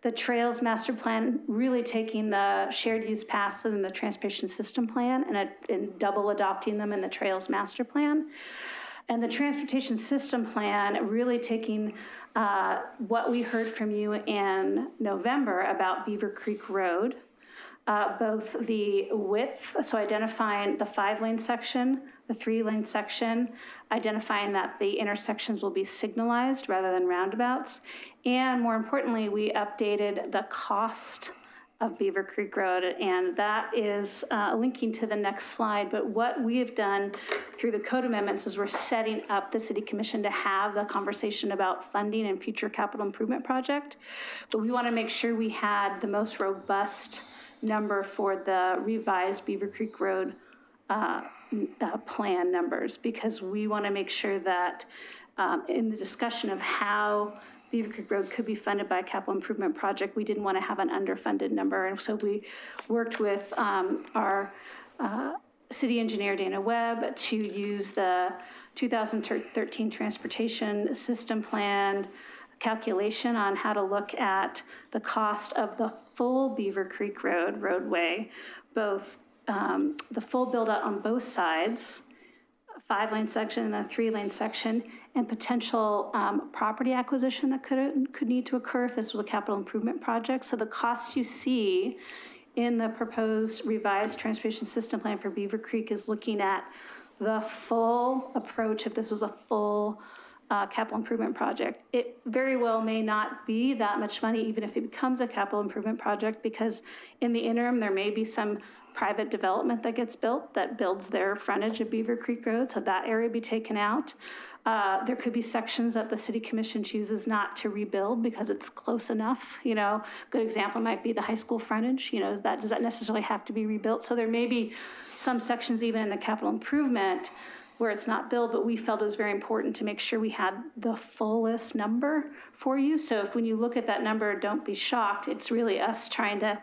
The Trails Master Plan, really taking the shared use paths and the transportation system plan and double adopting them in the Trails Master Plan. And the Transportation System Plan, really taking what we heard from you in November about Beaver Creek Road, both the width, so identifying the 5-lane section, the 3-lane section, identifying that the intersections will be signalized rather than roundabouts. And more importantly, we updated the cost of Beaver Creek Road, and that is linking to the next slide. But what we have done through the code amendments is we're setting up the City Commission to have the conversation about funding and future capital improvement project. But we want to make sure we had the most robust number for the revised Beaver Creek Road plan numbers, because we want to make sure that in the discussion of how Beaver Creek Road could be funded by a capital improvement project, we didn't want to have an underfunded number. And so we worked with our city engineer, Dana Webb, to use the 2013 Transportation System Plan calculation on how to look at the cost of the full Beaver Creek roadway, both the full build out on both sides, a 5-lane section and a 3-lane section, and potential property acquisition that could need to occur if this was a capital improvement project. So the cost you see in the proposed revised transportation system plan for Beaver Creek is looking at the full approach if this was a full capital improvement project. It very well may not be that much money even if it becomes a capital improvement project, because in the interim there may be some private development that gets built that builds their frontage of Beaver Creek Road, so that area be taken out. There could be sections that the city commission chooses not to rebuild because it's close enough. You know, good example might be the high school frontage. You know, does that necessarily have to be rebuilt? So there may be some sections even in the capital improvement where it's not built, but we felt it was very important to make sure we had the fullest number for you. So if when you look at that number, don't be shocked. It's really us trying to,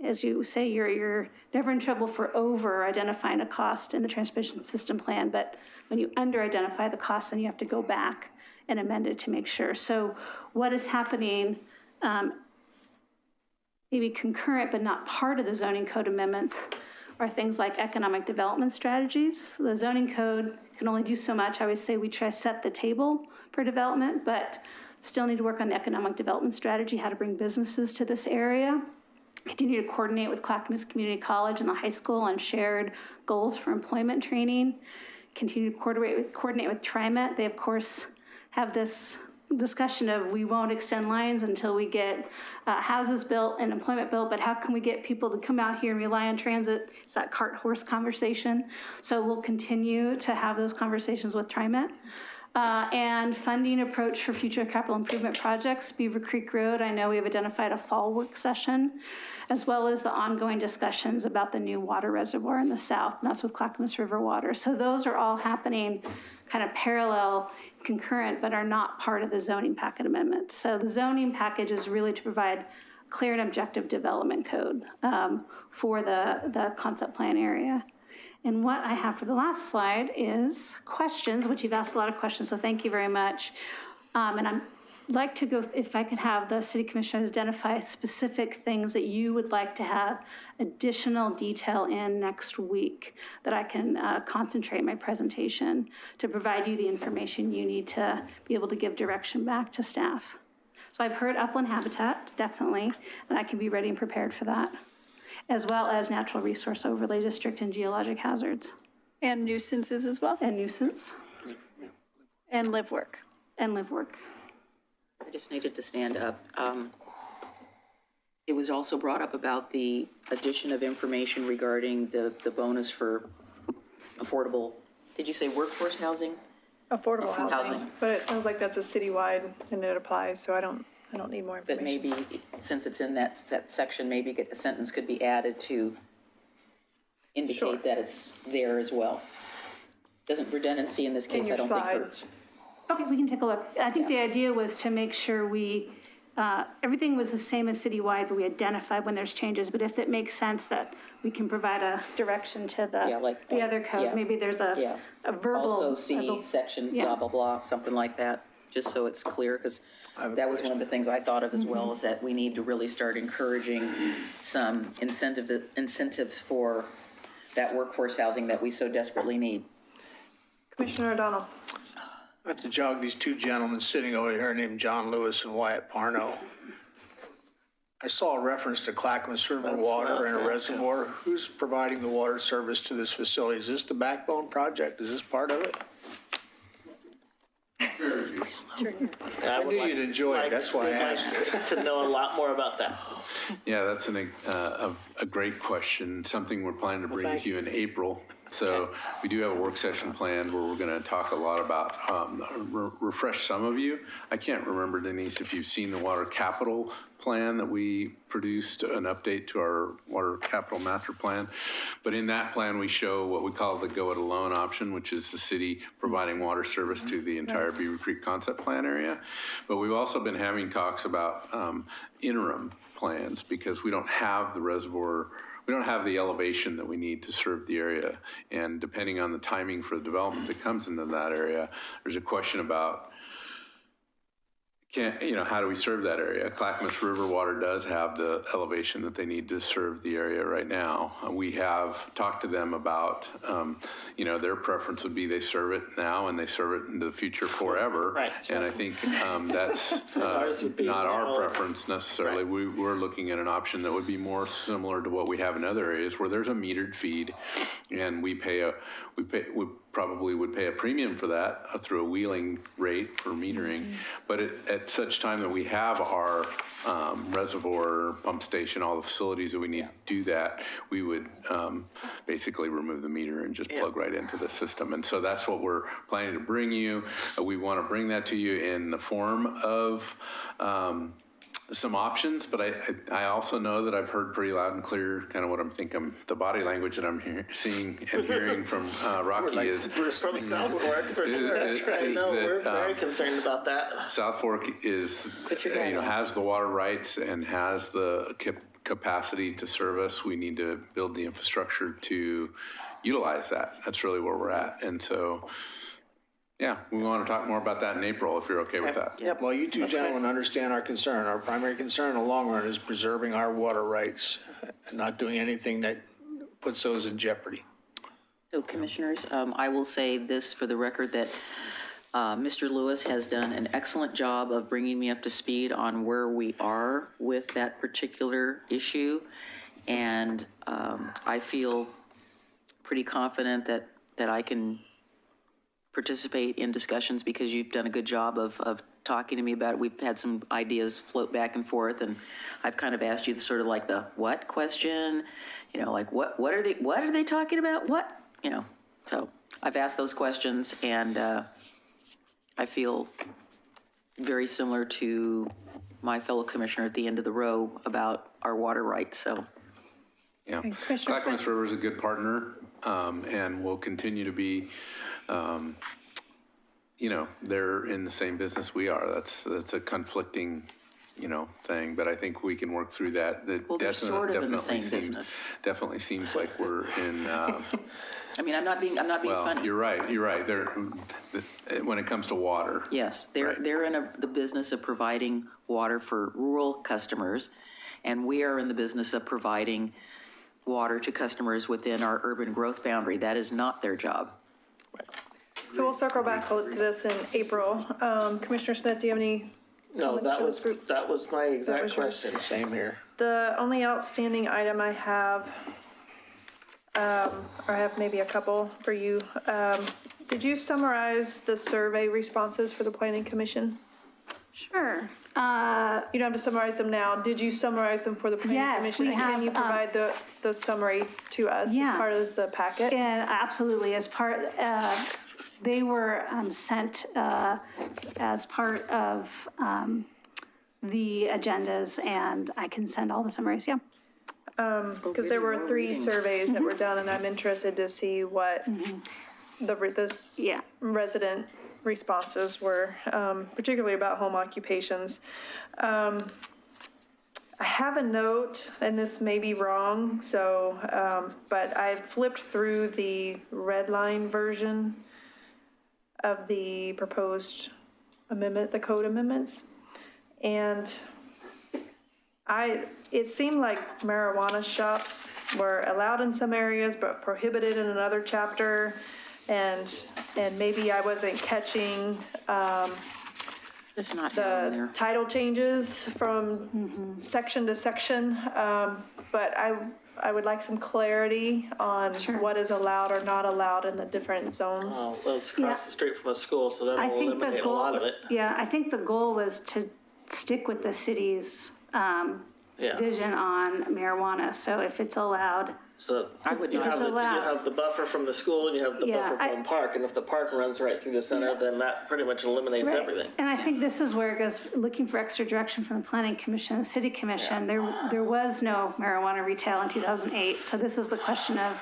as you say, you're never in trouble for over identifying a cost in the transportation system plan, but when you under identify the cost, then you have to go back and amend it to make sure. So what is happening, maybe concurrent but not part of the zoning code amendments, are things like economic development strategies. The zoning code can only do so much. I always say we try to set the table for development, but still need to work on the economic development strategy, how to bring businesses to this area. Continue to coordinate with Clackamas Community College and the high school on shared goals for employment training. Continue to coordinate with TriMet. They, of course, have this discussion of we won't extend lines until we get houses built and employment built, but how can we get people to come out here and rely on transit? It's that cart-horse conversation. So we'll continue to have those conversations with TriMet. And funding approach for future capital improvement projects. Beaver Creek Road, I know we have identified a fall work session, as well as the ongoing discussions about the new water reservoir in the south, and that's with Clackamas River Water. So those are all happening kind of parallel, concurrent, but are not part of the zoning packet amendment. So the zoning package is really to provide clear and objective development code for the concept plan area. And what I have for the last slide is questions, which you've asked a lot of questions, so thank you very much. And I'd like to go, if I could have the city commissioners identify specific things that you would like to have additional detail in next week, that I can concentrate my presentation to provide you the information you need to be able to give direction back to staff. So I've heard upland habitat, definitely, and I can be ready and prepared for that, as well as natural resource overlay district and geologic hazards. And nuisances as well? And nuisance. And live work. And live work. I just needed to stand up. It was also brought up about the addition of information regarding the bonus for affordable, did you say workforce housing? Affordable housing. But it sounds like that's a citywide and it applies, so I don't need more information. But maybe, since it's in that section, maybe a sentence could be added to indicate that it's there as well. Doesn't redundancy in this case, I don't think hurts. Okay, we can take a look. I think the idea was to make sure we, everything was the same as citywide, but we identified when there's changes. But if it makes sense that we can provide a direction to the other code, maybe there's a verbal. Also see section, blah, blah, blah, something like that, just so it's clear, because that was one of the things I thought of as well, is that we need to really start encouraging some incentives for that workforce housing that we so desperately need. Commissioner O'Donnell. I have to jog these two gentlemen sitting over here named John Lewis and Wyatt Parno. I saw a reference to Clackamas River Water and a reservoir. Who's providing the water service to this facility? Is this the Backbone project? Is this part of it? I knew you'd enjoy it. That's why I asked. To know a lot more about that. Yeah, that's a great question. Something we're planning to bring to you in April. So we do have a work session planned where we're going to talk a lot about, refresh some of you. I can't remember, Denise, if you've seen the water capital plan that we produced, an update to our water capital master plan. But in that plan, we show what we call the go it alone option, which is the city providing water service to the entire Beaver Creek concept plan area. But we've also been having talks about interim plans because we don't have the reservoir, we don't have the elevation that we need to serve the area. And depending on the timing for the development that comes into that area, there's a question about how do we serve that area? Clackamas River water does have the elevation that they need to serve the area right now. We have talked to them about, their preference would be they serve it now and they serve it into the future forever. Right. And I think that's not our preference necessarily. Right. We're looking at an option that would be more similar to what we have in other areas where there's a metered feed, and we probably would pay a premium for that through a wheeling rate for metering. But at such time that we have our reservoir, pump station, all the facilities that we need to do that, we would basically remove the meter and just plug right into the system. And so that's what we're planning to bring you. We want to bring that to you in the form of some options, but I also know that I've heard pretty loud and clear kind of what I'm thinking. The body language that I'm seeing and hearing from Rocky is from South Fork. That's right. No, we're very concerned about that. South Fork is, has the water rights and has the capacity to serve us. We need to build the infrastructure to utilize that. That's really where we're at, and so. Yeah, we want to talk more about that in April, if you're okay with that. Yep. Well, you two gentlemen understand our concern. Our primary concern in the long run is preserving our water rights and not doing anything that puts those in jeopardy. So, Commissioners, I will say this for the record that Mr. Lewis has done an excellent job of bringing me up to speed on where we are with that particular issue, and I feel pretty confident that I can participate in discussions because you've done a good job of talking to me about it. We've had some ideas float back and forth, and I've kind of asked you the sort of like the what question, like what are they talking about? What, so I've asked those questions, and I feel very similar to my fellow commissioner at the end of the row about our water rights, so. Yeah, Clackamas River is a good partner, and will continue to be. They're in the same business we are. That's a conflicting, thing. But I think we can work through that. Well, they're sort of in the same business. Definitely seems like we're in. I mean, I'm not being funny. You're right. They're when it comes to water. Yes, they're in the business of providing water for rural customers, and we are in the business of providing water to customers within our urban growth boundary. That is not their job. Right. So we'll circle back to this in April. Commissioner Smith, do you have any? No, that was my exact question. Same here. The only outstanding item I have, or I have maybe a couple for you. Did you summarize the survey responses for the Planning Commission? Sure. You don't have to summarize them now. Did you summarize them for the Planning Commission? We have, can you provide the summary to us as part of the packet? Yeah, absolutely. As part, they were sent as part of the agendas, and I can send all the summaries, yeah. Because there were 3 surveys that were done, and I'm interested to see what the resident responses were, particularly about home occupations. I have a note, and this may be wrong, so, but I flipped through the red line version of the proposed amendment, the code amendments, and it seemed like marijuana shops were allowed in some areas but prohibited in another chapter. And maybe I wasn't catching the title changes from section to section, but I would like some clarity on what is allowed or not allowed in the different zones. Oh, well, it's across the street from a school, so that will eliminate a lot of it. Yeah, I think the goal was to stick with the city's Yeah. vision on marijuana. So if it's allowed, So I would you not. have, It's you allowed. have the buffer from the school and you have the Yeah, buffer from park. And if the park runs right through the center, then that pretty much eliminates right. everything. And I think this is where it goes, looking for extra direction from the Planning Commission and City Commission. There was no marijuana retail in 2008. So this is the question of,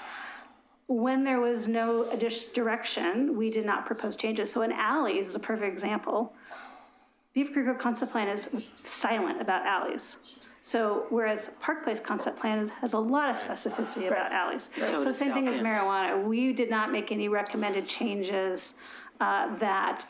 when there was no additional direction, we did not propose changes. So in alleys is a perfect example. Beaver Creek Road Concept Plan is silent about alleys. So whereas Park Place Concept Plan has a lot of specificity about alleys. So So does same thing South as End. marijuana. We did not make any recommended changes that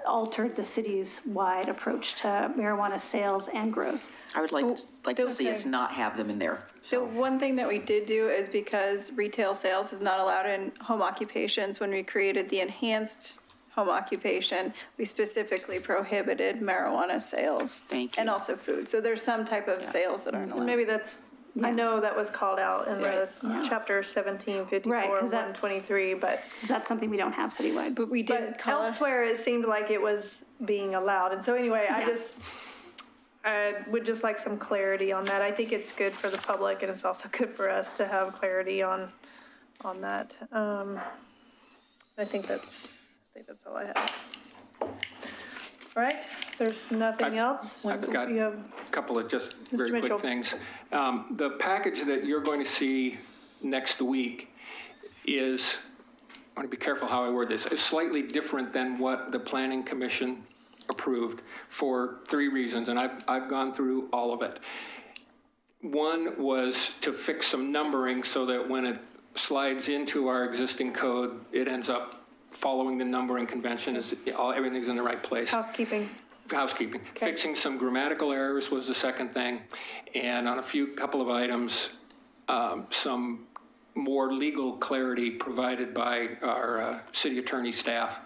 altered the city's wide approach to marijuana sales and growth. I would like to see us not have them in there. So one thing that we did do is because retail sales is not allowed in home occupations, when we created the enhanced home occupation, we specifically prohibited marijuana sales. Thank you. And also food. So there's some type of sales that aren't And allowed. maybe that's, I know that was called out in the Yeah. chapter 1754, Right, 'cause that- 123, but Is that something we don't have citywide? But we did call it. elsewhere it seemed like it was being allowed. And so anyway, Yeah. I would just like some clarity on that. I think it's good for the public and it's also good for us to have clarity on that. I think that's all I have. All right, there's nothing else? I've got You have, a couple of just Mr. very Mitchell. quick things. The package that you're going to see next week is, I want to be careful how I word this, is slightly different than what the Planning Commission approved for 3 reasons, and I've gone through all of it. One was to fix some numbering so that when it slides into our existing code, it ends up following the numbering convention, everything's in the right place. housekeeping. Housekeeping. Fixing some grammatical errors was the second thing, and on a couple of items, some more legal clarity provided by our city attorney staff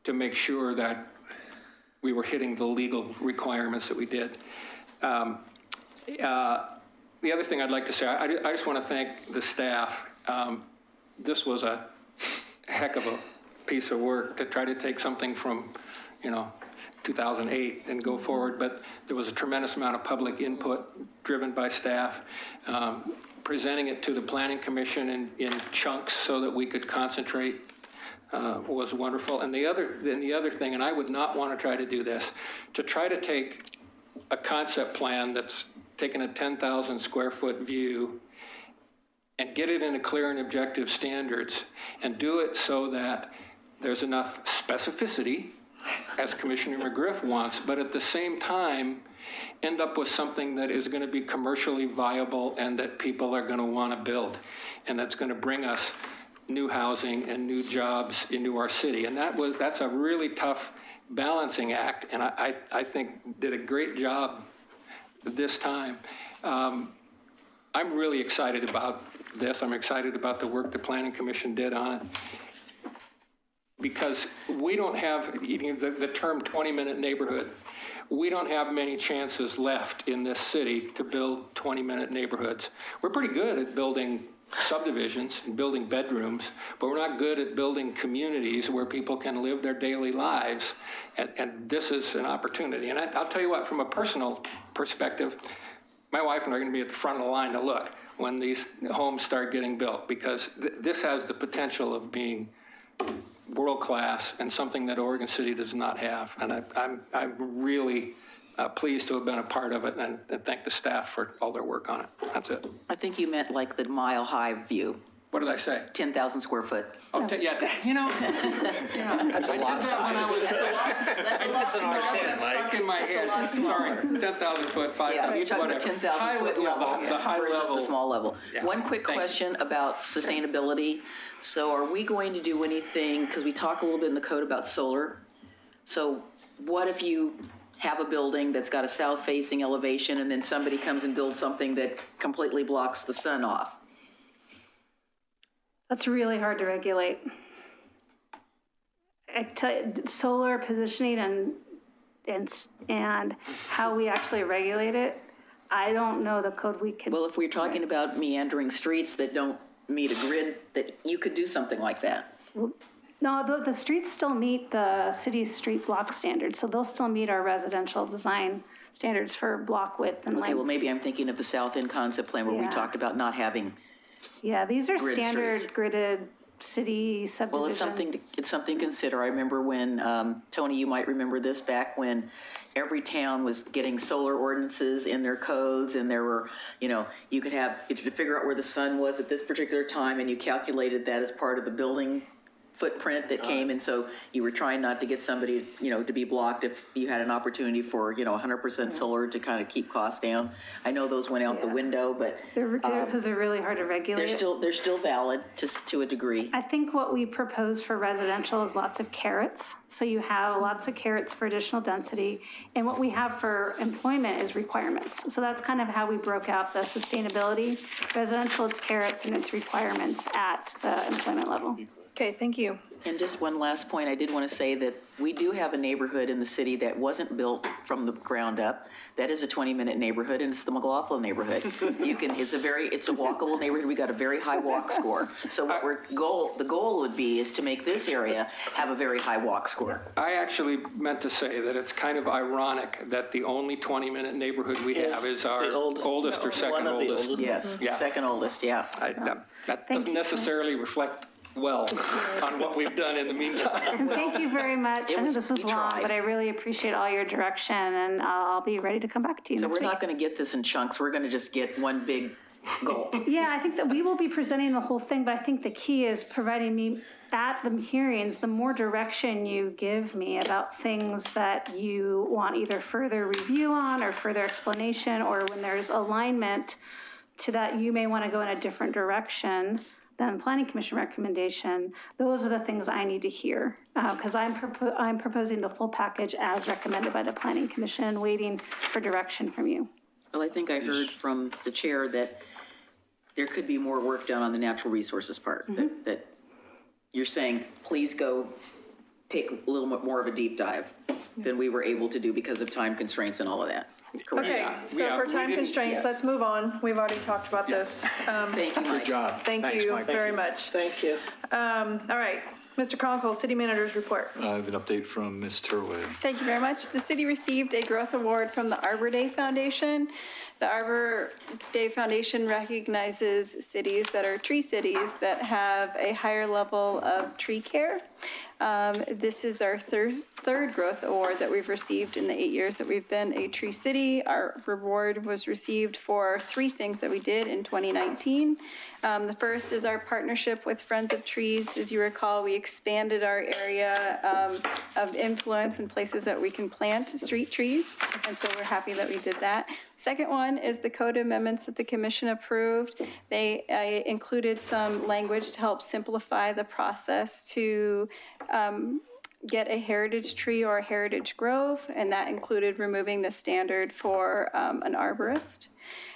to make sure that we were hitting the legal requirements that we did. The other thing I'd like to say, I just want to thank the staff. This was a heck of a piece of work to try to take something from, 2008 and go forward, but there was a tremendous amount of public input driven by staff, presenting it to the Planning Commission in chunks so that we could concentrate was wonderful. And the other thing, and I would not want to try to do this, to try to take a concept plan that's taken a 10,000 square foot view and get it into clear and objective standards and do it so that there's enough specificity, as Commissioner McGriff wants, but at the same time, end up with something that is going to be commercially viable and that people are going to want to build, and that's going to bring us new housing and new jobs into our city. And that's a really tough balancing act, and I think did a great job this time. I'm really excited about this. I'm excited about the work the Planning Commission did on it, because we don't have, the term 20-minute neighborhood, we don't have many chances left in this city to build 20-minute neighborhoods. We're pretty good at building subdivisions and building bedrooms, but we're not good at building communities where people can live their daily lives, and this is an opportunity. And I'll tell you what, from a personal perspective, my wife and I are going to be at the front of the line to look when these homes start getting built, because this has the potential of being world-class and something that Oregon City does not have. And I'm really pleased to have been a part of it, and thank the staff for all their work on it. That's it. I think you meant like the mile-high view. What did I say? 10,000 square foot. Oh, yeah, That's a lot of size. That's an R10, Mike. Stuck in my head. Sorry, 10,000 foot, 5,000, Yeah, you're talking about whatever. 10,000 foot level The high versus level. the small level. Yeah. One quick Thank you. question about sustainability. So are we going to do anything, because we talk a little bit in the code about solar. So what if you have a building that's got a south-facing elevation and then somebody comes and builds something that completely blocks the sun off? That's really hard to regulate. I tell you, solar positioning and how we actually regulate it, I don't know the code we could. Well, if we're talking about meandering streets that don't meet a grid, that you could do something like that. No, the streets still meet the city's street block standards, so they'll still meet our residential design standards for block width and Okay, length. well, maybe I'm thinking of the South End concept plan where we Yeah. talked about not having, Yeah, these are Grid standard streets. gridded city subdivision. well, it's something to consider. I remember when, Tony, you might remember this, back when every town was getting solar ordinances in their codes, and there were, you could have, to figure out where the sun was at this particular time, and you calculated that as part of the building footprint that came, and so you were trying not to get somebody, to be blocked if you had an opportunity for, 100% solar to kind of keep costs down. I know those went out the window, but Because they're really hard to regulate. they're still valid to a degree. I think what we propose for residential is lots of carrots. So you have lots of carrots for additional density. And what we have for employment is requirements. So that's kind of how we broke out the sustainability. Residential, it's carrots, and it's requirements at the employment level. Okay, thank you. And just one last point, I did want to say that we do have a neighborhood in the city that wasn't built from the ground up. That is a 20-minute neighborhood, and it's the McLaughlin neighborhood. It's a walkable neighborhood. We got a very high walk score. So the goal would be is to make this area have a very high walk score. I actually meant to say that it's kind of ironic that the only 20-minute neighborhood we have is our oldest or second oldest. Yes, second oldest, yeah. That doesn't necessarily reflect well on what we've done in the meantime. And thank you very much. I know this was long, but I really appreciate all your direction, and I'll be ready to come back to you So next we're week. not going to get this in chunks. We're going to just get one big goal. Yeah, I think that we will be presenting the whole thing, but I think the key is providing me at the hearings, the more direction you give me about things that you want either further review on or further explanation, or when there's alignment to that you may want to go in a different direction than Planning Commission recommendation, those are the things I need to hear, because I'm proposing the full package as recommended by the Planning Commission, waiting for direction from you. Well, I think I heard from the chair that there could be more work done on the natural resources part, that you're saying, please go take a little bit more of a deep dive than we were able to do because of time constraints and all of that. Correct. Okay, so for time constraints, let's move on. We've already talked about this. Thank you, Mike. Good job. Thank you very much. Thank you. All right, Mr. Conkle, City Manager's report. I have an update from Ms. Turway. Thank you very much. The city received a growth award from the Arbor Day Foundation. The Arbor Day Foundation recognizes cities that are tree cities that have a higher level of tree care. This is our third growth award that we've received in the 8 years that we've been a tree city. Our reward was received for 3 things that we did in 2019. The first is our partnership with Friends of Trees. As you recall, we expanded our area of influence in places that we can plant street trees, and so we're happy that we did that. Second one is the code amendments that the commission approved. They included some language to help simplify the process to get a heritage tree or a heritage grove, and that included removing the standard for an arborist.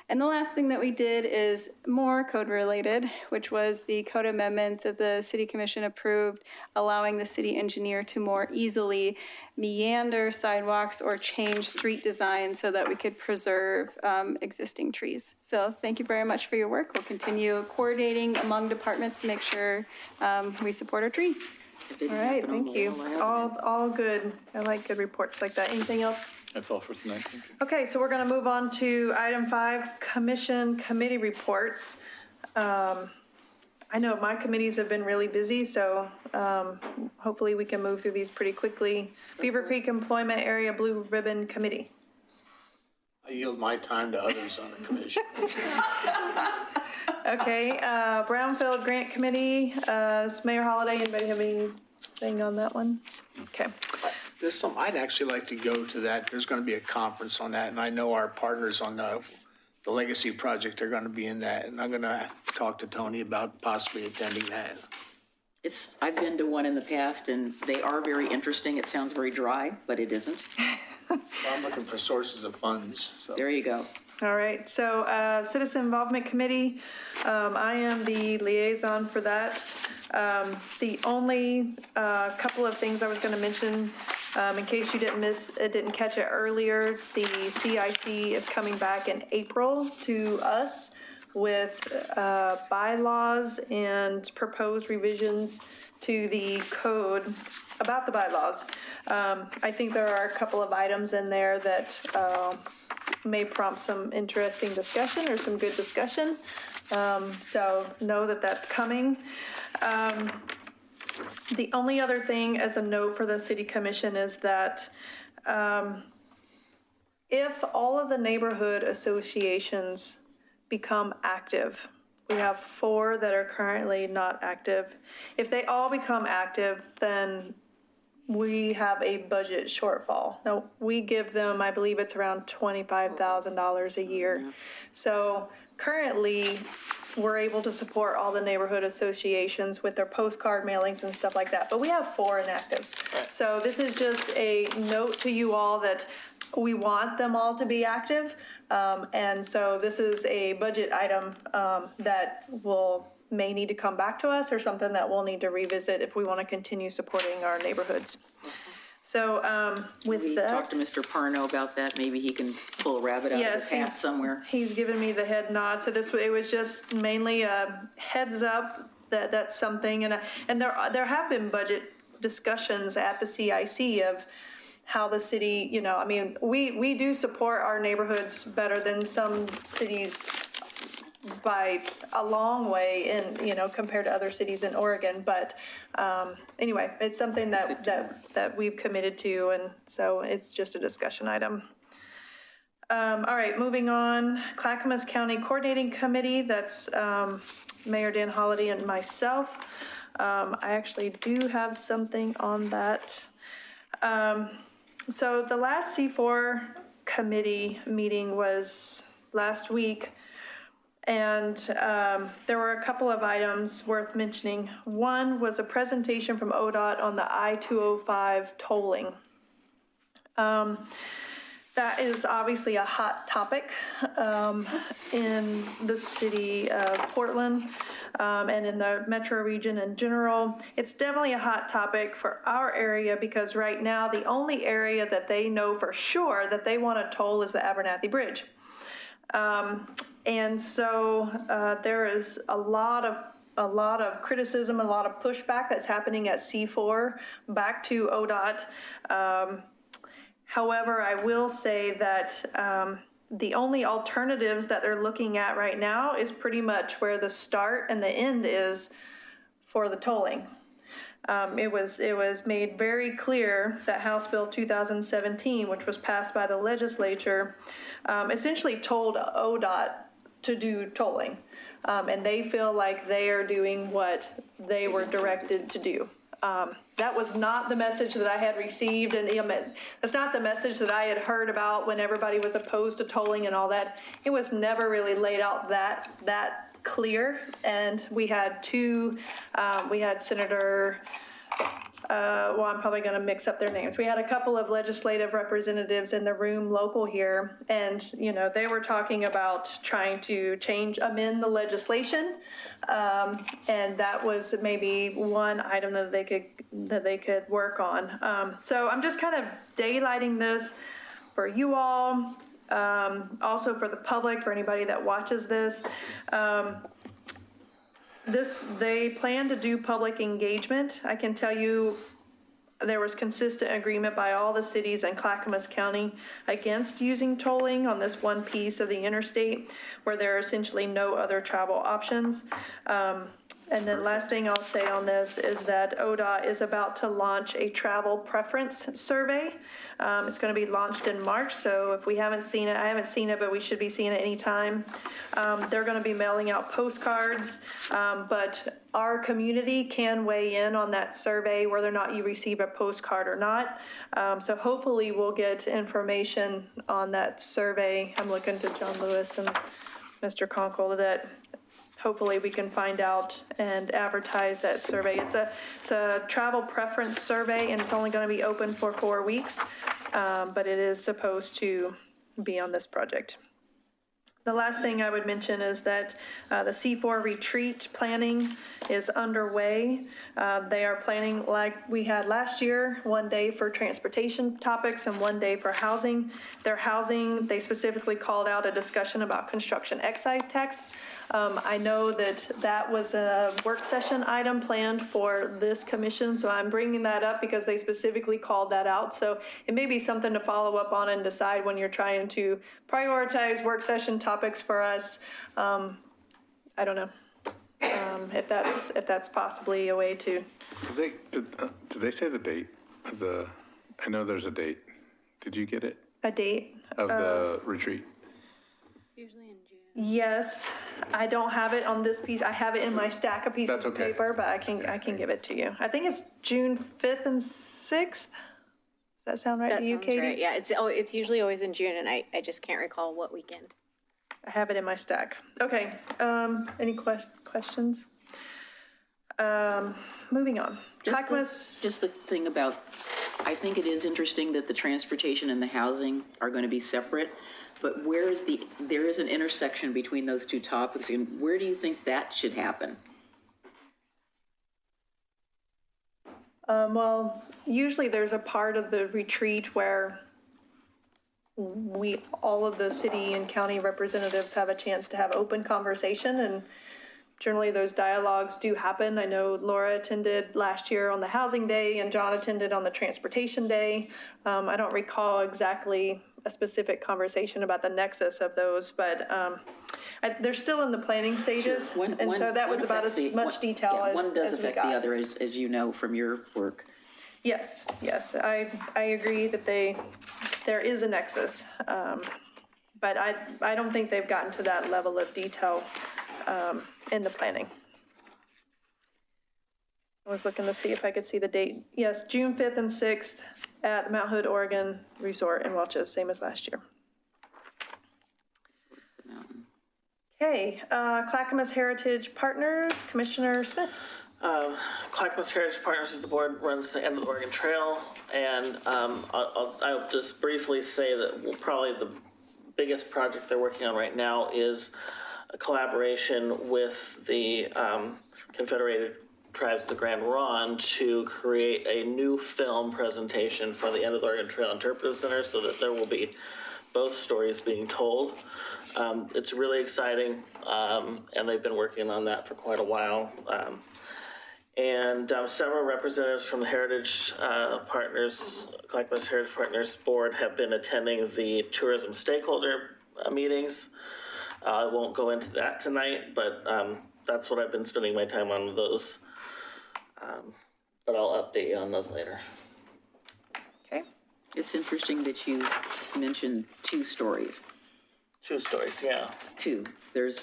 And the last thing that we did is more code related, which was the code amendment that the city commission approved, allowing the city engineer to more easily meander sidewalks or change street design so that we could preserve existing trees. So thank you very much for your work. We'll continue coordinating among departments to make sure we support our trees. All right, thank you. All good. I like good reports like that. Anything else? That's all for tonight. Thank you. Okay, so we're going to move on to item 5, commission committee reports. I know my committees have been really busy, so hopefully we can move through these pretty quickly. Beaver Creek Employment Area Blue Ribbon Committee. I yield my time to others on the commission. Okay, Brownfield Grant Committee, Mayor Holliday, anybody have anything on that one? Okay. There's some, I'd actually like to go to that. There's going to be a conference on that, and I know our partners on the Legacy Project are going to be in that, and I'm going to talk to Tony about possibly attending that. I've been to one in the past, and they are very interesting. It sounds very dry, but it isn't. Well, I'm looking for sources of funds. So. There you go. All right, so Citizen Involvement Committee, I am the liaison for that. The only couple of things I was going to mention, in case you didn't catch it earlier, the CIC is coming back in April to us with bylaws and proposed revisions to the code about the bylaws. I think there are a couple of items in there that may prompt some interesting discussion or some good discussion. So know that that's coming. The only other thing as a note for the City Commission is that if all of the neighborhood associations become active, we have 4 that are currently not active. If they all become active, then we have a budget shortfall. Now, we give them, I believe it's around $25,000 a year. So currently, we're able to support all the neighborhood associations with their postcard mailings and stuff like that. But we have 4 inactives. So this is just a note to you all that we want them all to be active. And so this is a budget item that may need to come back to us, or something that we'll need to revisit if we want to continue supporting our neighborhoods. So with we that, talk to Mr. Parno about that. Maybe he can pull a rabbit out of his hat somewhere. He's given me the head nod. So it was just mainly a heads up that that's something, and there have been budget discussions at the CIC of how the city, I mean, we do support our neighborhoods better than some cities by a long way compared to other cities in Oregon. But anyway, it's something that we've committed to, and so it's just a discussion item. All right, moving on. Clackamas County Coordinating Committee, that's Mayor Dan Holliday and myself. I actually do have something on that. So the last C4 committee meeting was last week, and there were a couple of items worth mentioning. One was a presentation from ODOT on the I-205 tolling. That is obviously a hot topic in the city of Portland and in the metro region in general. It's definitely a hot topic for our area because right now the only area that they know for sure that they want to toll is the Abernathy Bridge. And so there is a lot of criticism, a lot of pushback that's happening at C4 back to ODOT. However, I will say that the only alternatives that they're looking at right now is pretty much where the start and the end is for the tolling. It was made very clear that House Bill 2017, which was passed by the legislature, essentially told ODOT to do tolling. And they feel like they are doing what they were directed to do. That was not the message that I had received, and that's not the message that I had heard about when everybody was opposed to tolling and all that. It was never really laid out that clear, and we had Senator, I'm probably going to mix up their names. We had a couple of legislative representatives in the room local here, and, they were talking about trying to amend the legislation, and that was maybe one item that they could work on. So I'm just kind of daylighting this for you all, also for the public, for anybody that watches this. They plan to do public engagement. I can tell you there was consistent agreement by all the cities in Clackamas County against using tolling on this one piece of the interstate where there are essentially no other travel options. And then last thing I'll say on this is that ODOT is about to launch a travel preference survey. It's going to be launched in March, so if we haven't seen it, I haven't seen it, but we should be seeing it anytime. They're going to be mailing out postcards, but our community can weigh in on that survey, whether or not you receive a postcard or not. So hopefully we'll get information on that survey. I'm looking to John Lewis and Mr. Conkle that hopefully we can find out and advertise that survey. It's a travel preference survey, and it's only going to be open for 4 weeks, but it is supposed to be on this project. The last thing I would mention is that the C4 retreat planning is underway. They are planning like we had last year, 1 day for transportation topics and 1 day for housing. Their housing, they specifically called out a discussion about construction excise tax I know that that was a work session item planned for this commission, so I'm bringing that up because they specifically called that out. So it may be something to follow up on and decide when you're trying to prioritize work session topics for us. I don't know if that's possibly a way to. Did they say the date of the? I know there's a date. Did you get it? A date of the retreat? Usually in June. Yes, I don't have it on this piece. I have it in my stack of pieces of paper, but I can give it to you. I think it's June 5th and 6th. Does that sound right to you, Katie? Right. Yeah, it's usually always in June, and I just can't recall what weekend. I have it in my stack. Okay. Any questions? Moving on. Just the thing about, I think it is interesting that the transportation and the housing are going to be separate, but there is an intersection between those two topics, and where do you think that should happen? Well, usually there's a part of the retreat where all of the city and county representatives have a chance to have open conversation, and generally those dialogues do happen. I know Laura attended last year on the housing day and John attended on the transportation day. I don't recall exactly a specific conversation about the nexus of those, but they're still in the planning stages. Sure. So that was about as much detail as one does as we affect got. the other, as you know from your work. Yes, I agree that there is a nexus, but I don't think they've gotten to that level of detail in the planning. I was looking to see if I could see the date. Yes, June 5th and 6th at Mount Hood, Oregon Resort in Welches, same as last year. Okay, Clackamas Heritage Partners, Commissioner Smith. Clackamas Heritage Partners of the board runs the End of the Oregon Trail, and I'll just briefly say that probably the biggest project they're working on right now is a collaboration with the Confederated Tribes of the Grand Ronde to create a new film presentation for the End of the Oregon Trail Interpretive Center, so that there will be both stories being told. It's really exciting, and they've been working on that for quite a while. And several representatives from the Heritage Partners, Clackamas Heritage Partners Board, have been attending the tourism stakeholder meetings. I won't go into that tonight, but that's what I've been spending my time on with those. But I'll update you on those later. Okay. It's interesting that you mentioned two stories. Two stories, yeah. There's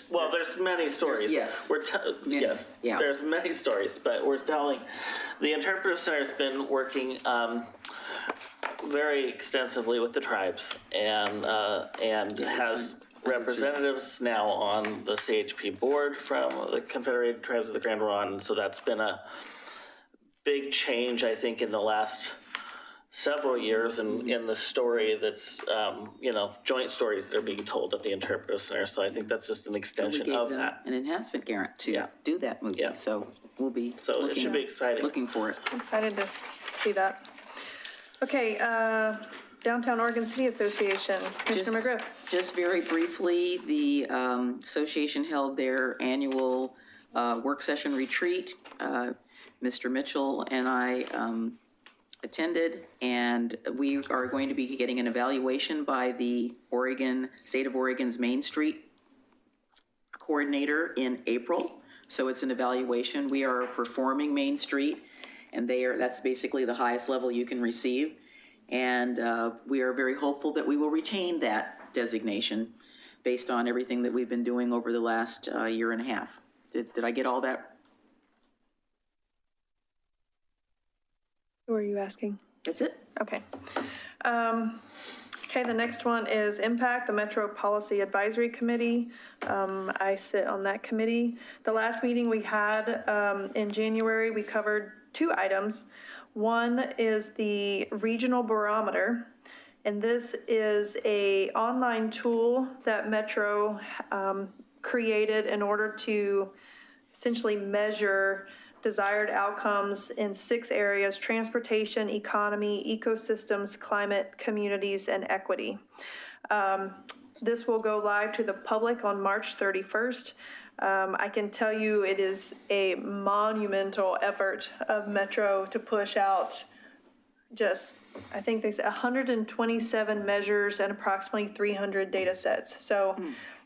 many stories. Yes. Yeah. There's many stories, but we're telling. The Interpretive Center's been working very extensively with the tribes, and has representatives now on the CHP board from the Confederated Tribes of the Grand Ronde, and so that's been a big change, I think, in the last several years in the story that's, joint stories that are being told at the Interpretive Center. So I think that's just an extension of that. An enhancement grant to do that movie. Yeah. So we'll be it should be exciting. Looking for it. Excited to see that. Okay, Downtown Oregon City Association, Commissioner McGriff. Just very briefly, the association held their annual work session retreat. Mr. Mitchell and I attended, and we are going to be getting an evaluation by the State of Oregon's Main Street coordinator in April. So it's an evaluation. We are performing Main Street, and that's basically the highest level you can receive. And we are very hopeful that we will retain that designation based on everything that we've been doing over the last year and a half. Did I get all that? Who are you asking? That's it. Okay. Okay, the next one is Impact, the Metro Policy Advisory Committee. I sit on that committee. The last meeting we had in January, we covered two items. One is the Regional Barometer, and this is an online tool that Metro created in order to essentially measure desired outcomes in 6 areas: transportation, economy, ecosystems, climate, communities, and equity. This will go live to the public on March 31st. I can tell you it is a monumental effort of Metro to push out I think they said 127 measures and approximately 300 data sets. So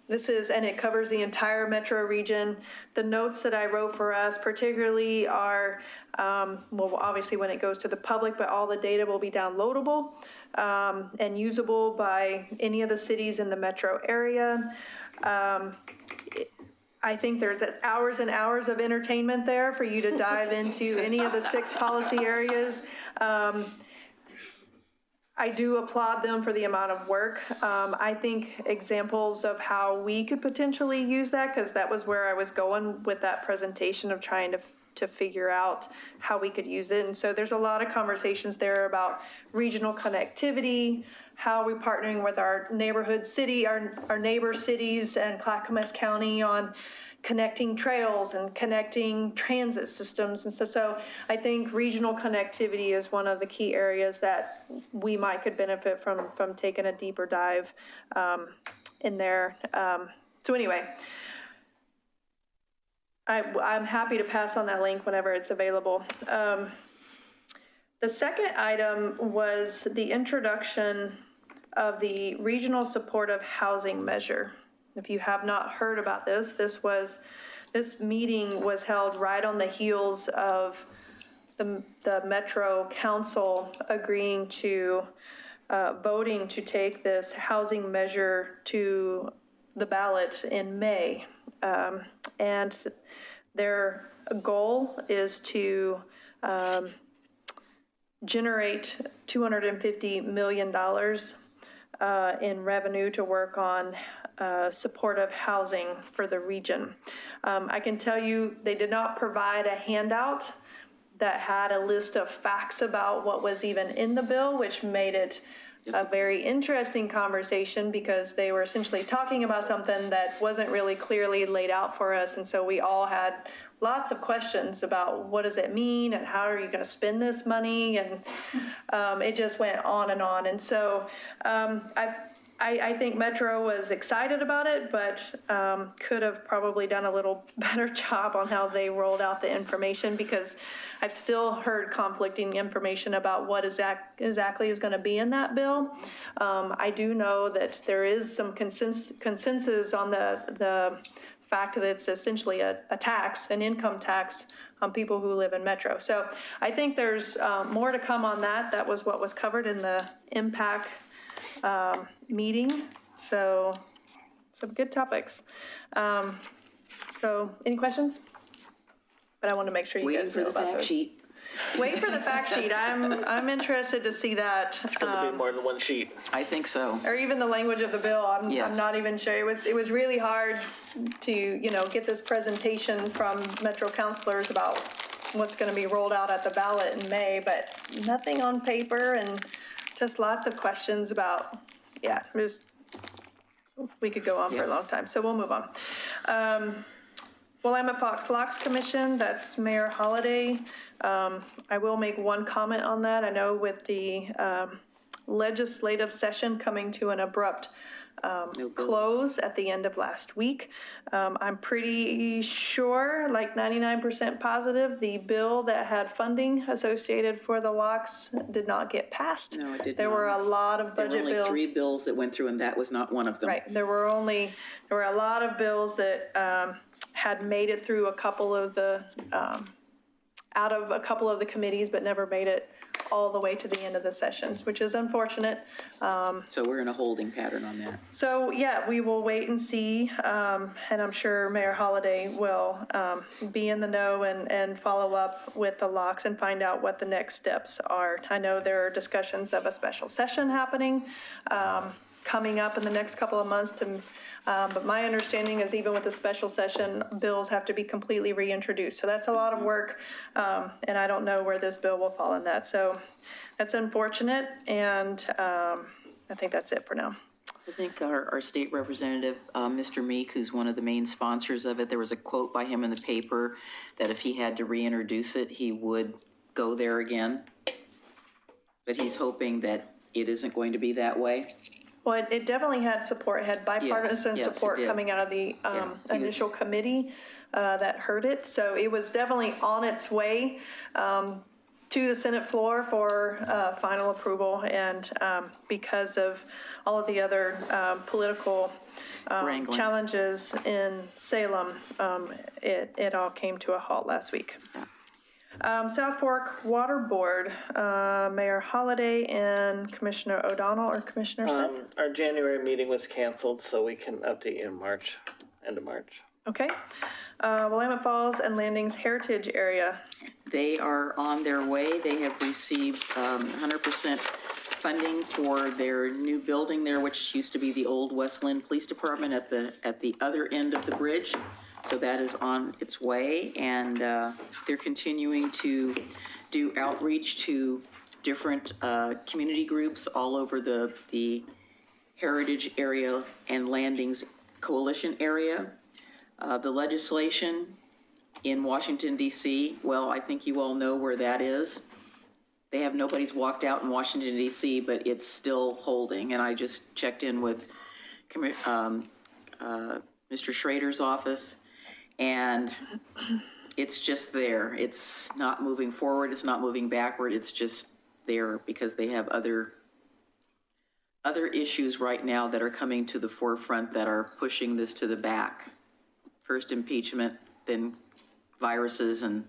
and it covers the entire metro region. The notes that I wrote for us particularly are, obviously when it goes to the public, but all the data will be downloadable and usable by any of the cities in the metro area. I think there's hours and hours of entertainment there for you to dive into any of the 6 policy areas. I do applaud them for the amount of work. I think examples of how we could potentially use that, because that was where I was going with that presentation of trying to figure out how we could use it. And so there's a lot of conversations there about regional connectivity, how we're partnering with our neighborhood city, our neighbor cities and Clackamas County on connecting trails and connecting transit systems. And so I think regional connectivity is one of the key areas that we could benefit from taking a deeper dive in there. So anyway, I'm happy to pass on that link whenever it's available. The second item was the introduction of the Regional Supportive Housing Measure. If you have not heard about this meeting was held right on the heels of the Metro Council agreeing to voting to take this housing measure to the ballot in May. And their goal is to generate $250 million in revenue to work on supportive housing for the region. I can tell you they did not provide a handout that had a list of facts about what was even in the bill, which made it a very interesting conversation because they were essentially talking about something that wasn't really clearly laid out for us. And so we all had lots of questions about what does it mean and how are you going to spend this money? And it just went on and on. And so I think Metro was excited about it, but could have probably done a little better job on how they rolled out the information, because I've still heard conflicting information about what exactly is going to be in that bill. I do know that there is some consensus on the fact that it's essentially a tax, an income tax on people who live in Metro. So I think there's more to come on that. That was what was covered in the impact meeting. So some good topics. So any questions? But I want to make sure you guys know about those. Wait for the fact sheet. I'm interested to see that. It's going to be more than one sheet. I think so. Or even the language of the bill. I'm not even sure. It was really hard to get this presentation from Metro councilors about what's going to be rolled out at the ballot in May, but nothing on paper and just lots of questions about, we could go on for a long time, so we'll move on. Willamette Fox Locks Commission, that's Mayor Holliday. I will make one comment on that. I know with the legislative session coming to an abrupt close at the end of last week, I'm pretty sure, like 99% positive, the bill that had funding associated for the locks did not get passed. No, it did There not. were a lot of budget bills. There were only 3 bills that went through, and that was not one of them. Right. There were a lot of bills that had made it through a couple of the out of a couple of the committees, but never made it all the way to the end of the sessions, which is unfortunate. So we're in a holding pattern on that. So we will wait and see, and I'm sure Mayor Holliday will be in the know and follow up with the locks and find out what the next steps are. I know there are discussions of a special session happening coming up in the next couple of months but my understanding is even with the special session, bills have to be completely reintroduced. So that's a lot of work, and I don't know where this bill will fall in that. So that's unfortunate, and I think that's it for now. I think our state representative, Mr. Meek, who's one of the main sponsors of it, there was a quote by him in the paper that if he had to reintroduce it, he would go there again. But he's hoping that it isn't going to be that way. Well, it definitely had support, it had bipartisan yes, it support did. coming out of the initial committee that heard it. So it was definitely on its way to the Senate floor for final approval. And because of all of the other political Wrangling. challenges in Salem, it all came to a halt last week. South Fork Water Board, Mayor Holliday and Commissioner O'Donnell or Commissioner Smith? Our January meeting was canceled, so we can update you in March, end of March. Okay. Willamette Falls and Landings Heritage Area. They are on their way. They have received 100% funding for their new building there, which used to be the old Westland Police Department at the other end of the bridge. So that is on its way, and they're continuing to do outreach to different community groups all over the Heritage Area and Landings Coalition area. The legislation in Washington, D.C., well, I think you all know where that is. They have nobody's walked out in Washington, D.C., but it's still holding. And I just checked in with Mr. Schrader's office, and it's just there. It's not moving forward. It's not moving backward. It's just there because they have other issues right now that are coming to the forefront that are pushing this to the back. First impeachment, then viruses and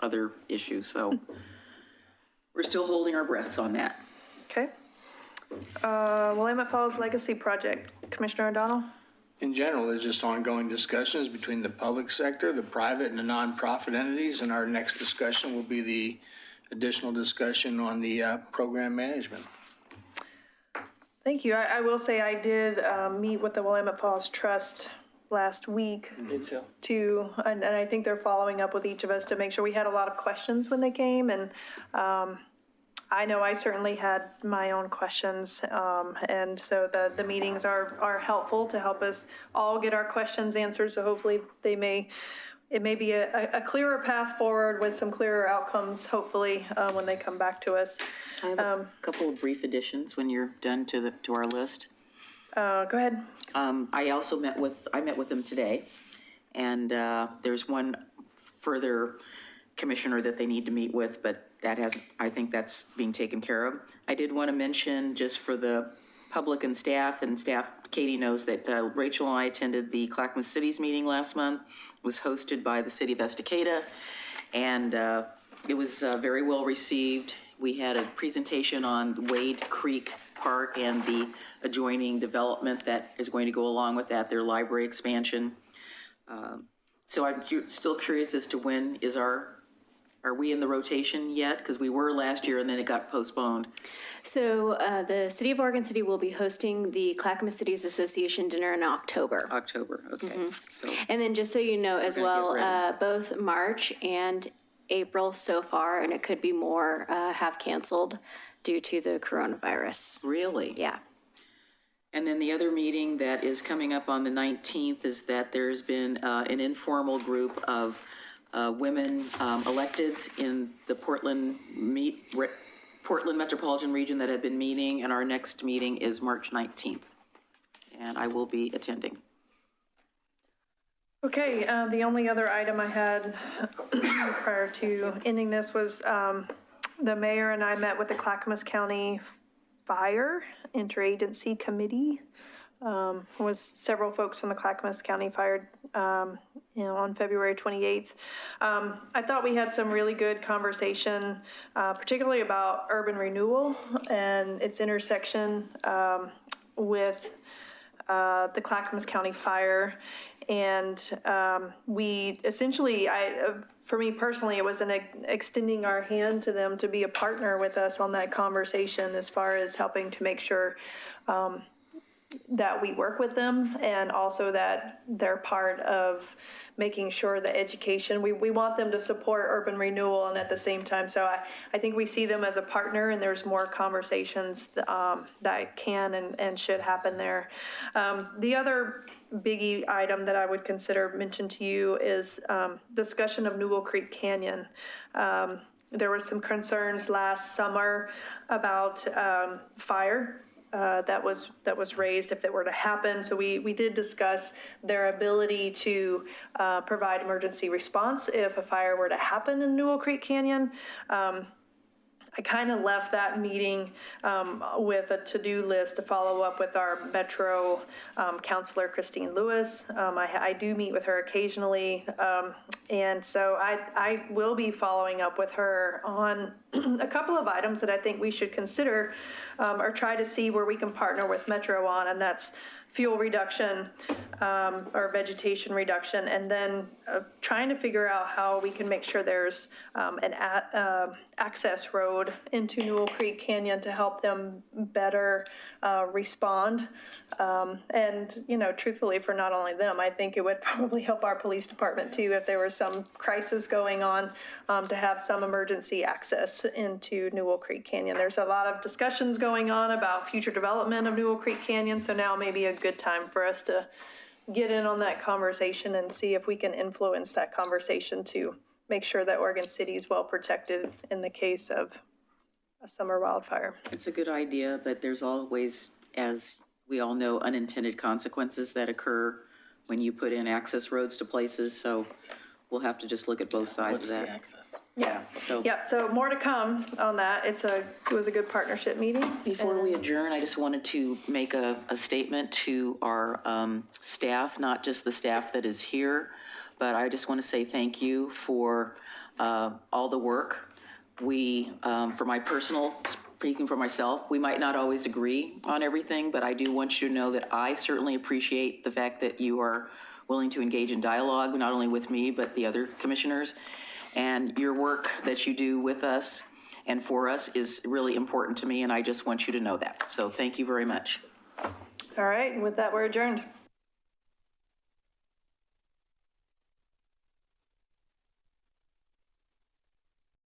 other issues. So we're still holding our breaths on that. Okay. Willamette Falls Legacy Project, Commissioner O'Donnell? In general, there's just ongoing discussions between the public sector, the private and the nonprofit entities, and our next discussion will be the additional discussion on the program management. Thank you. I will say I did meet with the Willamette Falls Trust last week. Me too. And I think they're following up with each of us to make sure. We had a lot of questions when they came, and I know I certainly had my own questions, and so the meetings are helpful to help us all get our questions answered. So hopefully it may be a clearer path forward with some clearer outcomes, hopefully, when they come back to us. I have a couple of brief additions when you're done to our list. Go ahead. I also met with them today, and there's one further commissioner that they need to meet with, but I think that's being taken care of. I did want to mention, just for the public and staff, Katie knows that Rachel and I attended the Clackamas Cities meeting last month. It was hosted by the city of Estacada, and it was very well received. We had a presentation on Wade Creek Park and the adjoining development that is going to go along with that, their library expansion. So I'm still curious as to when are we in the rotation yet? Because we were last year and then it got postponed. So the City of Oregon City will be hosting the Clackamas Cities Association dinner in October. October, okay. Mm-hmm. So and then just so you know as well, both March and April so far, and it could be more, have canceled due to the coronavirus. Really? Yeah. And then the other meeting that is coming up on the 19th is that there's been an informal group of women electeds in the Portland metropolitan region that have been meeting, and our next meeting is March 19th, and I will be attending. Okay, the only other item I had prior to ending this was the mayor and I met with the Clackamas County Fire Interagency Committee. Was several folks from the Clackamas County Fire, on February 28th. I thought we had some really good conversation, particularly about urban renewal and its intersection with the Clackamas County Fire. And we essentially, for me personally, it was extending our hand to them to be a partner with us on that conversation as far as helping to make sure that we work with them, and also that they're part of making sure that education, we want them to support urban renewal, and at the same time, so I think we see them as a partner, and there's more conversations that can and should happen there. The other biggie item that I would consider mention to you is discussion of Newell Creek Canyon. There were some concerns last summer about fire that was raised if it were to happen. So we did discuss their ability to provide emergency response if a fire were to happen in Newell Creek Canyon. I kind of left that meeting with a to-do list to follow up with our Metro counselor, Christine Lewis. I do meet with her occasionally, and so I will be following up with her on a couple of items that I think we should consider or try to see where we can partner with Metro on, and that's fuel reduction or vegetation reduction, and then trying to figure out how we can make sure there's an access road into Newell Creek Canyon to help them better respond. And, you know, truthfully, for not only them, I think it would probably help our police department too if there was some crisis going on to have some emergency access into Newell Creek Canyon. There's a lot of discussions going on about future development of Newell Creek Canyon, so now may be a good time for us to get in on that conversation and see if we can influence that conversation to make sure that Oregon City is well protected in the case of a summer wildfire. It's a good idea, but there's always, as we all know, unintended consequences that occur when you put in access roads to places, so we'll have to just look at both sides of that. The access? Yeah. So So more to come on that. It was a good partnership meeting. before we adjourn, I just wanted to make a statement to our staff, not just the staff that is here, but I just want to say thank you for all the work. We, for my personal, speaking for myself, we might not always agree on everything, but I do want you to know that I certainly appreciate the fact that you are willing to engage in dialogue, not only with me, but the other commissioners. And your work that you do with us and for us is really important to me, and I just want you to know that. So thank you very much. All right, and with that, we're adjourned.